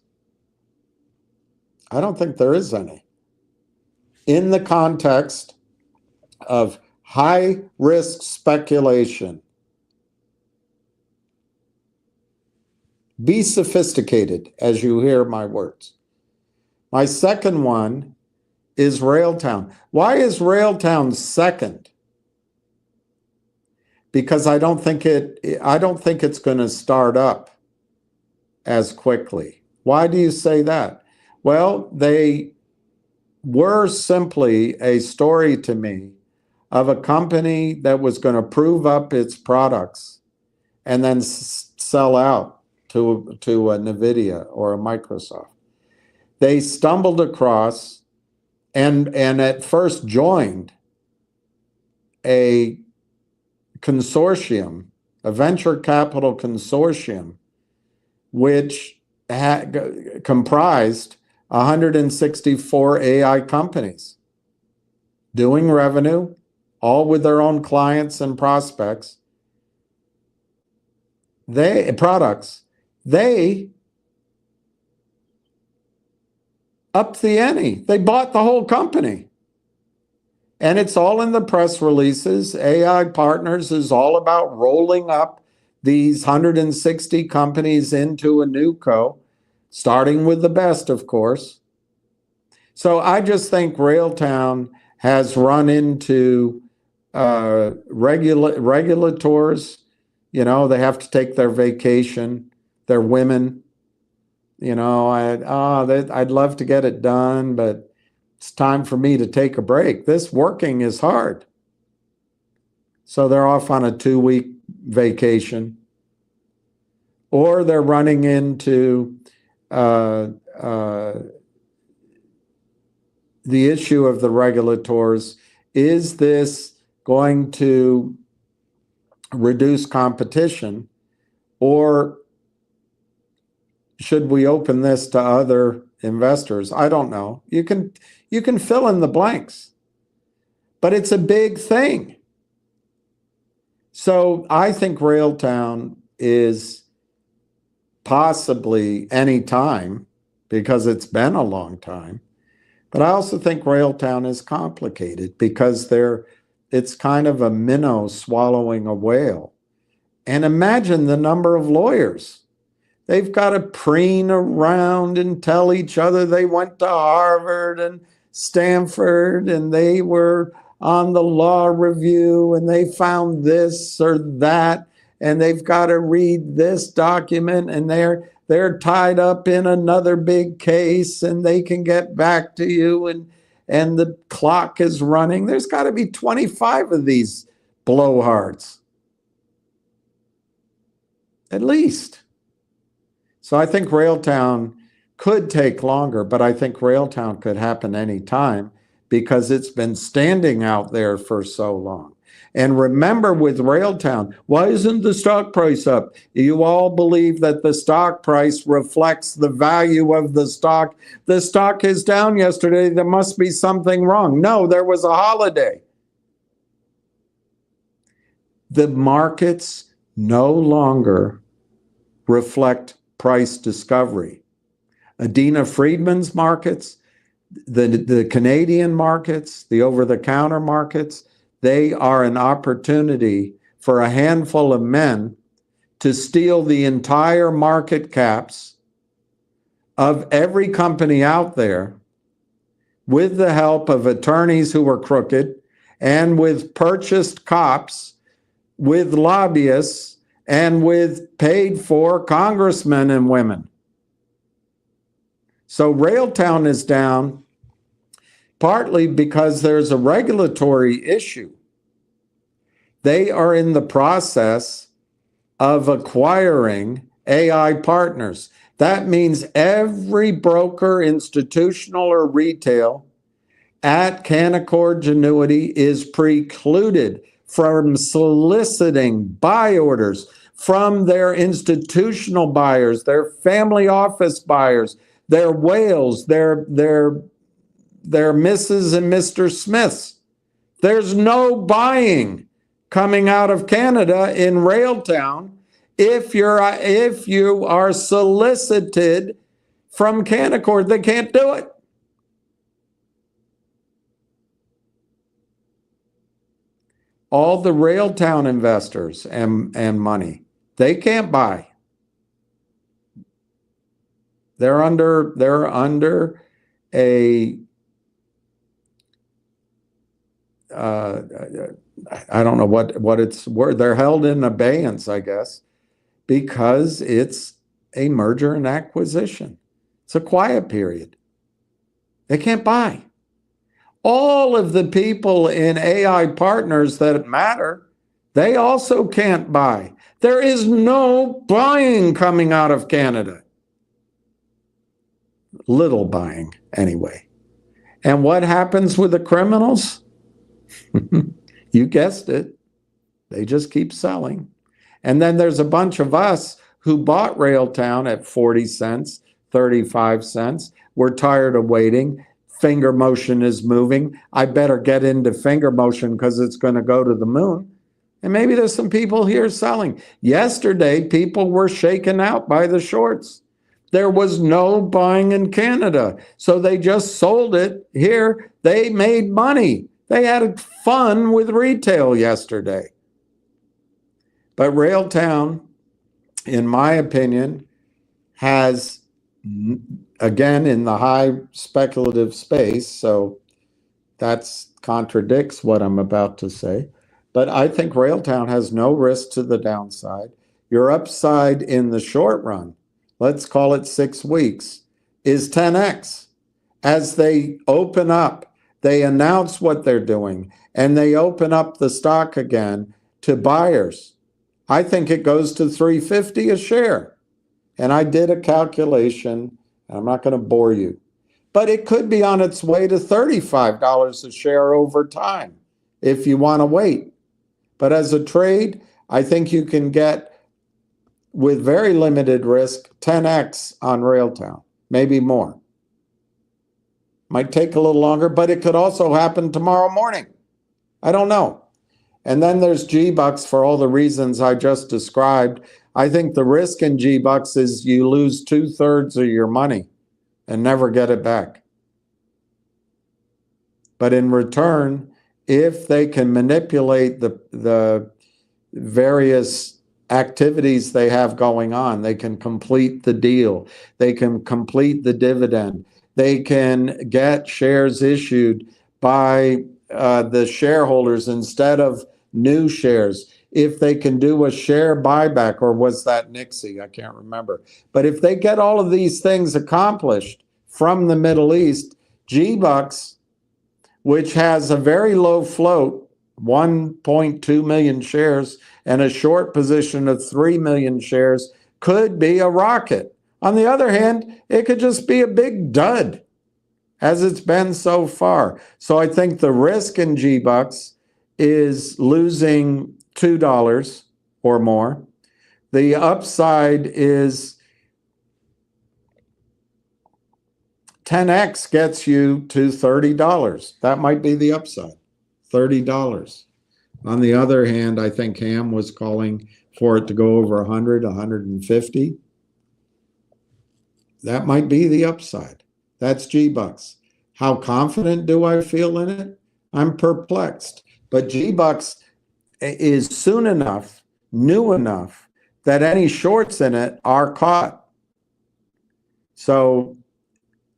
I don't think there is any. In the context of high risk speculation, Be sophisticated as you hear my words. My second one is Railtown. Why is Railtown second? Because I don't think it's going to start up as quickly. Why do you say that? Well, they were simply a story to me of a company that was going to prove up its products and then sell out to a NVIDIA or a Microsoft. They stumbled across and at first joined a consortium, a venture capital consortium, which comprised 164 AI companies doing revenue, all with their own clients and prospects. They upped the ante. They bought the whole company. And it's all in the press releases. AI Partners is all about rolling up these 160 companies into a new co, starting with the best, of course. So I just think Railtown has run into regulators. You know, they have to take their vacation. They're women. You know, I'd love to get it done, but it's time for me to take a break. This working is hard. So they're off on a 2-week vacation. Or they're running into the issue of the regulators. Is this going to reduce competition, or should we open this to other investors? I don't know. You can fill in the blanks, but it's a big thing. So I think Railtown is possibly any time, because it's been a long time. But I also think Railtown is complicated because it's kind of a minnow swallowing a whale. And imagine the number of lawyers. They've got to preen around and tell each other they went to Harvard and Stanford and they were on the law review and they found this or that, and they've got to read this document, and they're tied up in another big case and they can get back to you, and the clock is running. There's got to be 25 of these blowhards, at least. So I think Railtown could take longer, but I think Railtown could happen anytime because it's been standing out there for so long. And remember, with Railtown, why isn't the stock price up? You all believe that the stock price reflects the value of the stock. The stock is down yesterday. There must be something wrong. No, there was a holiday. The markets no longer reflect price discovery. Adina Friedman's markets, the Canadian markets, the over-the-counter markets, they are an opportunity for a handful of men to steal the entire market caps of every company out there with the help of attorneys who were crooked and with purchased cops, with lobbyists, and with paid for congressmen and women. So Railtown is down partly because there's a regulatory issue. They are in the process of acquiring AI Partners. That means every broker, institutional or retail, at Canaccord Genuity is precluded from soliciting buy orders from their institutional buyers, their family office buyers, their whales, their Mrs. and Mr. Smiths. There's no buying coming out of Canada in Railtown if you are solicited from Canaccord. They can't do it. All the Railtown investors and money, they can't buy. They're under a I don't know what it's word. They're held in abeyance, I guess, because it's a merger and acquisition. It's a quiet period. They can't buy. All of the people in AI partners that matter, they also can't buy. There is no buying coming out of Canada. Little buying, anyway. And what happens with the criminals? You guessed it. They just keep selling. And then there's a bunch of us who bought Railtown at 40 cents, 35 cents. We're tired of waiting. Finger motion is moving. I better get into finger motion because it's going to go to the moon. And maybe there's some people here selling. Yesterday, people were shaken out by the shorts. There was no buying in Canada. So they just sold it here. They made money. They had fun with retail yesterday. But Railtown, in my opinion, has, again, in the high speculative space, so that contradicts what I'm about to say, but I think Railtown has no risk to the downside. Your upside in the short run, let's call it 6 weeks, is 10x. As they open up, they announce what they're doing, and they open up the stock again to buyers. I think it goes to $3.50 a share. And I did a calculation, and I'm not going to bore you, but it could be on its way to $35 a share over time if you want to wait. But as a trade, I think you can get, with very limited risk, 10x on Railtown, maybe more. Might take a little longer, but it could also happen tomorrow morning. I don't know. And then there's G-Bucks for all the reasons I just described. I think the risk in G-Bucks is you lose 2/3 of your money and never get it back. But in return, if they can manipulate the various activities they have going on, they can complete the deal, they can complete the dividend, they can get shares issued by the shareholders instead of new shares. If they can do a share buyback, or was that NIXX? I can't remember. But if they get all of these things accomplished from the Middle East, G-Bucks, which has a very low float, 1.2 million shares, and a short position of 3 million shares, could be a rocket. On the other hand, it could just be a big dud, as it's been so far. So I think the risk in G-Bucks is losing $2 or more. The upside is 10x gets you to $30. That might be the upside, $30. On the other hand, I think Ham was calling for it to go over 100, 150. That might be the upside. That's G-Bucks. How confident do I feel in it? I'm perplexed. But G-Bucks is soon enough, new enough, that any shorts in it are caught. So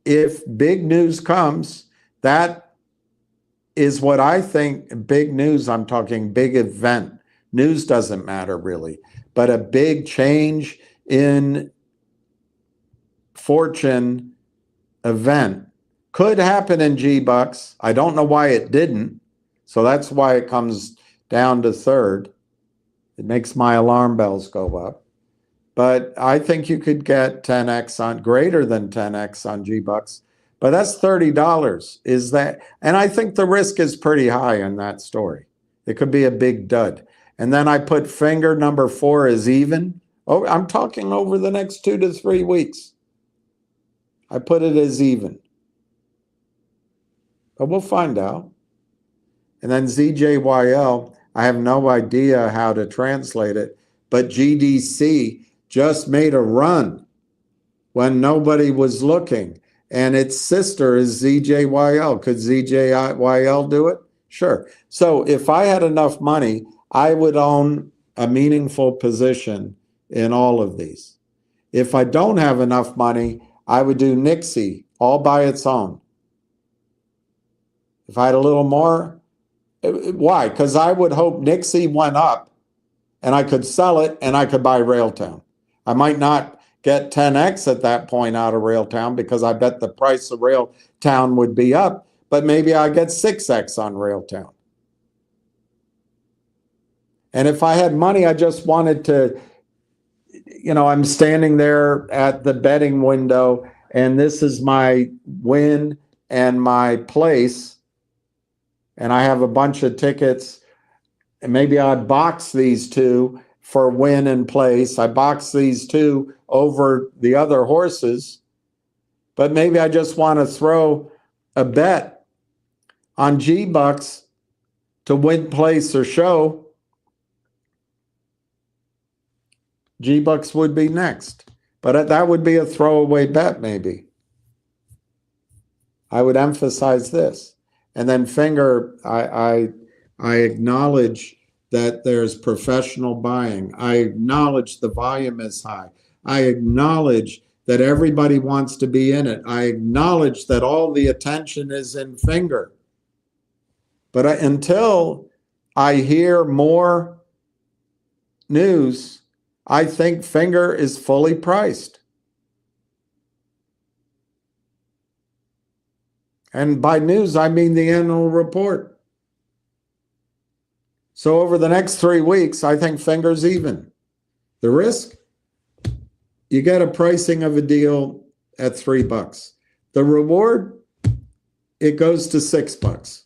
if big news comes, that is what I think. Big news, I'm talking big event. News doesn't matter really, but a big change in fortune event could happen in G-Bucks. I don't know why it didn't. So that's why it comes down to third. It makes my alarm bells go up. But I think you could get 10x on, greater than 10x on G-Bucks. But that's $30. Is that? And I think the risk is pretty high in that story. It could be a big dud. And then I put finger number 4 as even. Oh, I'm talking over the next 2 to 3 weeks. I put it as even. But we'll find out. And then ZJYL, I have no idea how to translate it, but GDC just made a run when nobody was looking. And its sister is ZJYL. Could ZJYL do it? Sure. So if I had enough money, I would own a meaningful position in all of these. If I don't have enough money, I would do NIXX all by its own. If I had a little more, why? Because I would hope NIXX went up and I could sell it and I could buy Railtown. I might not get 10x at that point out of Railtown because I bet the price of Railtown would be up, but maybe I get 6x on Railtown. And if I had money, I just wanted to, I'm standing there at the betting window and this is my win and my place. And I have a bunch of tickets and maybe I'd box these two for win and place. I box these two over the other horses, but maybe I just want to throw a bet on G-Bucks to win, place, or show. G-Bucks would be next, but that would be a throwaway bet maybe. I would emphasize this. And then finger, I acknowledge that there's professional buying. I acknowledge the volume is high. I acknowledge that everybody wants to be in it. I acknowledge that all the attention is in finger. But until I hear more news, I think finger is fully priced. And by news, I mean the annual report. So over the next 3 weeks, I think finger's even. The risk, you get a pricing of a deal at $3. The reward, it goes to $6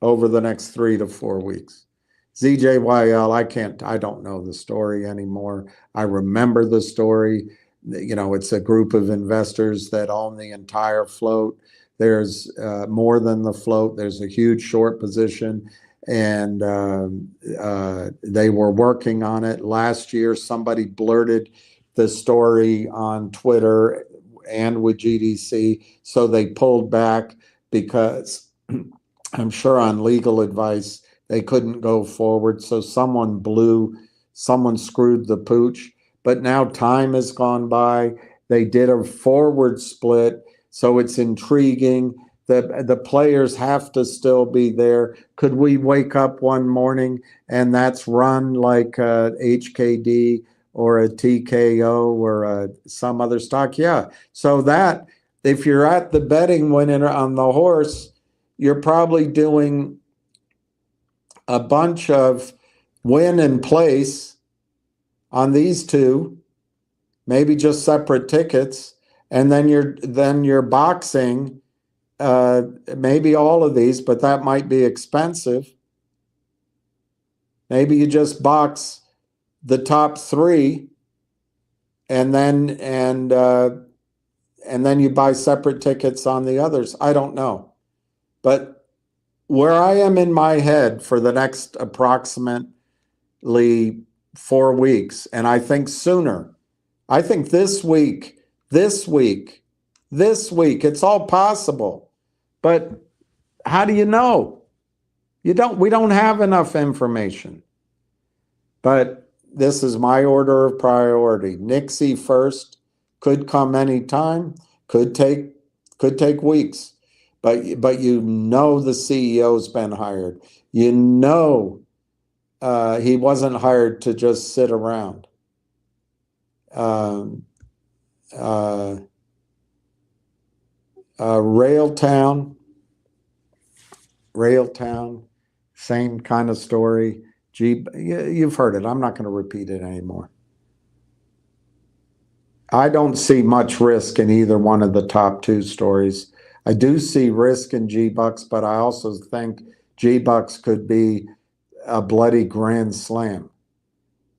over the next 3 to 4 weeks. ZJYL, I don't know the story anymore. I remember the story. It's a group of investors that own the entire float. There's more than the float. There's a huge short position, and they were working on it. Last year, somebody blurted the story on Twitter and with GDC, so they pulled back because I'm sure on legal advice, they couldn't go forward. So someone screwed the pooch. But now time has gone by. They did a forward split, so it's intriguing. The players have to still be there. Could we wake up one morning and that's run like a HKD or a TKO or some other stock? Yeah. So that, if you're at the betting winner on the horse, you're probably doing a bunch of win and place on these two, maybe just separate tickets, and then you're boxing maybe all of these, but that might be expensive. Maybe you just box the top 3, and then you buy separate tickets on the others. I don't know, but where I am in my head for the next approximately 4 weeks, and I think sooner. I think this week, it's all possible. But how do you know? We don't have enough information. But this is my order of priority. NIXX first, could come anytime, could take weeks. But the CEO's been hired. He wasn't hired to just sit around. Railtown, same kind of story. You've heard it. I'm not going to repeat it anymore. I don't see much risk in either one of the top 2 stories. I do see risk in G-Bucks, but I also think G-Bucks could be a bloody grand slam.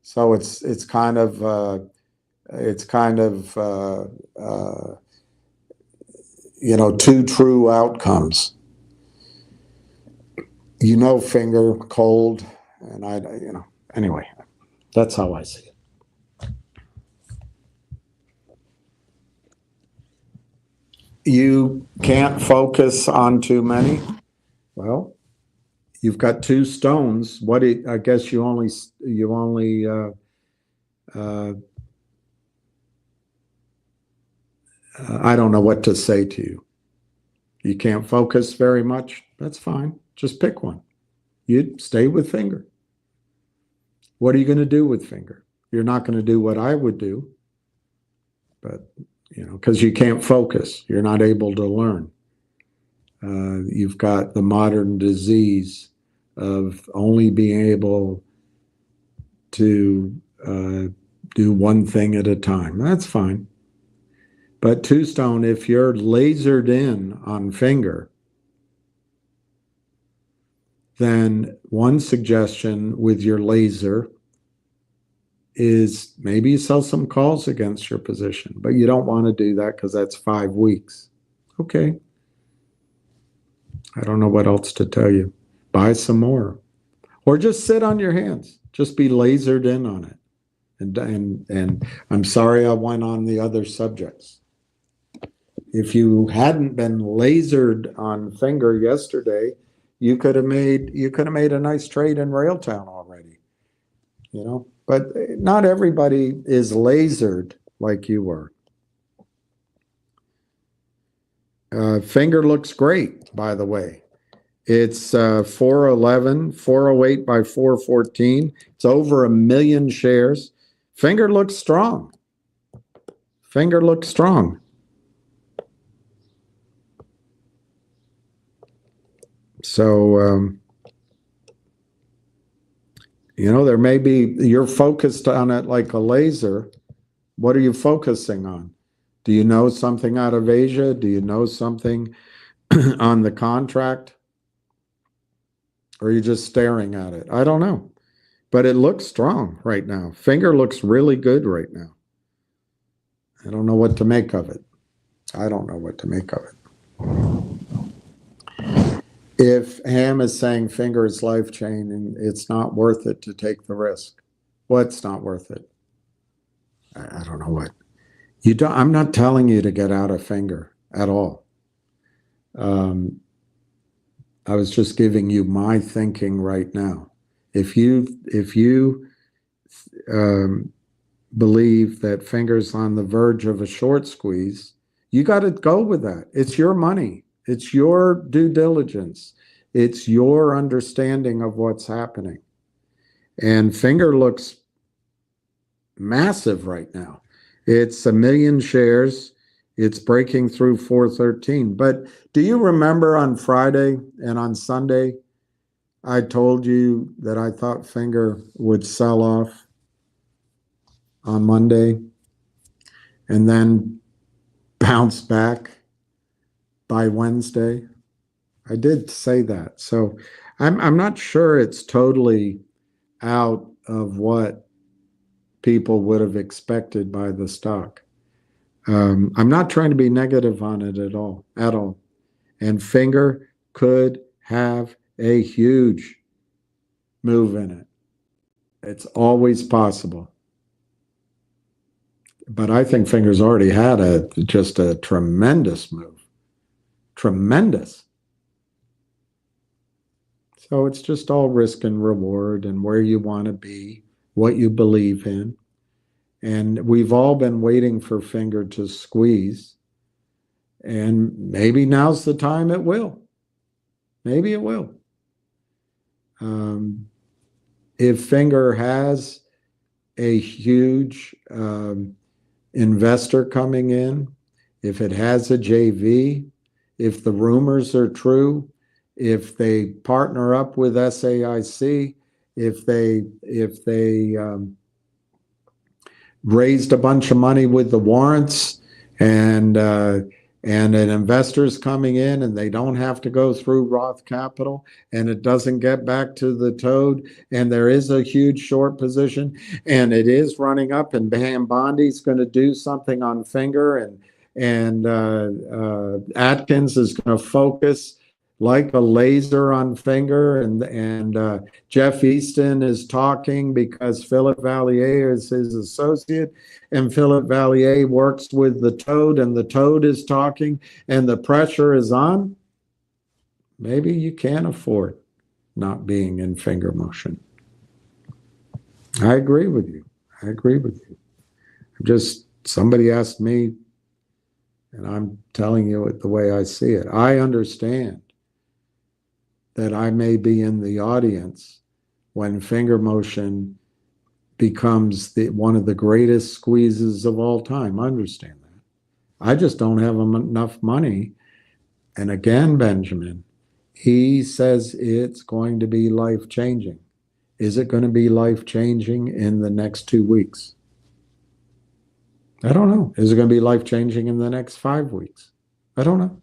So it's kind of 2 true outcomes. Finger cold, and anyway, that's how I see it. You can't focus on too many. Well, you've got 2 stones. I guess you only I don't know what to say to you. You can't focus very much. That's fine. Just pick one. You stay with finger. What are you going to do with finger? You're not going to do what I would do, but because you can't focus, you're not able to learn. You've got the modern disease of only being able to do one thing at a time. That's fine. But two stone, if you're lasered in on finger, then one suggestion with your laser is maybe you sell some calls against your position, but you don't want to do that because that's 5 weeks. Okay. I don't know what else to tell you. Buy some more. Or just sit on your hands. Just be lasered in on it. And I'm sorry I went on the other subjects. If you hadn't been lasered on finger yesterday, you could have made a nice trade in Railtown already. But not everybody is lasered like you were. Finger looks great, by the way. It's 411, 408 by 414. It's over 1 million shares. Finger looks strong. Finger looks strong. So, there may be, you're focused on it like a laser. What are you focusing on? Do you know something out of Asia? Do you know something on the contract? Or are you just staring at it? I don't know. But it looks strong right now. Finger looks really good right now. I don't know what to make of it. I don't know what to make of it. If Ham is saying finger is life changing, it's not worth it to take the risk. What's not worth it? I don't know what. I'm not telling you to get out of finger at all. I was just giving you my thinking right now. If you believe that finger's on the verge of a short squeeze, you got to go with that. It's your money. It's your due diligence. It's your understanding of what's happening. And finger looks massive right now. It's 1 million shares. It's breaking through 413. But do you remember on Friday and on Sunday, I told you that I thought finger would sell off on Monday and then bounce back by Wednesday? I did say that. So I'm not sure it's totally out of what people would have expected by the stock. I'm not trying to be negative on it at all. And finger could have a huge move in it. It's always possible. But I think finger's already had just a tremendous move. Tremendous. So it's just all risk and reward and where you want to be, what you believe in. And we've all been waiting for finger to squeeze. And maybe now's the time it will. Maybe it will. If finger has a huge investor coming in, if it has a JV, if the rumors are true, if they partner up with SAIC, if they raised a bunch of money with the warrants and an investor's coming in and they don't have to go through Roth Capital and it doesn't get back to the toad and there is a huge short position and it is running up and Bam Bondi's going to do something on finger and Atkins is going to focus like a laser on finger and Jeff Easton is talking because Philip Vallier is his associate and Philip Vallier works with the toad and the toad is talking and the pressure is on, maybe you can't afford not being in finger motion. I agree with you. Somebody asked me And I'm telling you it the way I see it. I understand that I may be in the audience when finger motion becomes one of the greatest squeezes of all time. I understand that. I just don't have enough money. And again, Benjamin, he says it's going to be life-changing. Is it going to be life-changing in the next 2 weeks? I don't know. Is it going to be life-changing in the next 5 weeks? I don't know.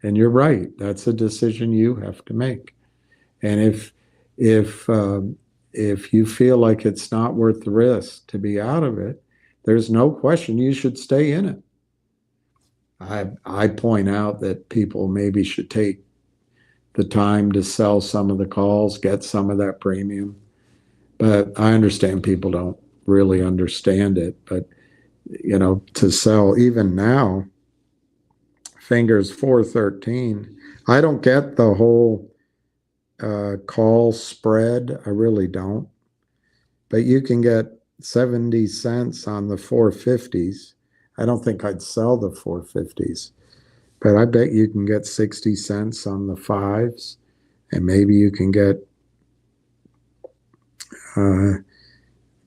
And you're right. That's a decision you have to make. And if you feel like it's not worth the risk to be out of it, there's no question you should stay in it. I point out that people maybe should take the time to sell some of the calls, get some of that premium. But I understand people don't really understand it. But, to sell even now, fingers 413, I don't get the whole call spread. I really don't. But you can get 70 cents on the 450s. I don't think I'd sell the 450s, but I bet you can get 60 cents on the 5s, and maybe you can get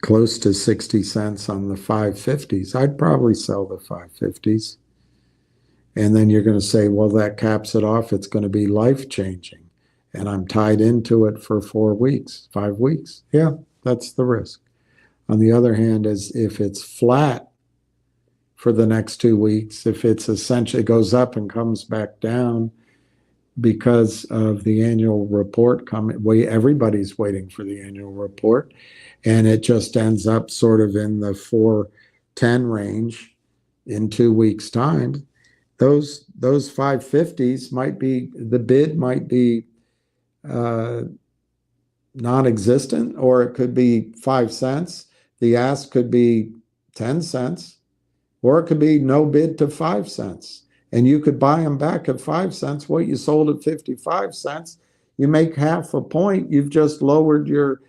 close to 60 cents on the 550s. I'd probably sell the 550s. And then you're going to say, well, that caps it off. It's going to be life-changing. And I'm tied into it for 4 weeks, 5 weeks. Yeah, that's the risk. On the other hand, if it's flat for the next 2 weeks, if it's essentially goes up and comes back down because of the annual report coming, everybody's waiting for the annual report, and it just ends up sort of in the 410 range in 2 weeks' time, those 550s might be, the bid might be non-existent, or it could be 5 cents. The ask could be 10 cents, or it could be no bid to 5 cents. And you could buy them back at 5 cents. What you sold at 55 cents, you make half a point. You've just lowered your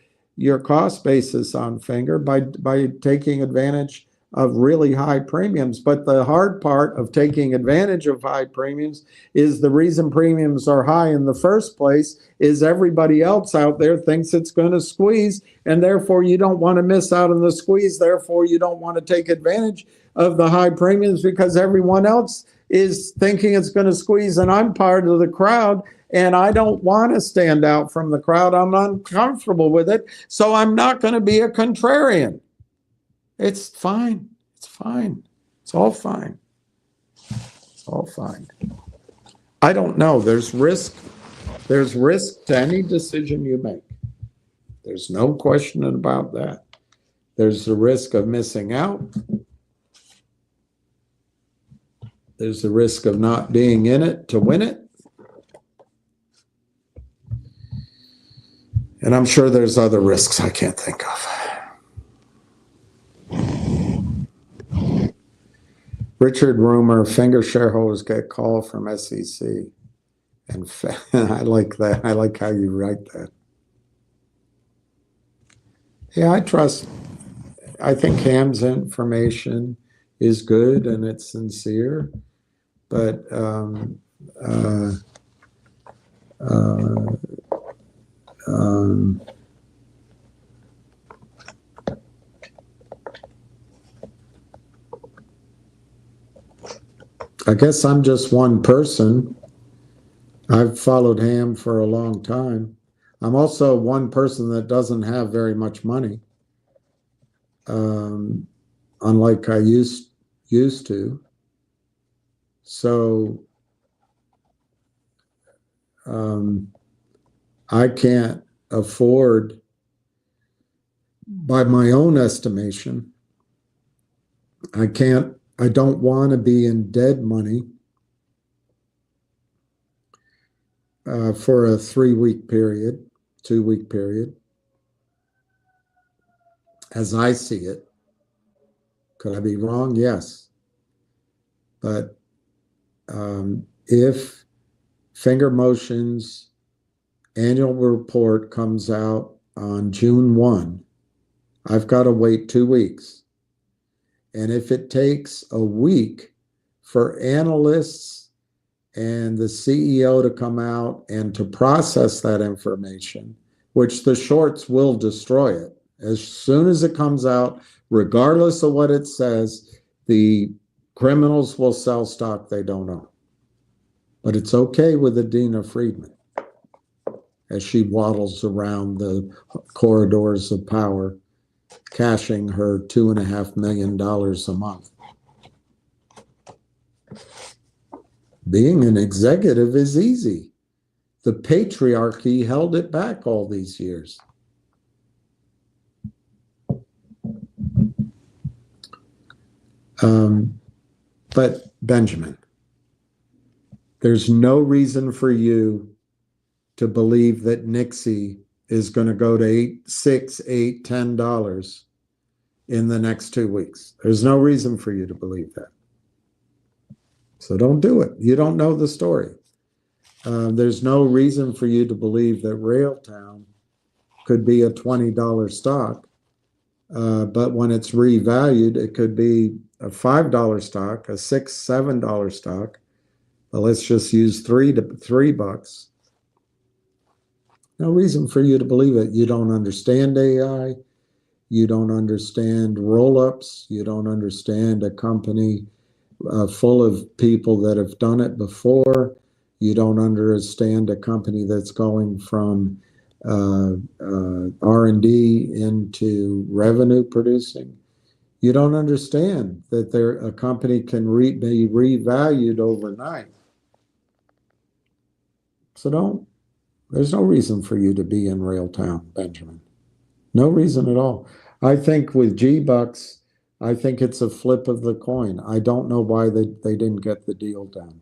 cost basis on finger by taking advantage of really high premiums. But the hard part of taking advantage of high premiums is the reason premiums are high in the first place is everybody else out there thinks it's going to squeeze, and therefore you don't want to miss out on the squeeze. Therefore, you don't want to take advantage of the high premiums because everyone else is thinking it's going to squeeze, and I'm part of the crowd, and I don't want to stand out from the crowd. I'm uncomfortable with it, so I'm not going to be a contrarian. It's fine. It's fine. It's all fine. It's all fine. I don't know. There's risk. There's risk to any decision you make. There's no question about that. There's the risk of missing out. There's the risk of not being in it to win it. And I'm sure there's other risks I can't think of. Richard Rumor, finger shareholders get call from SEC. And I like that. I like how you write that. Yeah, I think Ham's information is good and it's sincere, but I guess I'm just one person. I've followed Ham for a long time. I'm also one person that doesn't have very much money, unlike I used to. So I can't afford, by my own estimation, I don't want to be in dead money for a 3-week period, 2-week period, as I see it. Could I be wrong? Yes. But if Finger Motion's annual report comes out on June 1, I've got to wait 2 weeks. And if it takes a week for analysts and the CEO to come out and to process that information, which the shorts will destroy it. As soon as it comes out, regardless of what it says, the criminals will sell stock they don't own. But it's okay with Adina Friedman as she waddles around the corridors of power, cashing her $2.5 million a month. Being an executive is easy. The patriarchy held it back all these years. But Benjamin, there's no reason for you to believe that NIXX is going to go to $8, $6, $8, $10 in the next 2 weeks. There's no reason for you to believe that. So don't do it. You don't know the story. There's no reason for you to believe that Railtown could be a $20 stock, but when it's revalued, it could be a $5 stock, a $6, $7 stock. Well, let's just use $3. No reason for you to believe it. You don't understand AI. You don't understand roll-ups. You don't understand a company full of people that have done it before. You don't understand a company that's going from R&D into revenue producing. You don't understand that a company can be revalued overnight. So there's no reason for you to be in Railtown, Benjamin. No reason at all. I think with G-Bucks, I think it's a flip of the coin. I don't know why they didn't get the deal done.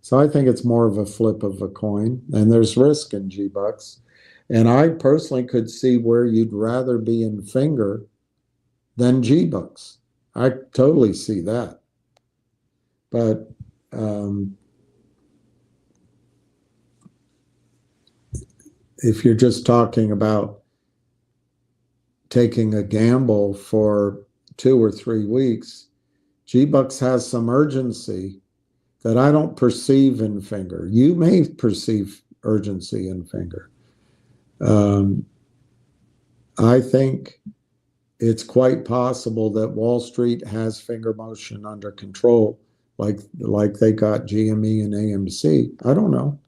So I think it's more of a flip of a coin, and there's risk in G-Bucks. And I personally could see where you'd rather be in Finger than G-Bucks. I totally see that. But if you're just talking about taking a gamble for 2 or 3 weeks, G-Bucks has some urgency that I don't perceive in Finger. You may perceive urgency in Finger. I think it's quite possible that Wall Street has Finger Motion under control, like they got GME and AMC. I don't know.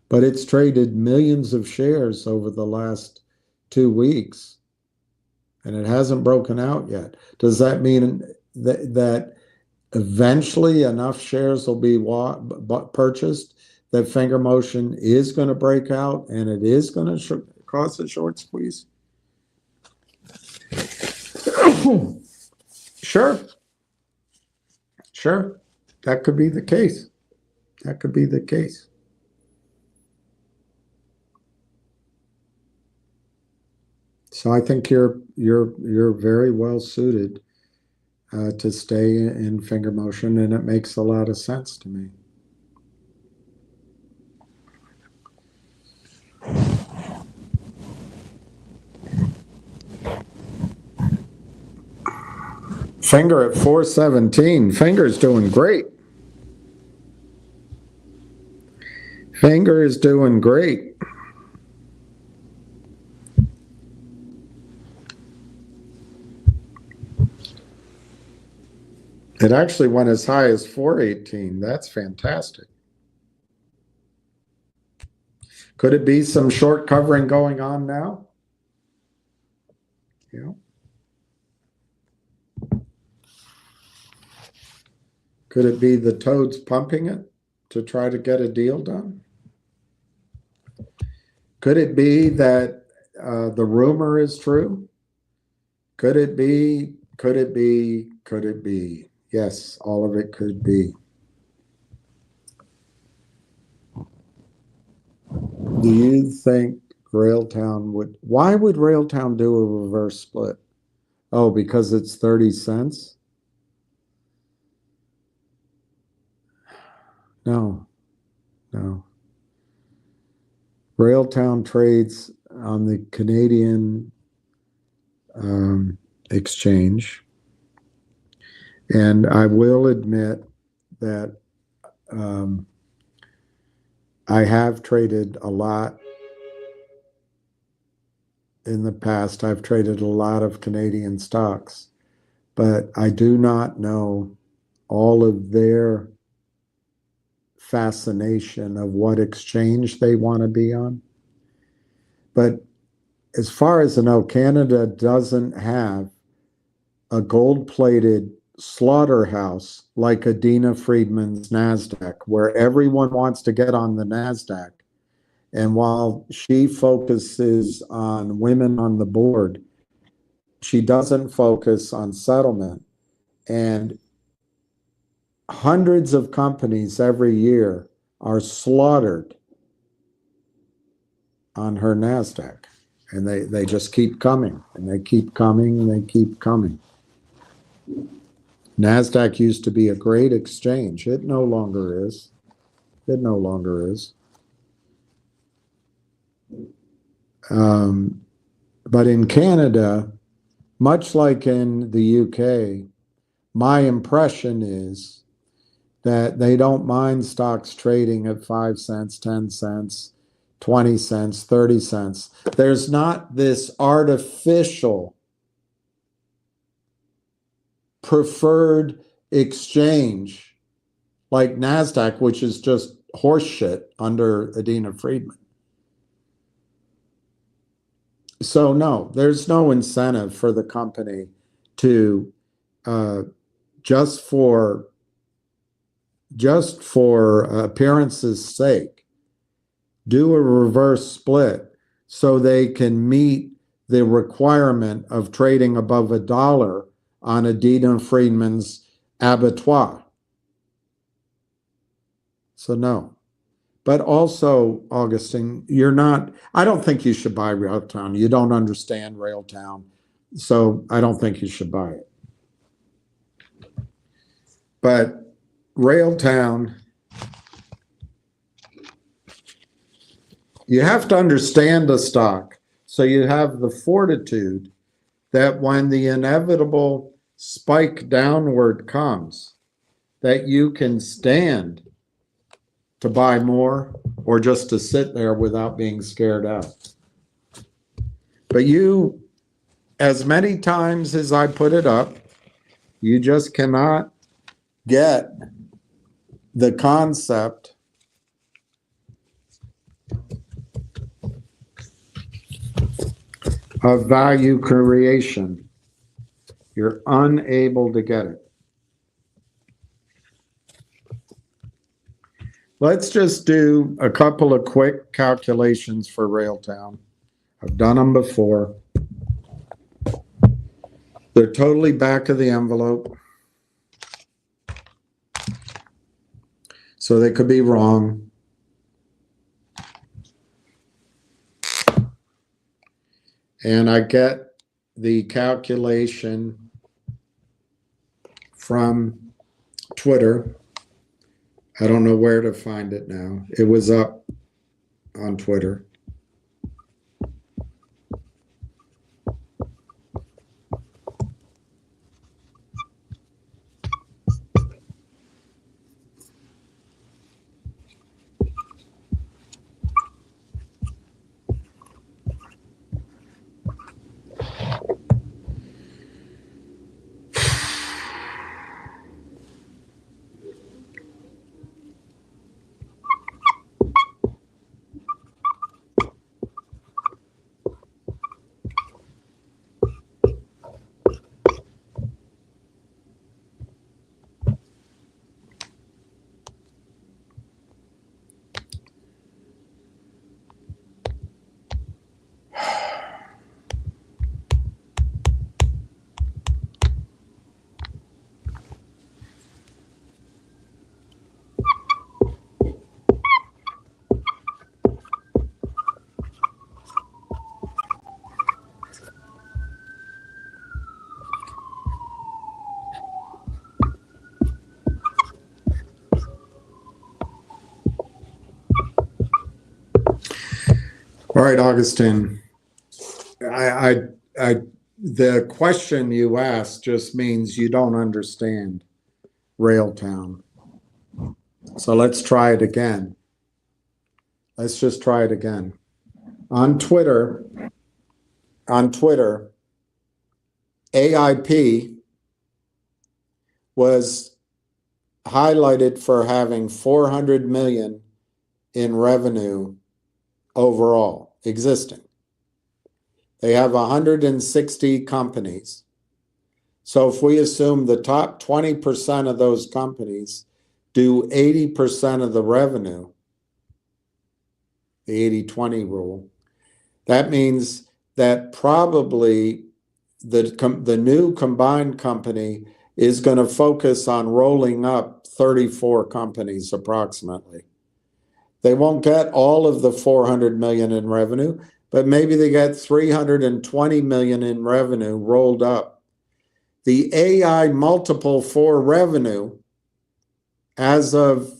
But it's traded millions of shares over the last 2 weeks, and it hasn't broken out yet. Does that mean that eventually enough shares will be purchased that Finger Motion is going to break out and it is going to cause a short squeeze? Sure. That could be the case. So I think you're very well suited to stay in Finger Motion, and it makes a lot of sense to me. Finger at 417. Finger's doing great. Finger is doing great. It actually went as high as 418. That's fantastic. Could it be some short covering going on now? Yeah. Could it be the toads pumping it to try to get a deal done? Could it be that the rumor is true? Could it be? Yes, all of it could be. Do you think Railtown why would Railtown do a reverse split? Oh, because it's 30 cents? No. Railtown trades on the Canadian exchange. And I will admit that I have traded a lot in the past. I've traded a lot of Canadian stocks, but I do not know all of their fascination of what exchange they want to be on. But as far as I know, Canada doesn't have a gold-plated slaughterhouse like Adina Friedman's NASDAQ, where everyone wants to get on the NASDAQ. And while she focuses on women on the board, she doesn't focus on settlement. And hundreds of companies every year are slaughtered on her NASDAQ. And they just keep coming, and they keep coming, and they keep coming. NASDAQ used to be a great exchange. It no longer is. It no longer is. But in Canada, much like in the UK, my impression is that they don't mind stocks trading at 5 cents, 10 cents, 20 cents, 30 cents. There's not this artificial preferred exchange like NASDAQ, which is just horseshit under Adina Friedman. So no, there's no incentive for the company to just for appearance's sake do a reverse split so they can meet the requirement of trading above $1 on Adina Friedman's abattoir. So no. But also, Augustine, I don't think you should buy Railtown. You don't understand Railtown, so I don't think you should buy it. But Railtown, you have to understand the stock, so you have the fortitude that when the inevitable spike downward comes, that you can stand to buy more or just to sit there without being scared out. But you, as many times as I put it up, you just cannot get the concept of value creation. You're unable to get it. Let's just do a couple of quick calculations for Railtown. I've done them before. They're totally back of the envelope, so they could be wrong. And I get the calculation from Twitter. I don't know where to find it now. It was up on Twitter. All right, Augustine. I the question you asked just means you don't understand Railtown. So let's try it again. Let's just try it again. On Twitter, AIP was highlighted for having 400 million in revenue overall existing. They have 160 companies. So if we assume the top 20% of those companies do 80% of the revenue, the 80-20 rule, that means that probably the new combined company is going to focus on rolling up 34 companies approximately. They won't get all of the 400 million in revenue, but maybe they get 320 million in revenue rolled up. The AI multiple for revenue as of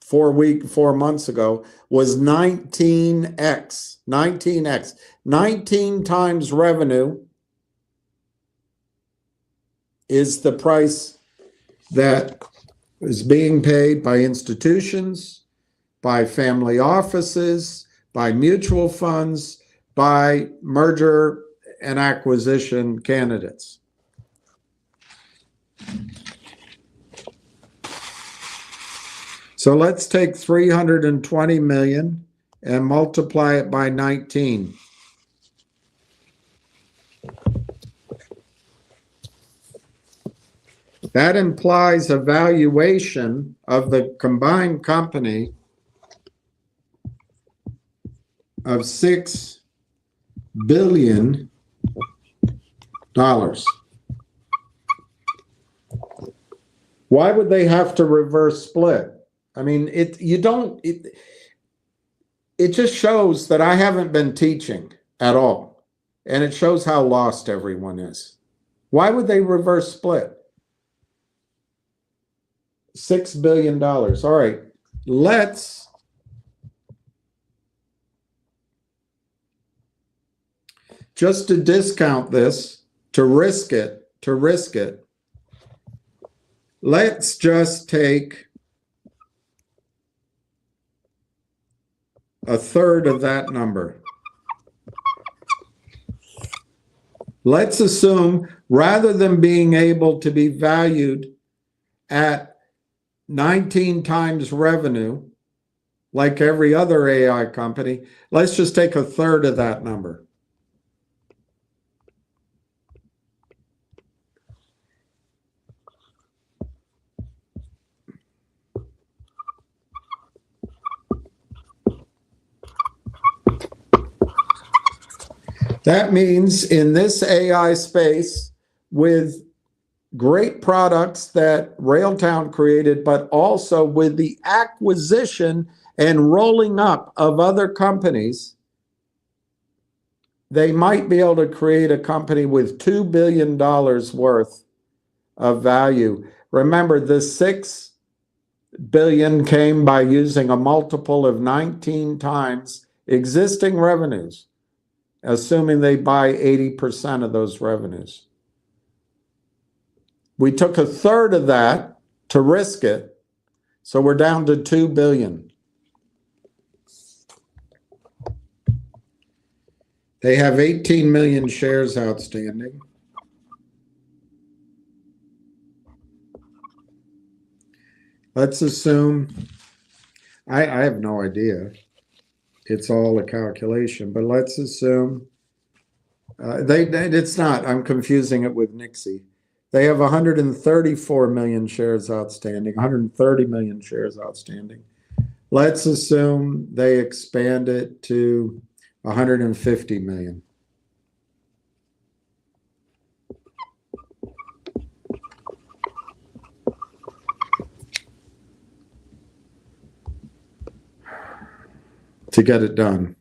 4 months ago was 19x. 19 times revenue is the price that is being paid by institutions, by family offices, by mutual funds, by merger and acquisition candidates. So let's take 320 million and multiply it by 19. That implies a valuation of the combined company of $6 billion. Why would they have to reverse split? I mean, it just shows that I haven't been teaching at all. And it shows how lost everyone is. Why would they reverse split? $6 billion. All right, let's just to discount this, to risk it, let's just take a third of that number. Let's assume rather than being able to be valued at 19 times revenue, like every other AI company, let's just take a third of that number. That means in this AI space with great products that Railtown created, but also with the acquisition and rolling up of other companies, they might be able to create a company with $2 billion worth of value. Remember, the $6 billion came by using a multiple of 19 times existing revenues, assuming they buy 80% of those revenues. We took a third of that to risk it, so we're down to 2 billion. They have 18 million shares outstanding. Let's assume, I have no idea. It's all a calculation, but let's assume, it's not, I'm confusing it with NIXX. They have 134 million shares outstanding, 130 million shares outstanding. Let's assume they expand it to 150 million. To get it done.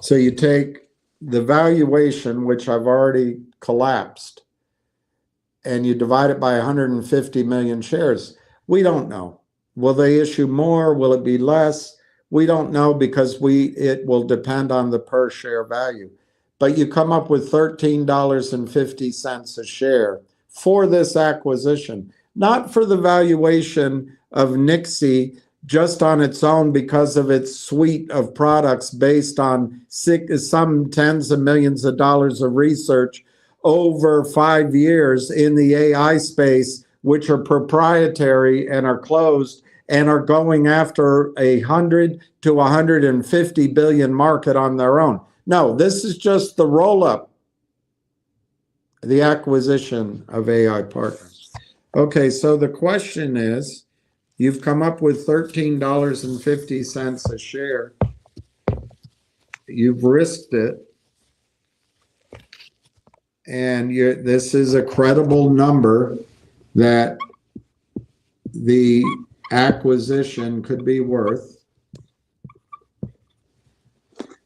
So you take the valuation, which I've already collapsed, and you divide it by 150 million shares. We don't know. Will they issue more? Will it be less? We don't know, because it will depend on the per share value. But you come up with $13.50 a share for this acquisition, not for the valuation of NIXX just on its own because of its suite of products based on some tens of millions of dollars of research over 5 years in the AI space, which are proprietary and are closed and are going after 100 to 150 billion market on their own. No, this is just the roll-up, the acquisition of AI Partners. Okay, so the question is, you've come up with $13.50 a share. You've risked it. And this is a credible number that the acquisition could be worth.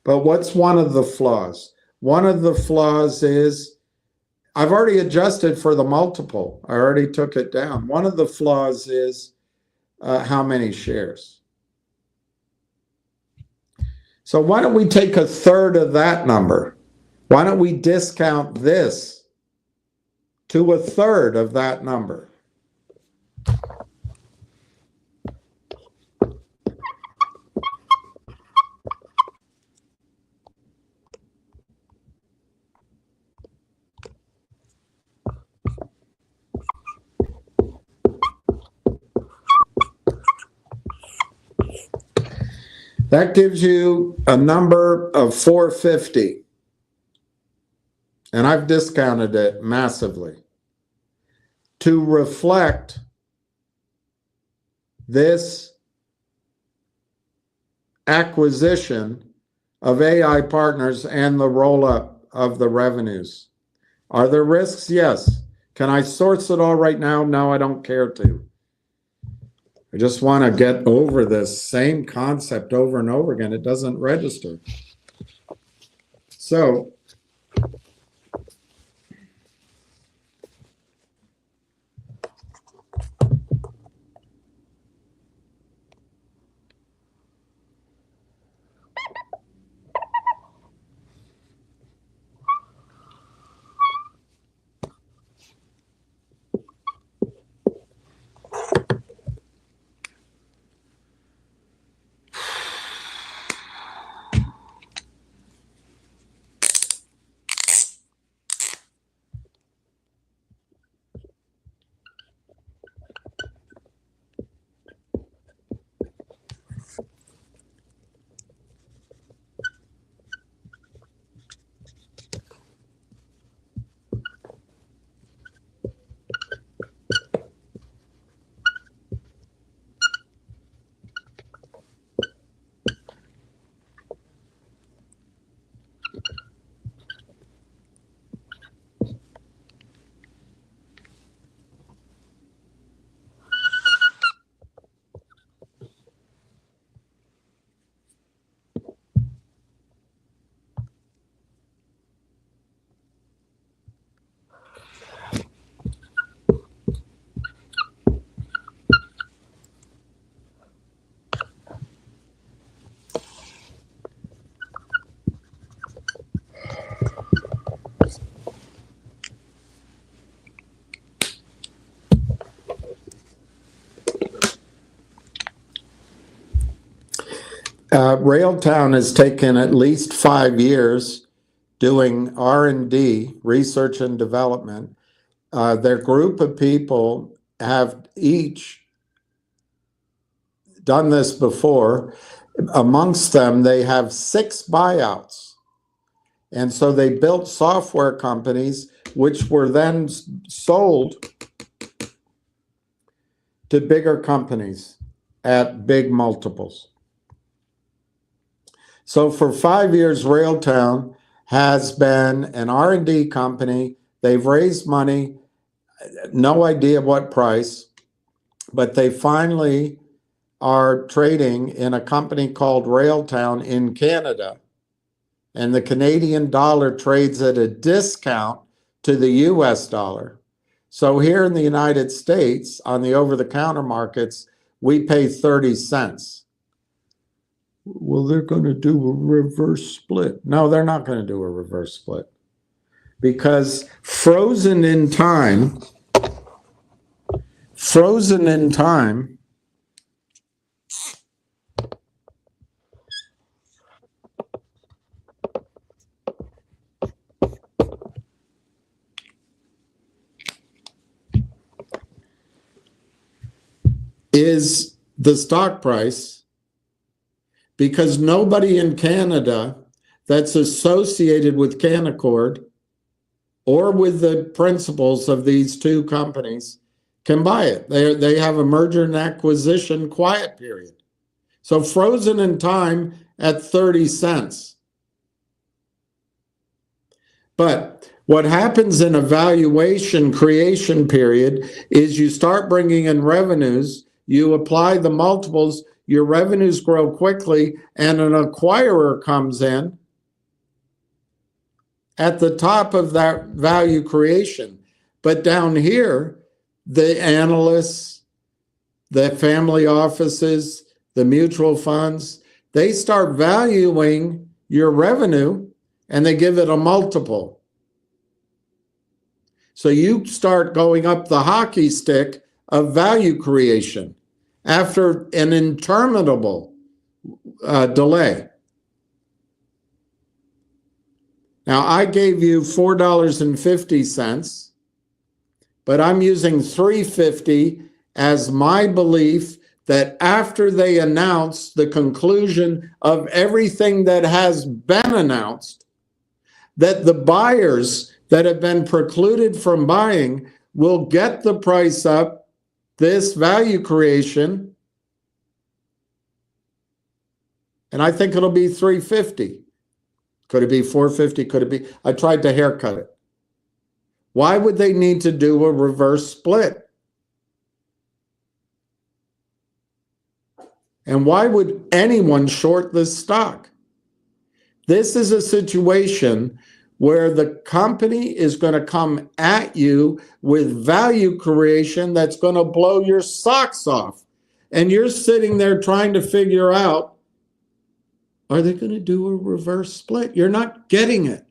But what's one of the flaws? One of the flaws is I've already adjusted for the multiple. I already took it down. One of the flaws is how many shares. So why don't we take a third of that number? Why don't we discount this to a third of that number? That gives you a number of 450. And I've discounted it massively to reflect this acquisition of AI Partners and the roll-up of the revenues. Are there risks? Yes. Can I source it all right now? No, I don't care to. I just want to get over this same concept over and over again. It doesn't register. So Railtown has taken at least 5 years doing R&D, research and development. Their group of people have each done this before. Amongst them, they have 6 buyouts. And so they built software companies, which were then sold to bigger companies at big multiples. So for 5 years, Railtown has been an R&D company. They've raised money, no idea what price, but they finally are trading in a company called Railtown in Canada. And the Canadian dollar trades at a discount to the US dollar. So here in the United States, on the over-the-counter markets, we pay 30 cents. Well, they're going to do a reverse split. No, they're not going to do a reverse split. Because frozen in time is the stock price, because nobody in Canada that's associated with Canaccord or with the principals of these two companies can buy it. They have a merger and acquisition quiet period. So frozen in time at 30 cents. But what happens in a valuation creation period is you start bringing in revenues, you apply the multiples, your revenues grow quickly, and an acquirer comes in at the top of that value creation. But down here, the analysts, the family offices, the mutual funds, they start valuing your revenue and they give it a multiple. So you start going up the hockey stick of value creation after an interminable delay. Now, I gave you $4.50, but I'm using $3.50 as my belief that after they announce the conclusion of everything that has been announced, that the buyers that have been precluded from buying will get the price up, this value creation, and I think it'll be $3.50. Could it be $4.50? Could it be? I tried to haircut it. Why would they need to do a reverse split? And why would anyone short this stock? This is a situation where the company is going to come at you with value creation that's going to blow your socks off. And you're sitting there trying to figure out, are they going to do a reverse split? You're not getting it.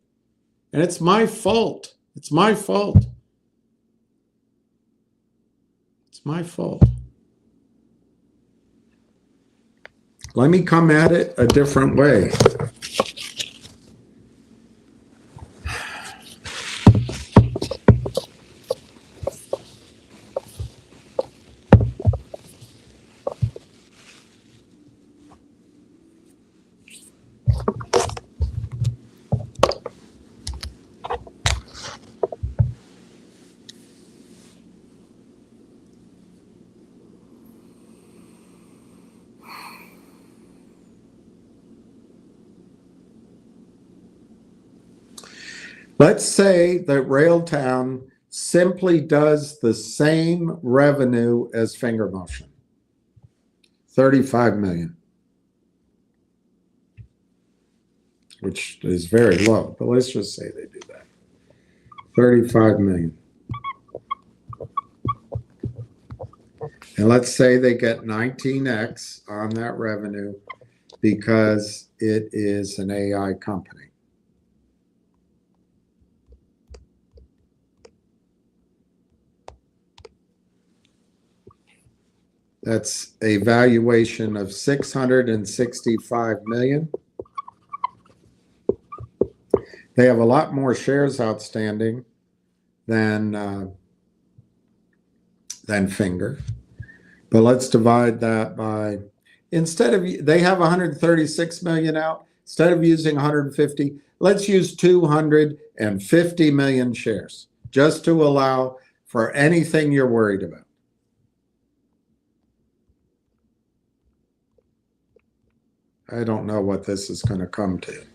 And it's my fault. It's my fault. It's my fault. Let me come at it a different way. Let's say that Railtown simply does the same revenue as Finger Motion, 35 million, which is very low, but let's just say they do that, 35 million. And let's say they get 19x on that revenue because it is an AI company. That's a valuation of 665 million. They have a lot more shares outstanding than Finger. But let's divide that by, instead of, they have 136 million out. Instead of using 150, let's use 250 million shares just to allow for anything you're worried about. I don't know what this is going to come to.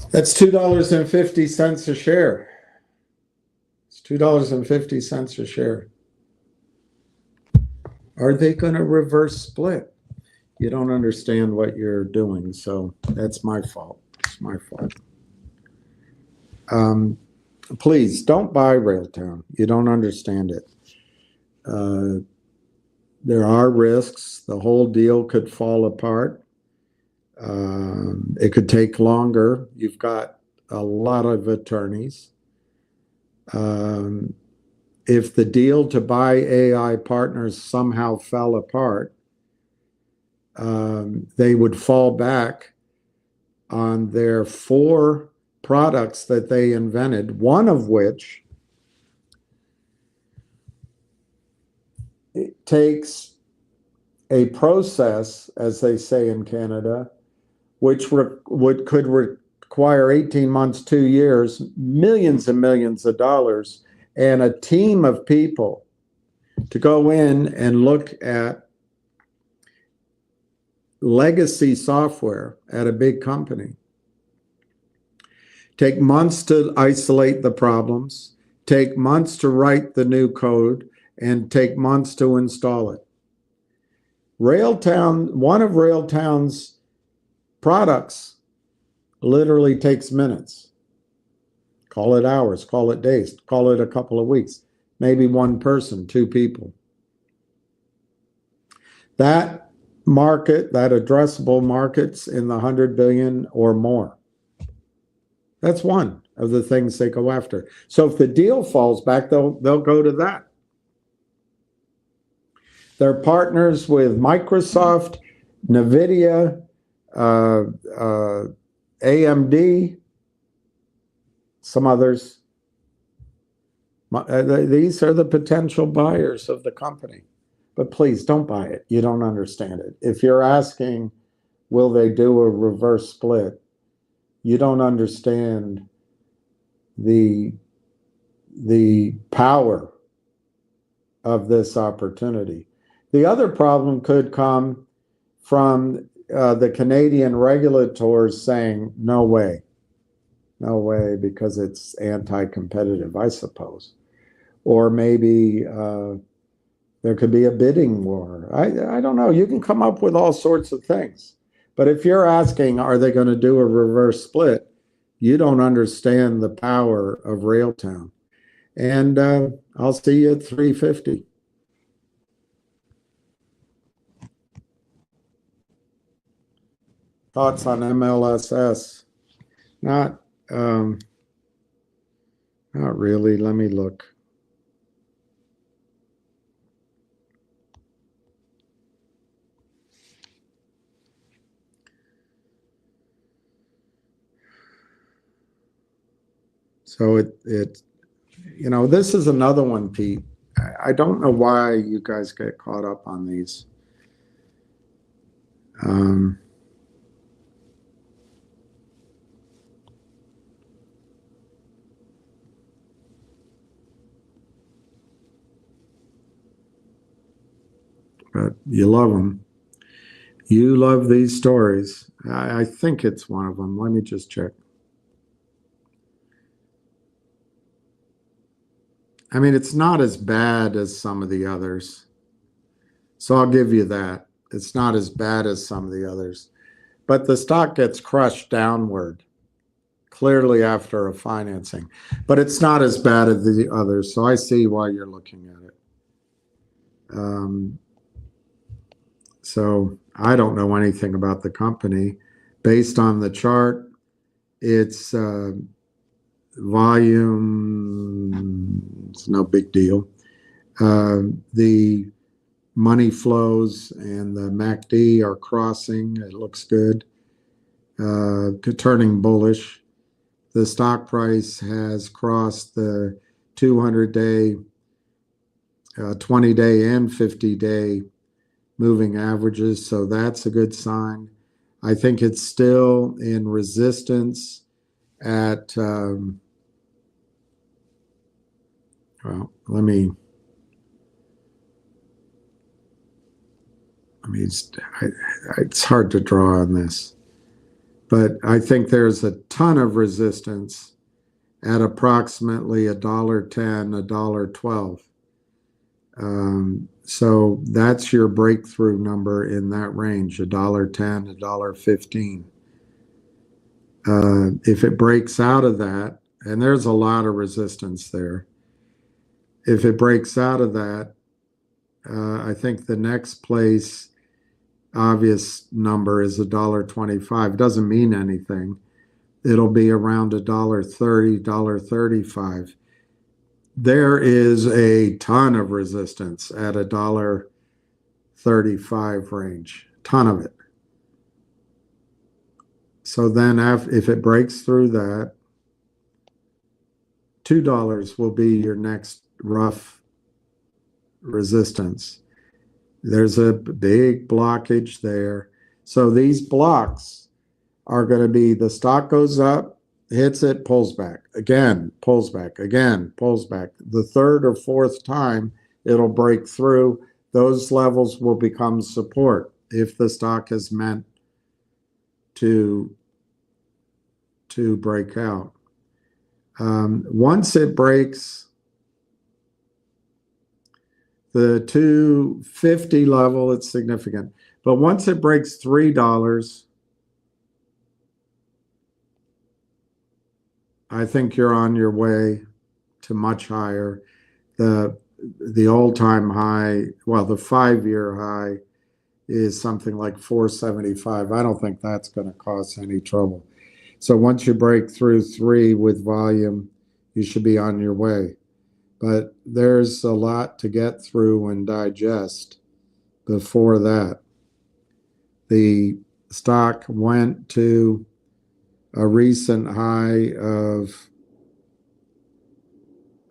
That's $2.50 a share. It's $2.50 a share. Are they going to reverse split? You don't understand what you're doing, so that's my fault. It's my fault. Please don't buy Railtown. You don't understand it. There are risks. The whole deal could fall apart. It could take longer. You've got a lot of attorneys. If the deal to buy AI Partners somehow fell apart, they would fall back on their 4 products that they invented, one of which it takes a process, as they say in Canada, which could require 18 months, 2 years, millions and millions of dollars, and a team of people to go in and look at legacy software at a big company. Take months to isolate the problems, take months to write the new code, and take months to install it. Railtown, one of Railtown's products literally takes minutes. Call it hours, call it days, call it a couple of weeks, maybe one person, 2 people. That market, that addressable market's in the 100 billion or more. That's one of the things they go after. So if the deal falls back, they'll go to that. They're partners with Microsoft, NVIDIA, AMD, some others. These are the potential buyers of the company. But please don't buy it. You don't understand it. If you're asking, will they do a reverse split? You don't understand the power of this opportunity. The other problem could come from the Canadian regulators saying, no way, because it's anti-competitive, I suppose. Or maybe there could be a bidding war. I don't know. You can come up with all sorts of things. But if you're asking, are they going to do a reverse split, you don't understand the power of Railtown. And I'll see you at 350. Thoughts on MLSS? Not really. Let me look. So it this is another one, Pete. I don't know why you guys get caught up on these. But you love them. You love these stories. I think it's one of them. Let me just check. I mean, it's not as bad as some of the others. So I'll give you that. It's not as bad as some of the others. But the stock gets crushed downward, clearly after a financing. But it's not as bad as the others. So I see why you're looking at it. So I don't know anything about the company. Based on the chart, it's volume, it's no big deal. The money flows and the MACD are crossing. It looks good. Turning bullish. The stock price has crossed the 200-day, 20-day, and 50-day moving averages, so that's a good sign. I think it's still in resistance at, well, it's hard to draw on this, but I think there's a ton of resistance at approximately $1.10, $1.12. So that's your breakthrough number in that range, $1.10, $1.15. If it breaks out of that, and there's a lot of resistance there, if it breaks out of that, I think the next place obvious number is $1.25. Doesn't mean anything. It'll be around $1.30, $1.35. There is a ton of resistance at $1.35 range, ton of it. So then if it breaks through that, $2 will be your next rough resistance. There's a big blockage there. So these blocks are going to be the stock goes up, hits it, pulls back, again, pulls back, again, pulls back. The third or fourth time it'll break through. Those levels will become support if the stock is meant to break out. Once it breaks the 250 level, it's significant. But once it breaks $3, I think you're on your way to much higher. The all-time high, well, the 5-year high is something like 475. I don't think that's going to cause any trouble. So once you break through 3 with volume, you should be on your way. But there's a lot to get through and digest before that. The stock went to a recent high of,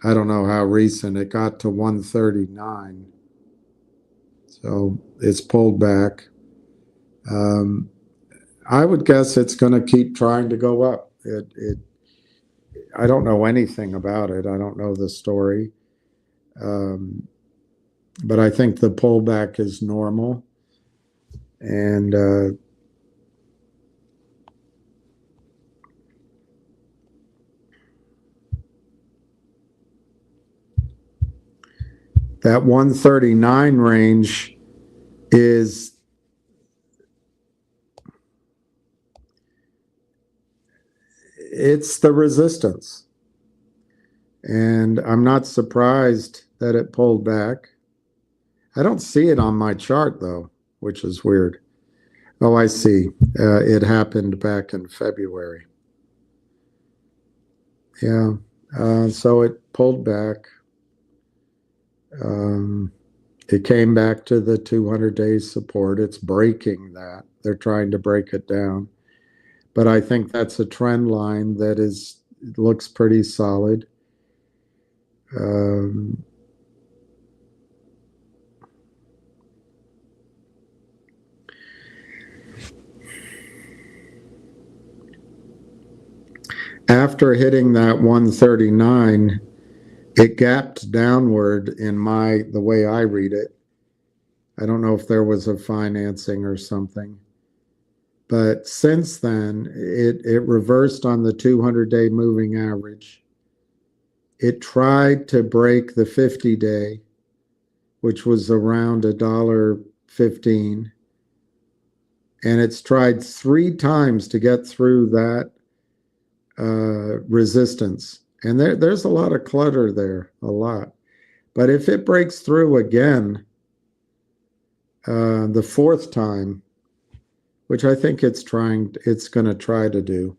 I don't know how recent, it got to 139. So it's pulled back. I would guess it's going to keep trying to go up. I don't know anything about it. I don't know the story. But I think the pullback is normal. And that 139 range it's the resistance. And I'm not surprised that it pulled back. I don't see it on my chart, though, which is weird. Oh, I see. It happened back in February. Yeah. So it pulled back. It came back to the 200-day support. It's breaking that. They're trying to break it down. But I think that's a trend line that looks pretty solid. After hitting that 139, it gapped downward in the way I read it. I don't know if there was a financing or something. But since then, it reversed on the 200-day moving average. It tried to break the 50-day, which was around $1.15. And it's tried 3 times to get through that resistance. And there's a lot of clutter there, a lot. But if it breaks through again, the 4th time, which I think it's going to try to do,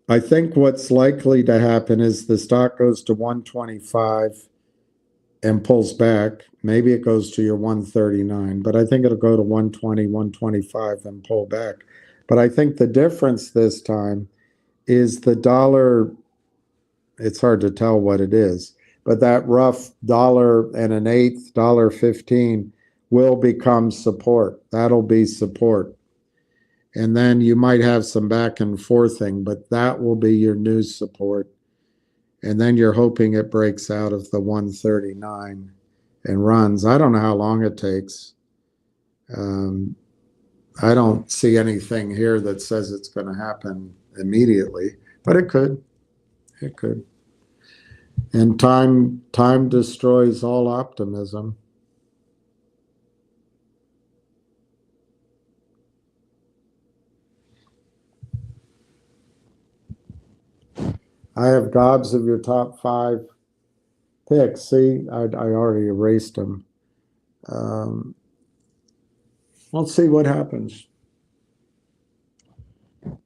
I think what's likely to happen is the stock goes to 125 and pulls back. Maybe it goes to your 139, but I think it'll go to 120, 125 and pull back. But I think the difference this time is the dollar. It's hard to tell what it is, but that rough $1.125, $1.15 will become support. That'll be support. And then you might have some back and forthing, but that will be your new support. And then you're hoping it breaks out of the 139 and runs. I don't know how long it takes. I don't see anything here that says it's going to happen immediately, but it could. It could. And time destroys all optimism. I have gobs of your top 5 picks. See, I already erased them. Let's see what happens.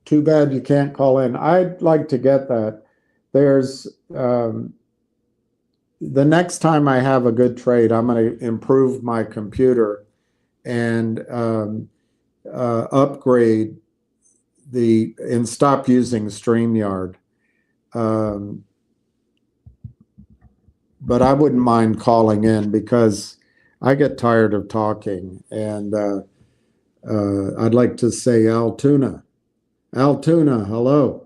Too bad you can't call in. I'd like to get that. There's the next time I have a good trade, I'm going to improve my computer and upgrade and stop using StreamYard. But I wouldn't mind calling in because I get tired of talking, and I'd like to say Altoona, hello.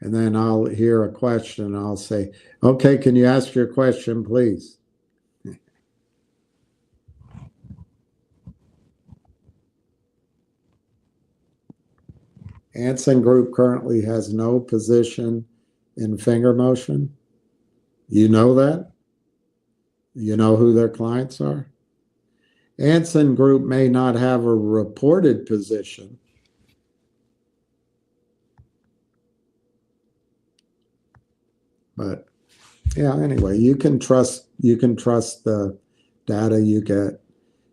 And then I'll hear a question and I'll say, okay, can you ask your question, please? Anson Group currently has no position in finger motion. You know that? You know who their clients are? Anson Group may not have a reported position, but yeah, anyway, you can trust the data you get.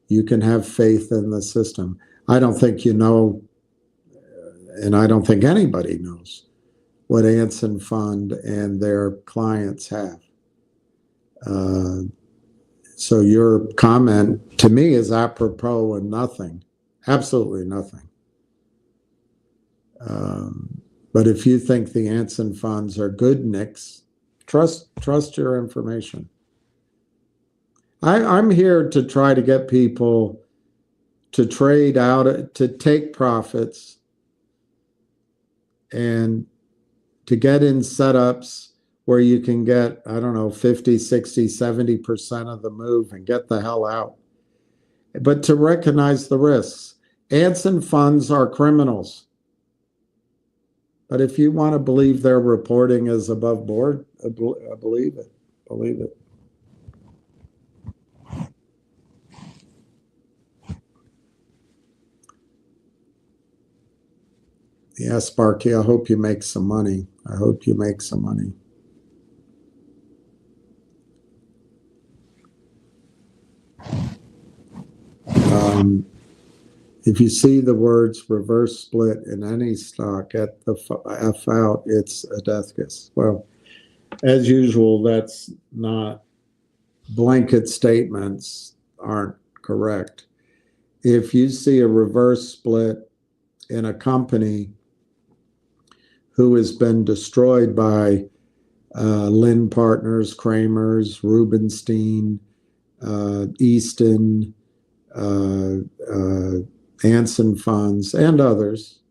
You can have faith in the system. I don't think you know, and I don't think anybody knows what Anson Fund and their clients have. So your comment to me is apropos and nothing, absolutely nothing. But if you think the Anson funds are good NIXX, trust your information. I'm here to try to get people to trade out, to take profits, and to get in setups where you can get, I don't know, 50, 60, 70% of the move and get the hell out. But to recognize the risks. Anson funds are criminals. But if you want to believe their reporting is above board, believe it. Believe it. Yeah, Sparky, I hope you make some money. I hope you make some money. If you see the words reverse split in any stock, at the F out, it's a death kiss. Well, as usual, that's not, blanket statements aren't correct. If you see a reverse split in a company who has been destroyed by Lynn Partners, Kramers, Rubenstein, Easton, Anson Funds, and others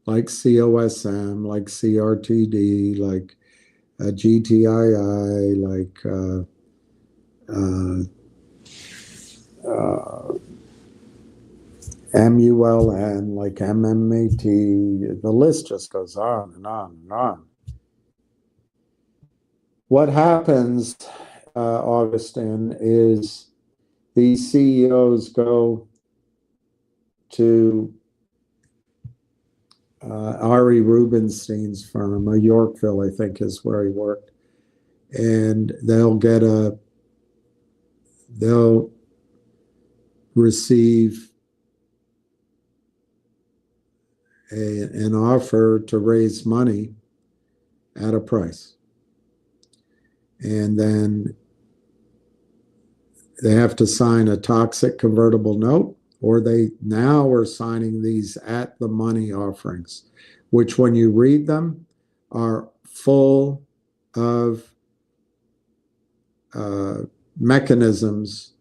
like COSM, like CRTD, like GTII, like MULN, like MMAT. The list just goes on and on and on. What happens, Augustine, is these CEOs go to Ari Rubenstein's firm, Yorkville, I think is where he worked, and they'll receive an offer to raise money at a price, and then they have to sign a toxic convertible note, or they now are signing these at the money offerings, which when you read them are full of mechanisms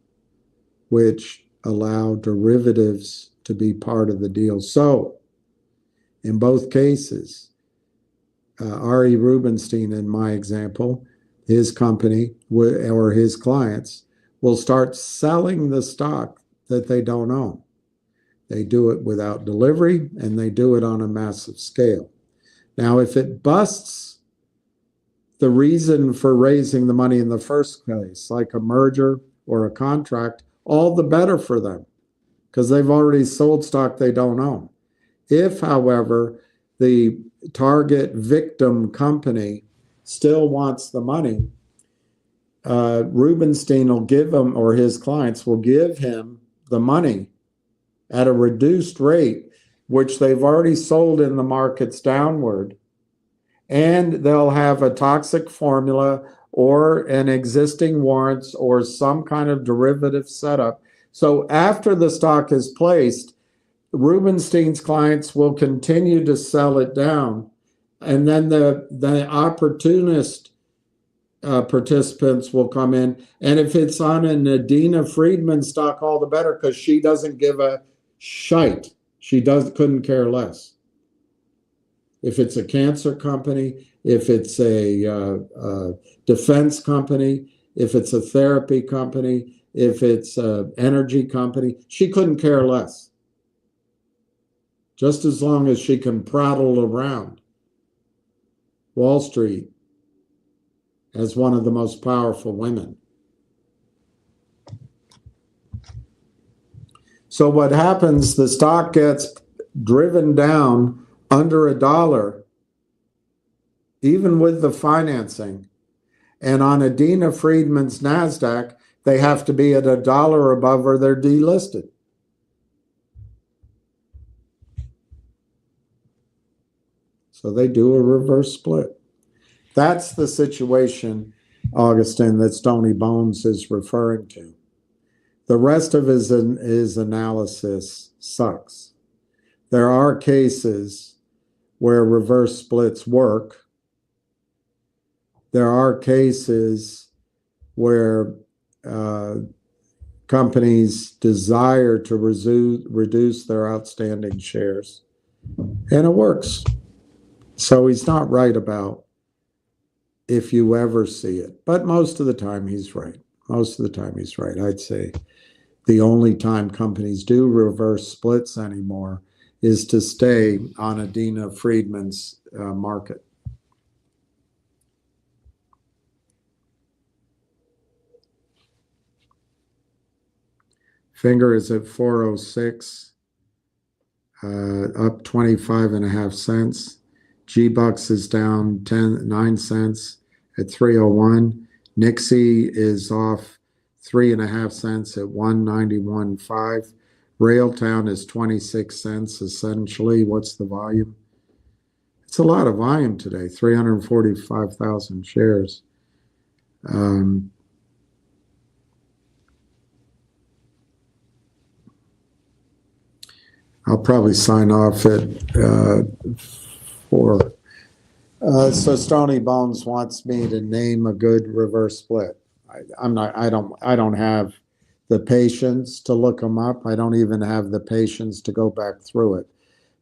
which allow derivatives to be part of the deal. So in both cases, Ari Rubenstein, in my example, his company or his clients will start selling the stock that they don't own. They do it without delivery, and they do it on a massive scale. Now, if it busts the reason for raising the money in the first place, like a merger or a contract, all the better for them because they've already sold stock they don't own. If, however, the target victim company still wants the money, Rubenstein will give him, or his clients will give him the money at a reduced rate, which they've already sold in the markets downward. And they'll have a toxic formula or an existing warrants or some kind of derivative setup. So after the stock is placed, Rubenstein's clients will continue to sell it down. And then the opportunist participants will come in. And if it's on an Adina Friedman stock, all the better, because she doesn't give a shite. She couldn't care less. If it's a cancer company, if it's a defense company, if it's a therapy company, if it's an energy company, she couldn't care less. Just as long as she can prattle around Wall Street as one of the most powerful women. So what happens, the stock gets driven down under $1, even with the financing. And on Adina Friedman's NASDAQ, they have to be at $1 above or they're delisted. So they do a reverse split. That's the situation, Augustine, that Stony Bones is referring to. The rest of his analysis sucks. There are cases where reverse splits work. There are cases where companies desire to reduce their outstanding shares, and it works. So he's not right about if you ever see it, but most of the time he's right. Most of the time he's right. I'd say the only time companies do reverse splits anymore is to stay on Adina Friedman's market. Finger is at 406, up 25.5 cents. G-Bucks is down 9 cents at 301. NIXX is off 3.5 cents at 191.5. Railtown is 26 cents essentially. What's the volume? It's a lot of volume today, 345,000 shares. I'll probably sign off at 4. So Stony Bones wants me to name a good reverse split. I don't have the patience to look them up. I don't even have the patience to go back through it.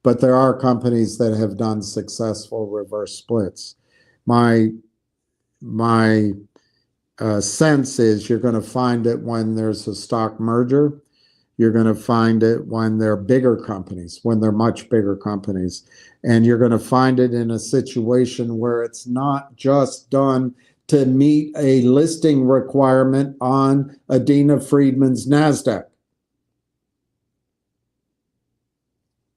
But there are companies that have done successful reverse splits. My sense is you're going to find it when there's a stock merger. You're going to find it when they're bigger companies, when they're much bigger companies. And you're going to find it in a situation where it's not just done to meet a listing requirement on Adina Friedman's NASDAQ.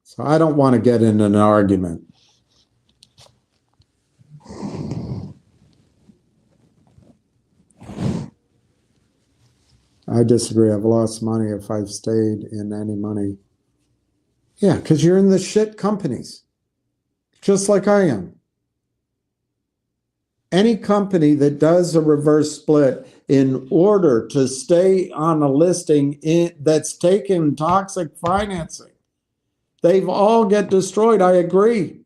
So I don't want to get in an argument. I disagree. I've lost money if I've stayed in any money. Yeah, because you're in the shit companies, just like I am. Any company that does a reverse split in order to stay on a listing that's taken toxic financing, they've all get destroyed. I agree.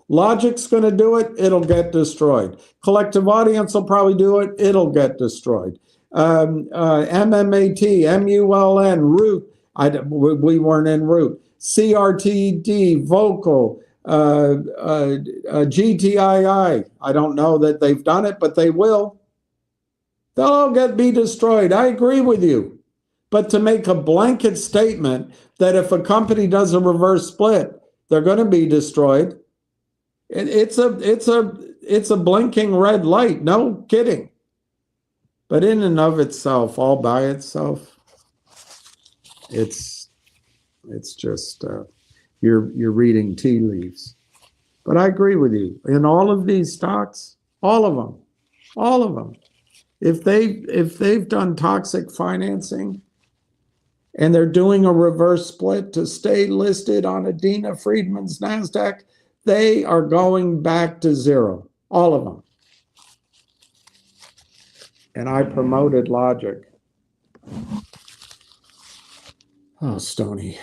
Logic's going to do it. It'll get destroyed. Collective Audience will probably do it. It'll get destroyed. MMAT, MULN, Root. We weren't in Root. CRTD, Vocal, GTII. I don't know that they've done it, but they will. They'll all be destroyed. I agree with you. But to make a blanket statement that if a company does a reverse split, they're going to be destroyed, it's it's a blinking red light, no kidding. But in and of itself, all by itself, it's just you're reading tea leaves. But I agree with you. In all of these stocks, all of them, if they've done toxic financing and they're doing a reverse split to stay listed on Adena Friedman's NASDAQ, they are going back to zero, all of them. And I promoted Logic. Oh, Stony.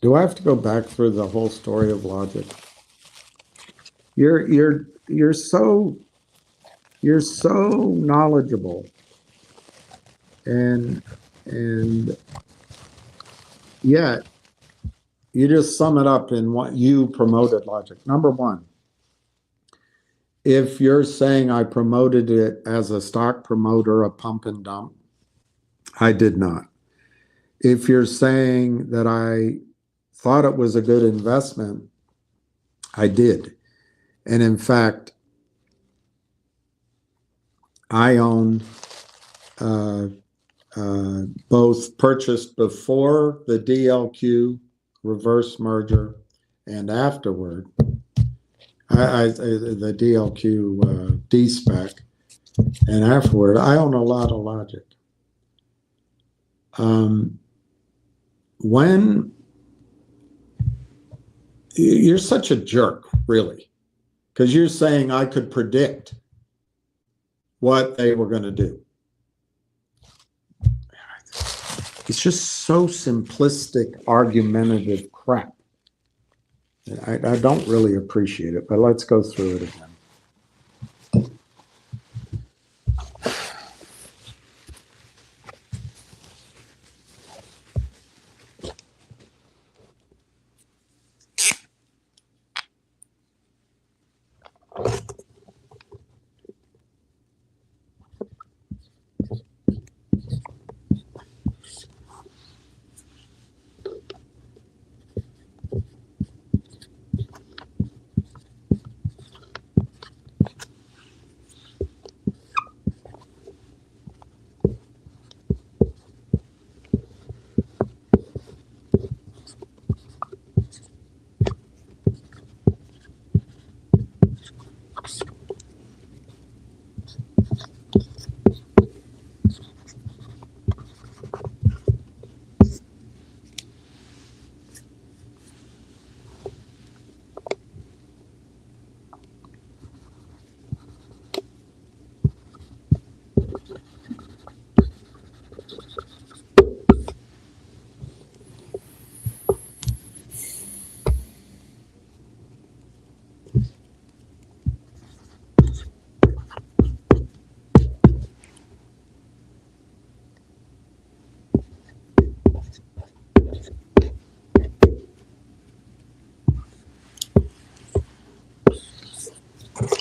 Do I have to go back through the whole story of Logic? You're so knowledgeable, and yet you just sum it up in what you promoted Logic. Number one, if you're saying I promoted it as a stock promoter, a pump and dump, I did not. If you're saying that I thought it was a good investment, I did. And in fact, I own both purchased before the DLQ reverse merger and afterward. The DLQ D-spec, and afterward, I own a lot of Logic. When you're such a jerk, really, because you're saying I could predict what they were going to do. It's just so simplistic, argumentative crap. I don't really appreciate it, but let's go through it again.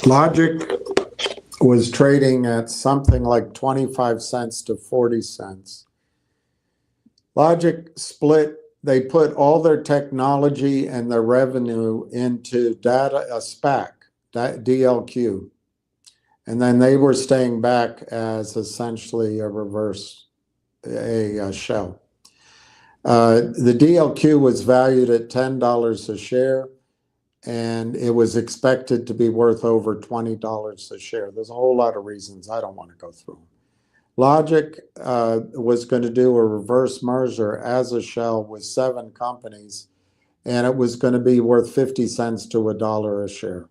Logic was trading at something like 25 cents to 40 cents. Logic split, they put all their technology and their revenue into a SPAC, DLQ. And then they were staying back as essentially a shell. The DLQ was valued at $10 a share, and it was expected to be worth over $20 a share. There's a whole lot of reasons. I don't want to go through. Logic was going to do a reverse merger as a shell with 7 companies, and it was going to be worth 50 cents to $1 a share.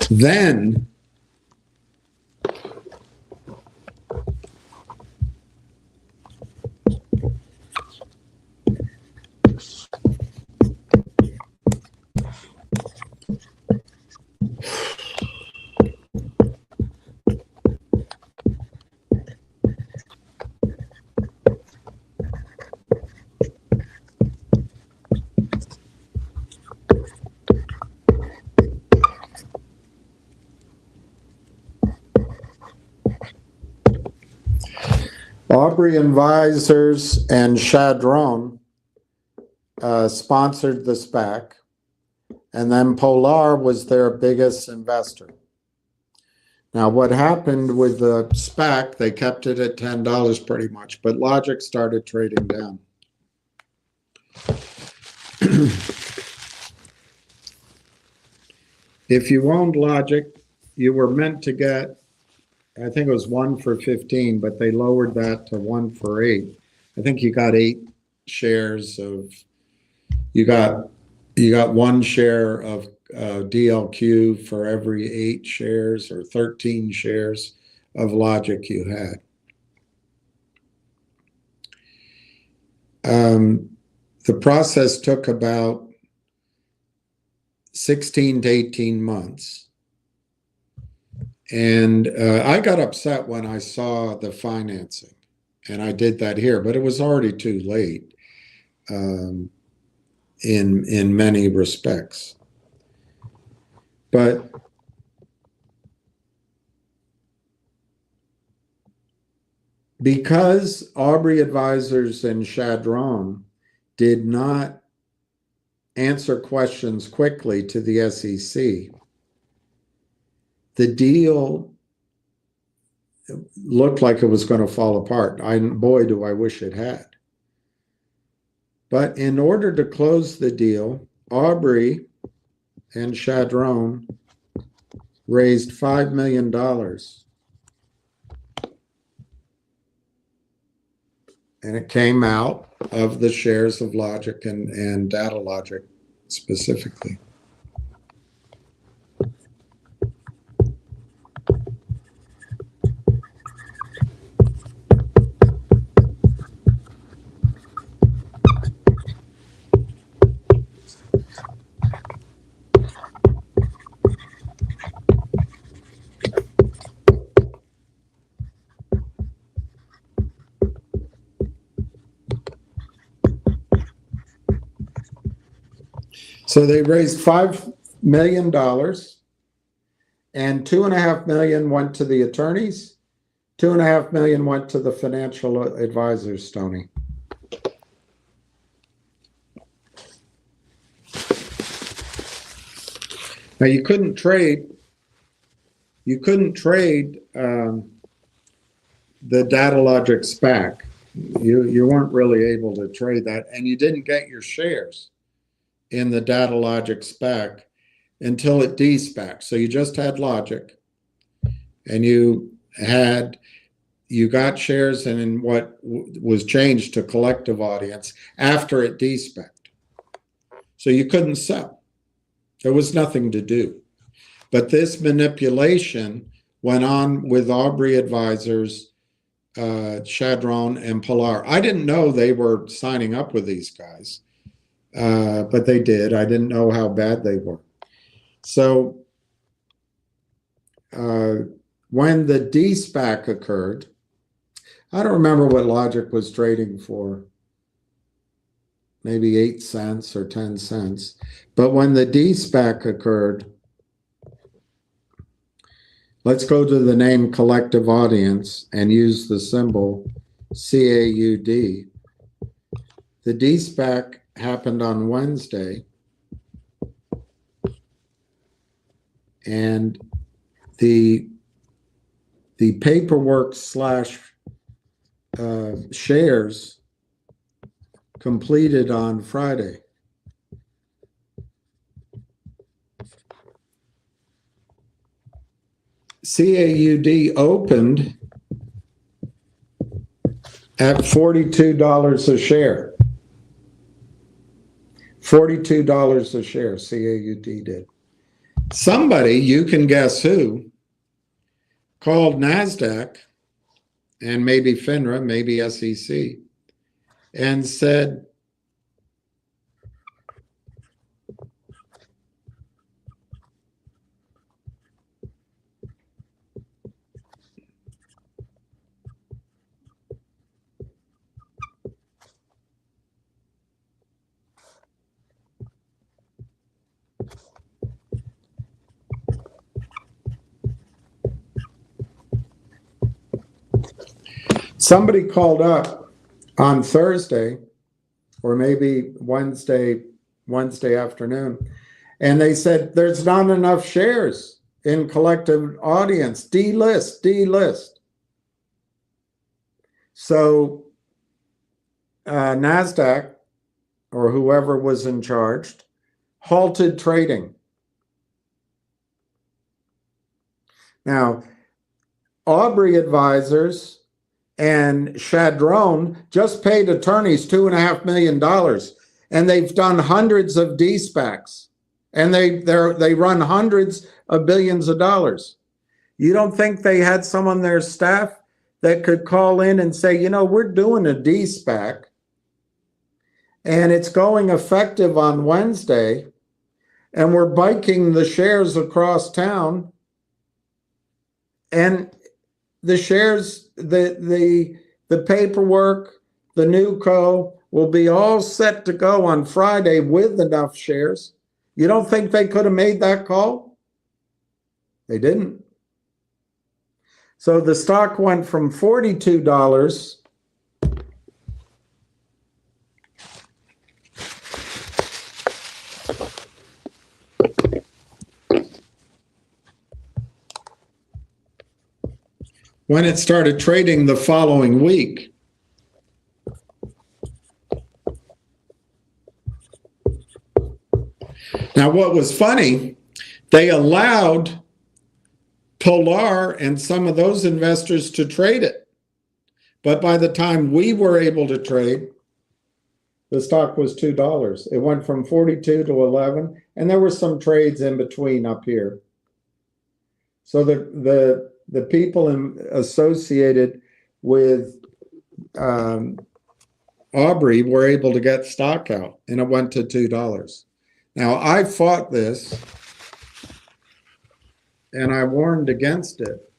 Then Aubrey Advisors and Chadron sponsored the SPAC, and then Polar was their biggest investor. Now, what happened with the SPAC, they kept it at $10 pretty much, but Logic started trading down. If you owned Logic, you were meant to get, I think it was 1 for 15, but they lowered that to 1 for 8. I think you got 8 shares of, you got 1 share of DLQ for every 8 shares or 13 shares of Logic you had. The process took about 16 to 18 months. And I got upset when I saw the financing, and I did that here, but it was already too late in many respects. But because Aubrey Advisors and Chadron did not answer questions quickly to the SEC, the deal looked like it was going to fall apart. Boy, do I wish it had. But in order to close the deal, Aubrey and Chadron raised $5 million. And it came out of the shares of Logic and Data Logic specifically. So they raised $5 million, and $2.5 million went to the attorneys, $2.5 million went to the financial advisors, Tony. Now you couldn't trade the Data Logic SPAC. You weren't really able to trade that, and you didn't get your shares in the Data Logic SPAC until it de-SPACed. So you just had Logic, and you got shares in what was changed to collective audience after it de-SPACed. So you couldn't sell. There was nothing to do. But this manipulation went on with Aubrey Advisors, Chadron, and Polar. I didn't know they were signing up with these guys. But they did. I didn't know how bad they were. So when the de-SPAC occurred, I don't remember what Logic was trading for, maybe 8 cents or 10 cents. But when the de-SPAC occurred, let's go to the name collective audience and use the symbol CAUD. The de-SPAC happened on Wednesday, and the paperwork slash shares completed on Friday. CAUD opened at $42 a share. $42 a share, CAUD did. Somebody, you can guess who, called NASDAQ and maybe FINRA, maybe SEC, and said, somebody called up on Thursday or maybe Wednesday afternoon, and they said there's not enough shares in collective audience. Delist. So NASDAQ or whoever was in charge halted trading. Now, Aubrey Advisors and Chadron just paid attorneys $2.5 million, and they've done hundreds of de-SPACs, and they run hundreds of billions of dollars. You don't think they had some on their staff that could call in and say, you know, we're doing a de-SPAC, and it's going effective on Wednesday, and we're biking the shares across town, and the shares, the paperwork, the new co will be all set to go on Friday with enough shares. You don't think they could have made that call? They didn't. So the stock went from $42 when it started trading the following week. Now, what was funny, they allowed Polar and some of those investors to trade it. But by the time we were able to trade, the stock was $2. It went from 42 to 11, and there were some trades in between up here. So the people associated with Aubrey were able to get stock out, and it went to $2. Now, I fought this, and I warned against it,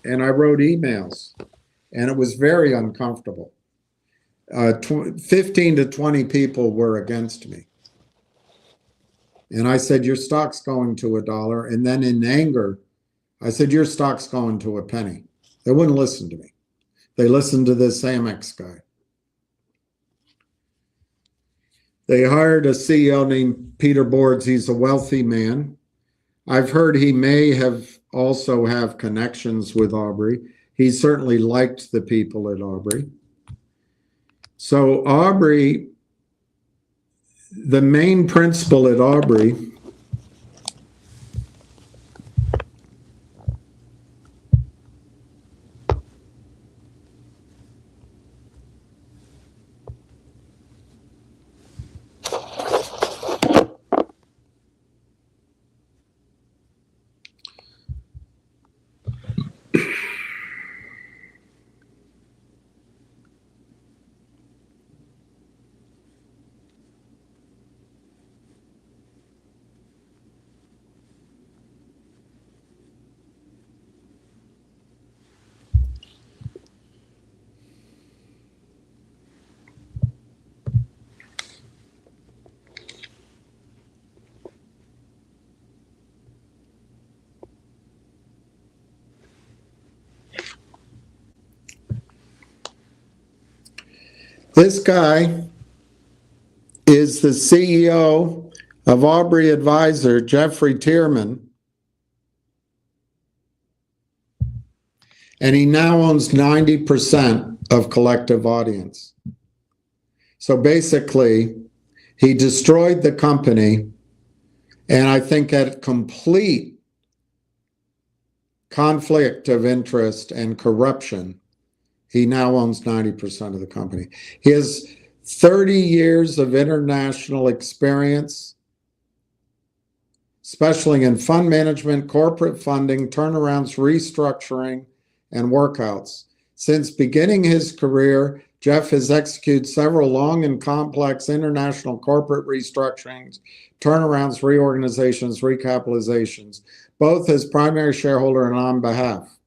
and I wrote emails, and it was very uncomfortable. 15 to 20 people were against me. And I said, your stock's going to $1. And then in anger, I said, your stock's going to a penny. They wouldn't listen to me. They listened to this Amex guy. They hired a CEO named Peter Boards. He's a wealthy man. I've heard he may have also have connections with Aubrey. He certainly liked the people at Aubrey. So Aubrey, the main principle at Aubrey this guy is the CEO of Aubrey Advisor, Jeffrey Tierman, and he now owns 90% of Collective Audience. So basically, he destroyed the company, and I think at complete conflict of interest and corruption, he now owns 90% of the company. He has 30 years of international experience, especially in fund management, corporate funding, turnarounds, restructuring, and workouts. Since beginning his career, Jeff has executed several long and complex international corporate restructurings, turnarounds, reorganizations, recapitalizations, both as primary shareholder and on behalf.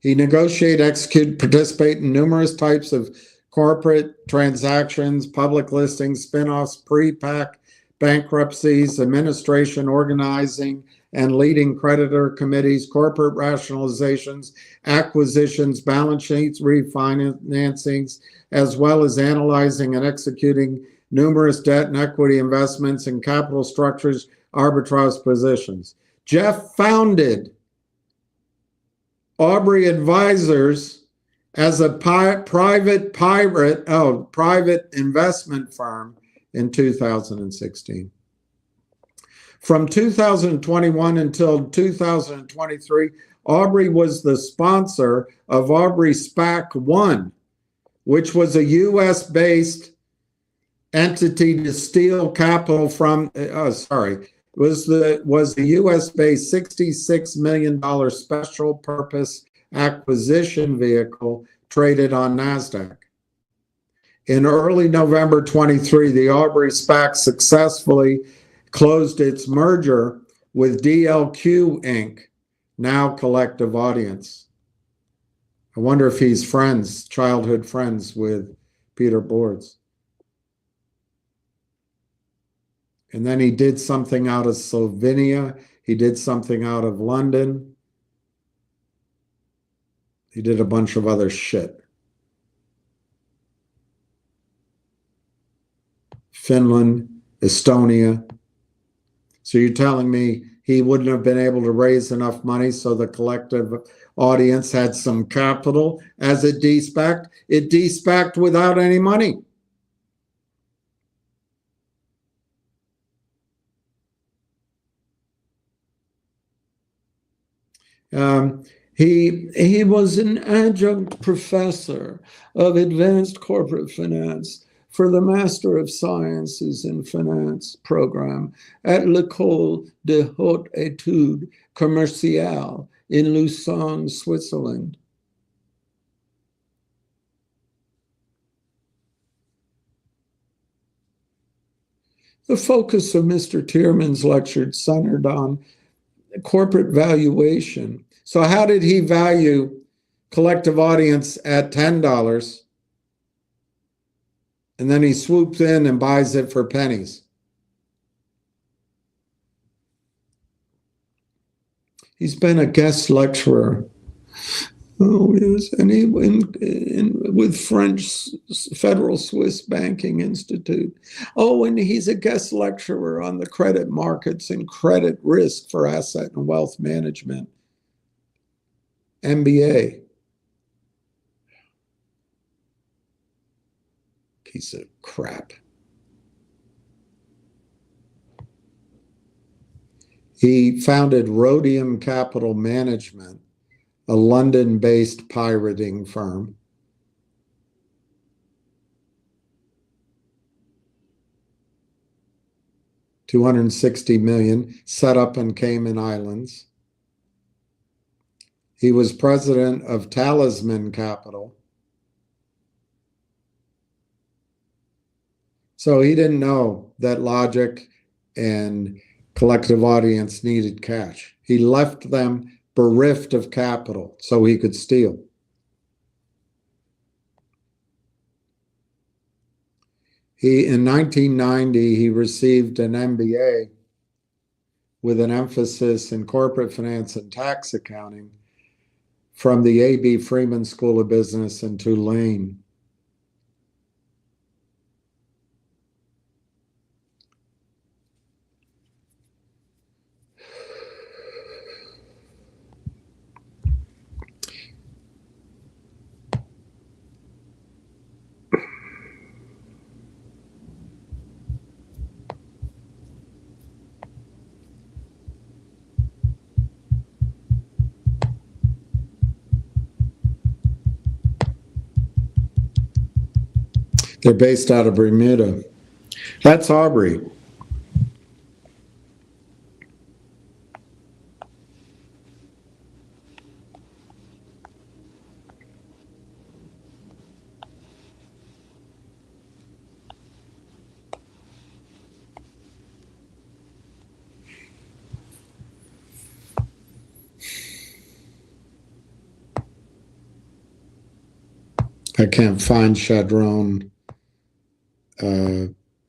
He negotiated, executed, participate in numerous types of corporate transactions, public listings, spinoffs, pre-PAC, bankruptcies, administration, organizing, and leading creditor committees, corporate rationalizations, acquisitions, balance sheets, refinancings, as well as analyzing and executing numerous debt and equity investments and capital structures arbitrage positions. Jeff founded Aubrey Advisors as a private investment firm in 2016. From 2021 until 2023, Aubrey was the sponsor of Aubrey SPAC 1, which was a U.S.-based entity to steal capital from, was the U.S.-based $66 million special purpose acquisition vehicle traded on NASDAQ. In early November 23, the Aubrey SPAC successfully closed its merger with DLQ Inc., now Collective Audience. I wonder if he's childhood friends with Peter Boards. And then he did something out of Slovenia. He did something out of London. He did a bunch of other shit. Finland, Estonia. So you're telling me he wouldn't have been able to raise enough money so the Collective Audience had some capital as it de-SPAC'd? It de-SPAC'd without any money. He was an adjunct professor of advanced corporate finance for the Master of Sciences in Finance program at l'École de Haute Études Commerciales in Lausanne, Switzerland. The focus of Mr. Tierman's lecture centered on corporate valuation. So how did he value Collective Audience at $10? And then he swoops in and buys it for pennies. He's been a guest lecturer. Oh, yes, and he with French Federal Swiss Banking Institute. Oh, and he's a guest lecturer on the credit markets and credit risk for asset and wealth management. MBA. Piece of crap. He founded Rhodium Capital Management, a London-based pirating firm. $260 million, set up in Cayman Islands. He was president of Talisman Capital. So he didn't know that Logic and Collective Audience needed cash. He left them bereft of capital so he could steal. In 1990, he received an MBA with an emphasis in corporate finance and tax accounting from the A.B. Freeman School of Business in Tulane. They're based out of Bermuda. That's Aubrey. I can't find Chadron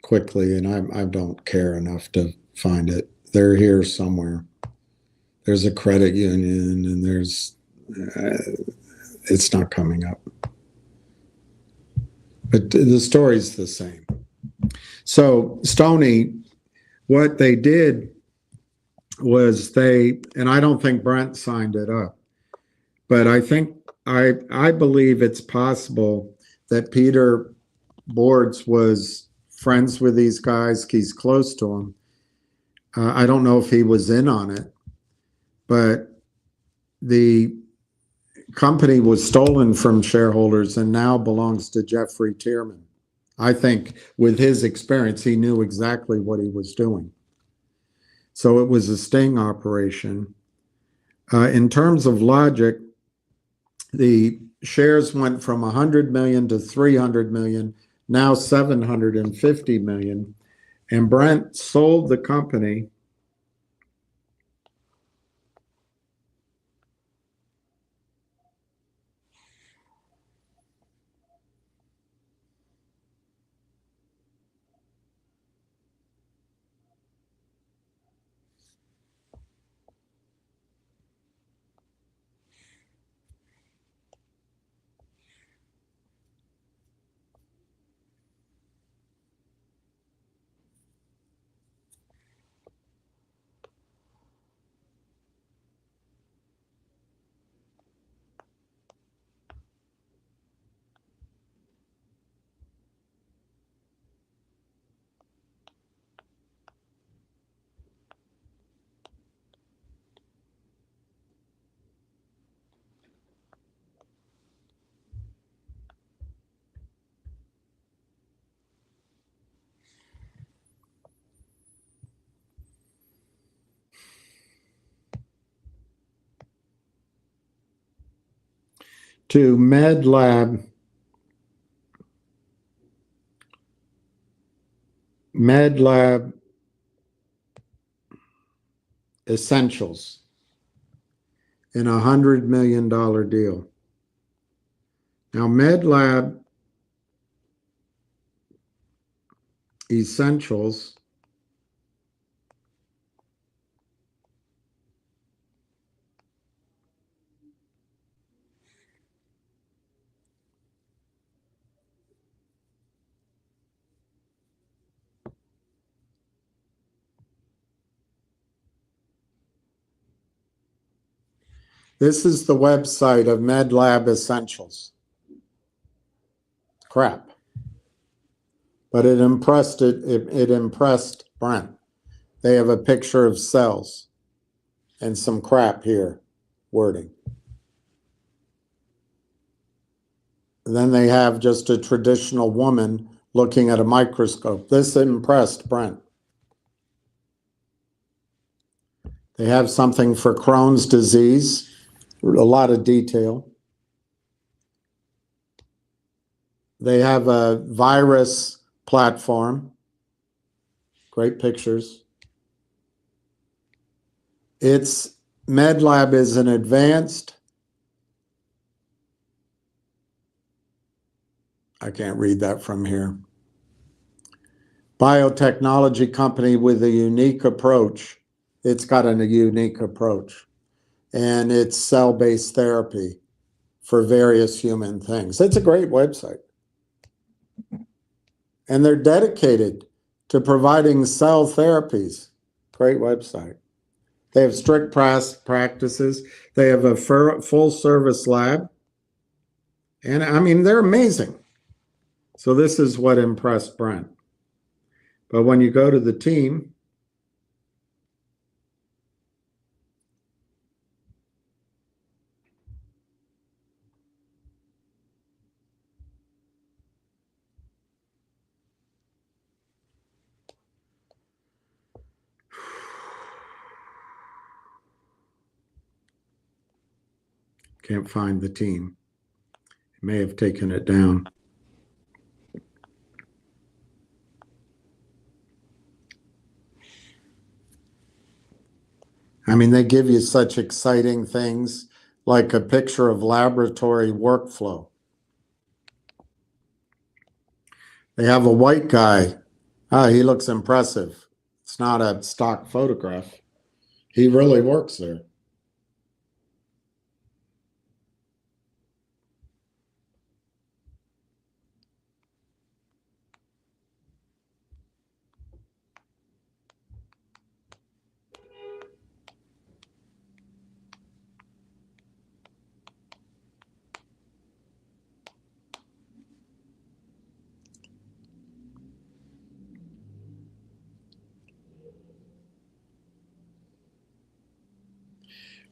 quickly, and I don't care enough to find it. They're here somewhere. there's a credit union, and there's, it's not coming up. But the story's the same. So Stony, what they did was and I don't think Brent signed it up, but I believe it's possible that Peter Boards was friends with these guys. He's close to them. I don't know if he was in on it, but the company was stolen from shareholders and now belongs to Jeffrey Tierman. I think with his experience, he knew exactly what he was doing. So it was a sting operation. In terms of logic, the shares went from 100 million to 300 million, now 750 million. And Brent sold the company to MedLab Essentials in a $100 million deal. Now, MedLab Essentials This is the website of MedLab Essentials. Crap. But it impressed Brent. They have a picture of cells and some crap here, wording. And then they have just a traditional woman looking at a microscope. This impressed Brent. They have something for Crohn's disease, a lot of detail. They have a virus platform, great pictures. Its MedLab is an advanced, I can't read that from here, biotechnology company with a unique approach. It's got a unique approach, and it's cell-based therapy for various human things. It's a great website. And they're dedicated to providing cell therapies. Great website. They have strict practices. They have a full service lab. And I mean, they're amazing. So this is what impressed Brent. But when you go to the team, can't find the team. It may have taken it down. I mean, they give you such exciting things like a picture of laboratory workflow. They have a white guy. He looks impressive. It's not a stock photograph. He really works there.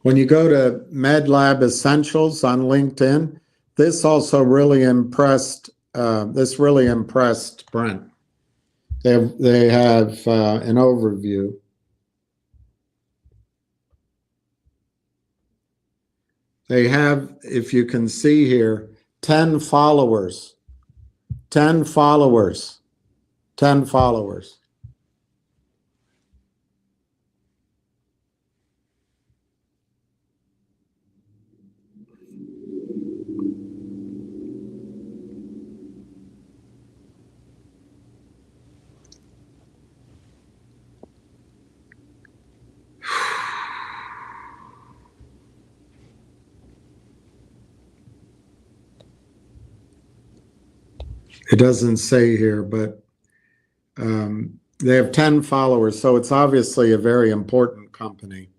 When you go to MedLab Essentials on LinkedIn, this also really impressed. This really impressed Brent. They have an overview. They have, if you can see here, 10 followers. 10 followers. 10 followers. It doesn't say here, but they have 10 followers, so it's obviously a very important company.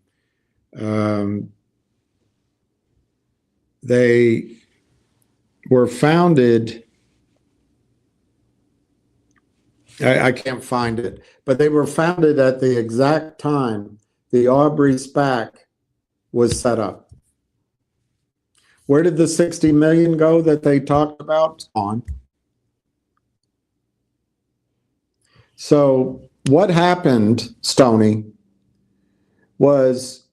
They were founded, I can't find it, but they were founded at the exact time the Aubrey SPAC was set up. Where did the 60 million go that they talked about? On. So what happened, Stony, was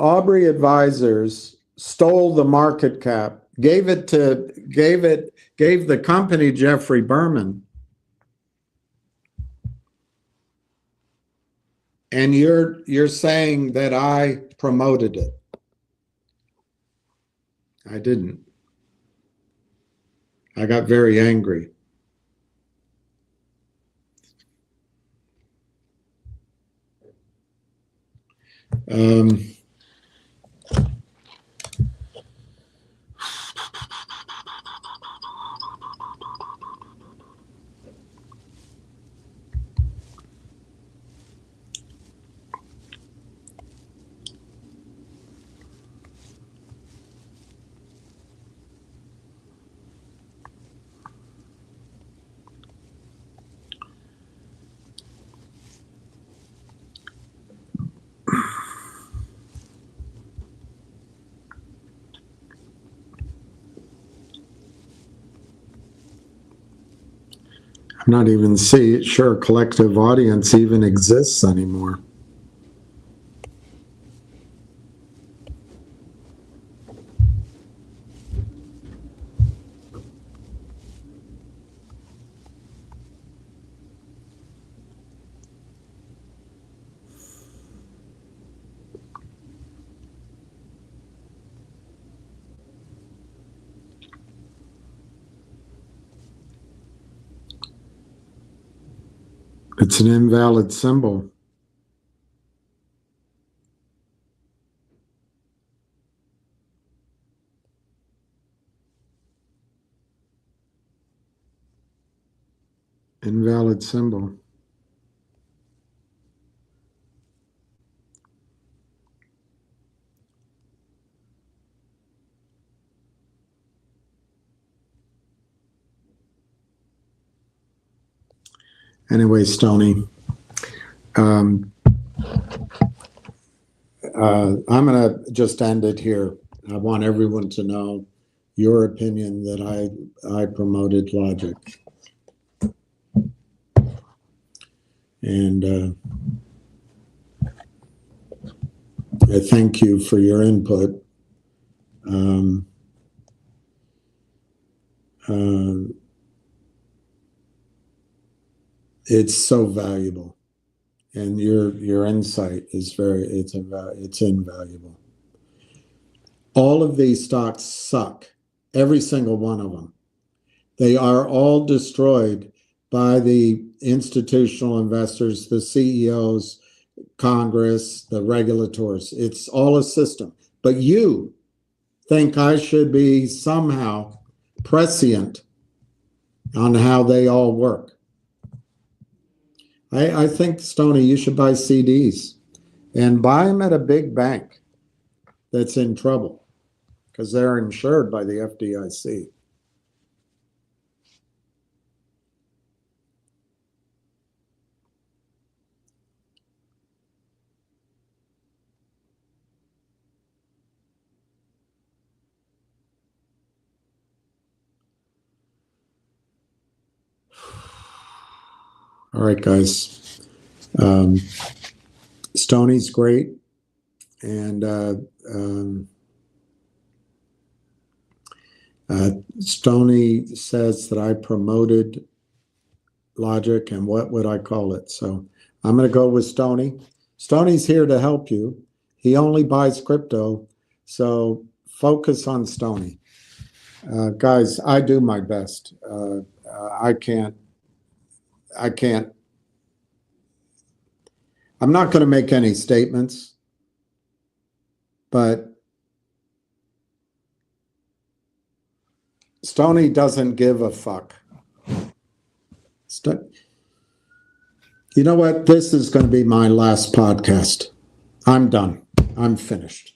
Aubrey Advisors stole the market cap, gave the company Jeffrey Berman. And you're saying that I promoted it. I didn't. I got very angry. I'm not even sure collective audience even exists anymore. It's an invalid symbol. Invalid symbol. Anyway, Stony, I'm going to just end it here. I want everyone to know your opinion that I promoted logic. And I thank you for your input. It's so valuable, and your insight is it's invaluable. All of these stocks suck, every single one of them. They are all destroyed by the institutional investors, the CEOs, Congress, the regulators. It's all a system. But you think I should be somehow prescient on how they all work. I think, Stony, you should buy CDs and buy them at a big bank that's in trouble because they're insured by the FDIC. All right, guys. Stoney's great. And Stoney says that I promoted logic, and what would I call it? So I'm going to go with Stoney. Stoney's here to help you. He only buys crypto. So focus on Stoney. Guys, I do my best. I can't, I'm not going to make any statements, but Stoney doesn't give a fuck. You know what? This is going to be my last podcast. I'm done. I'm finished.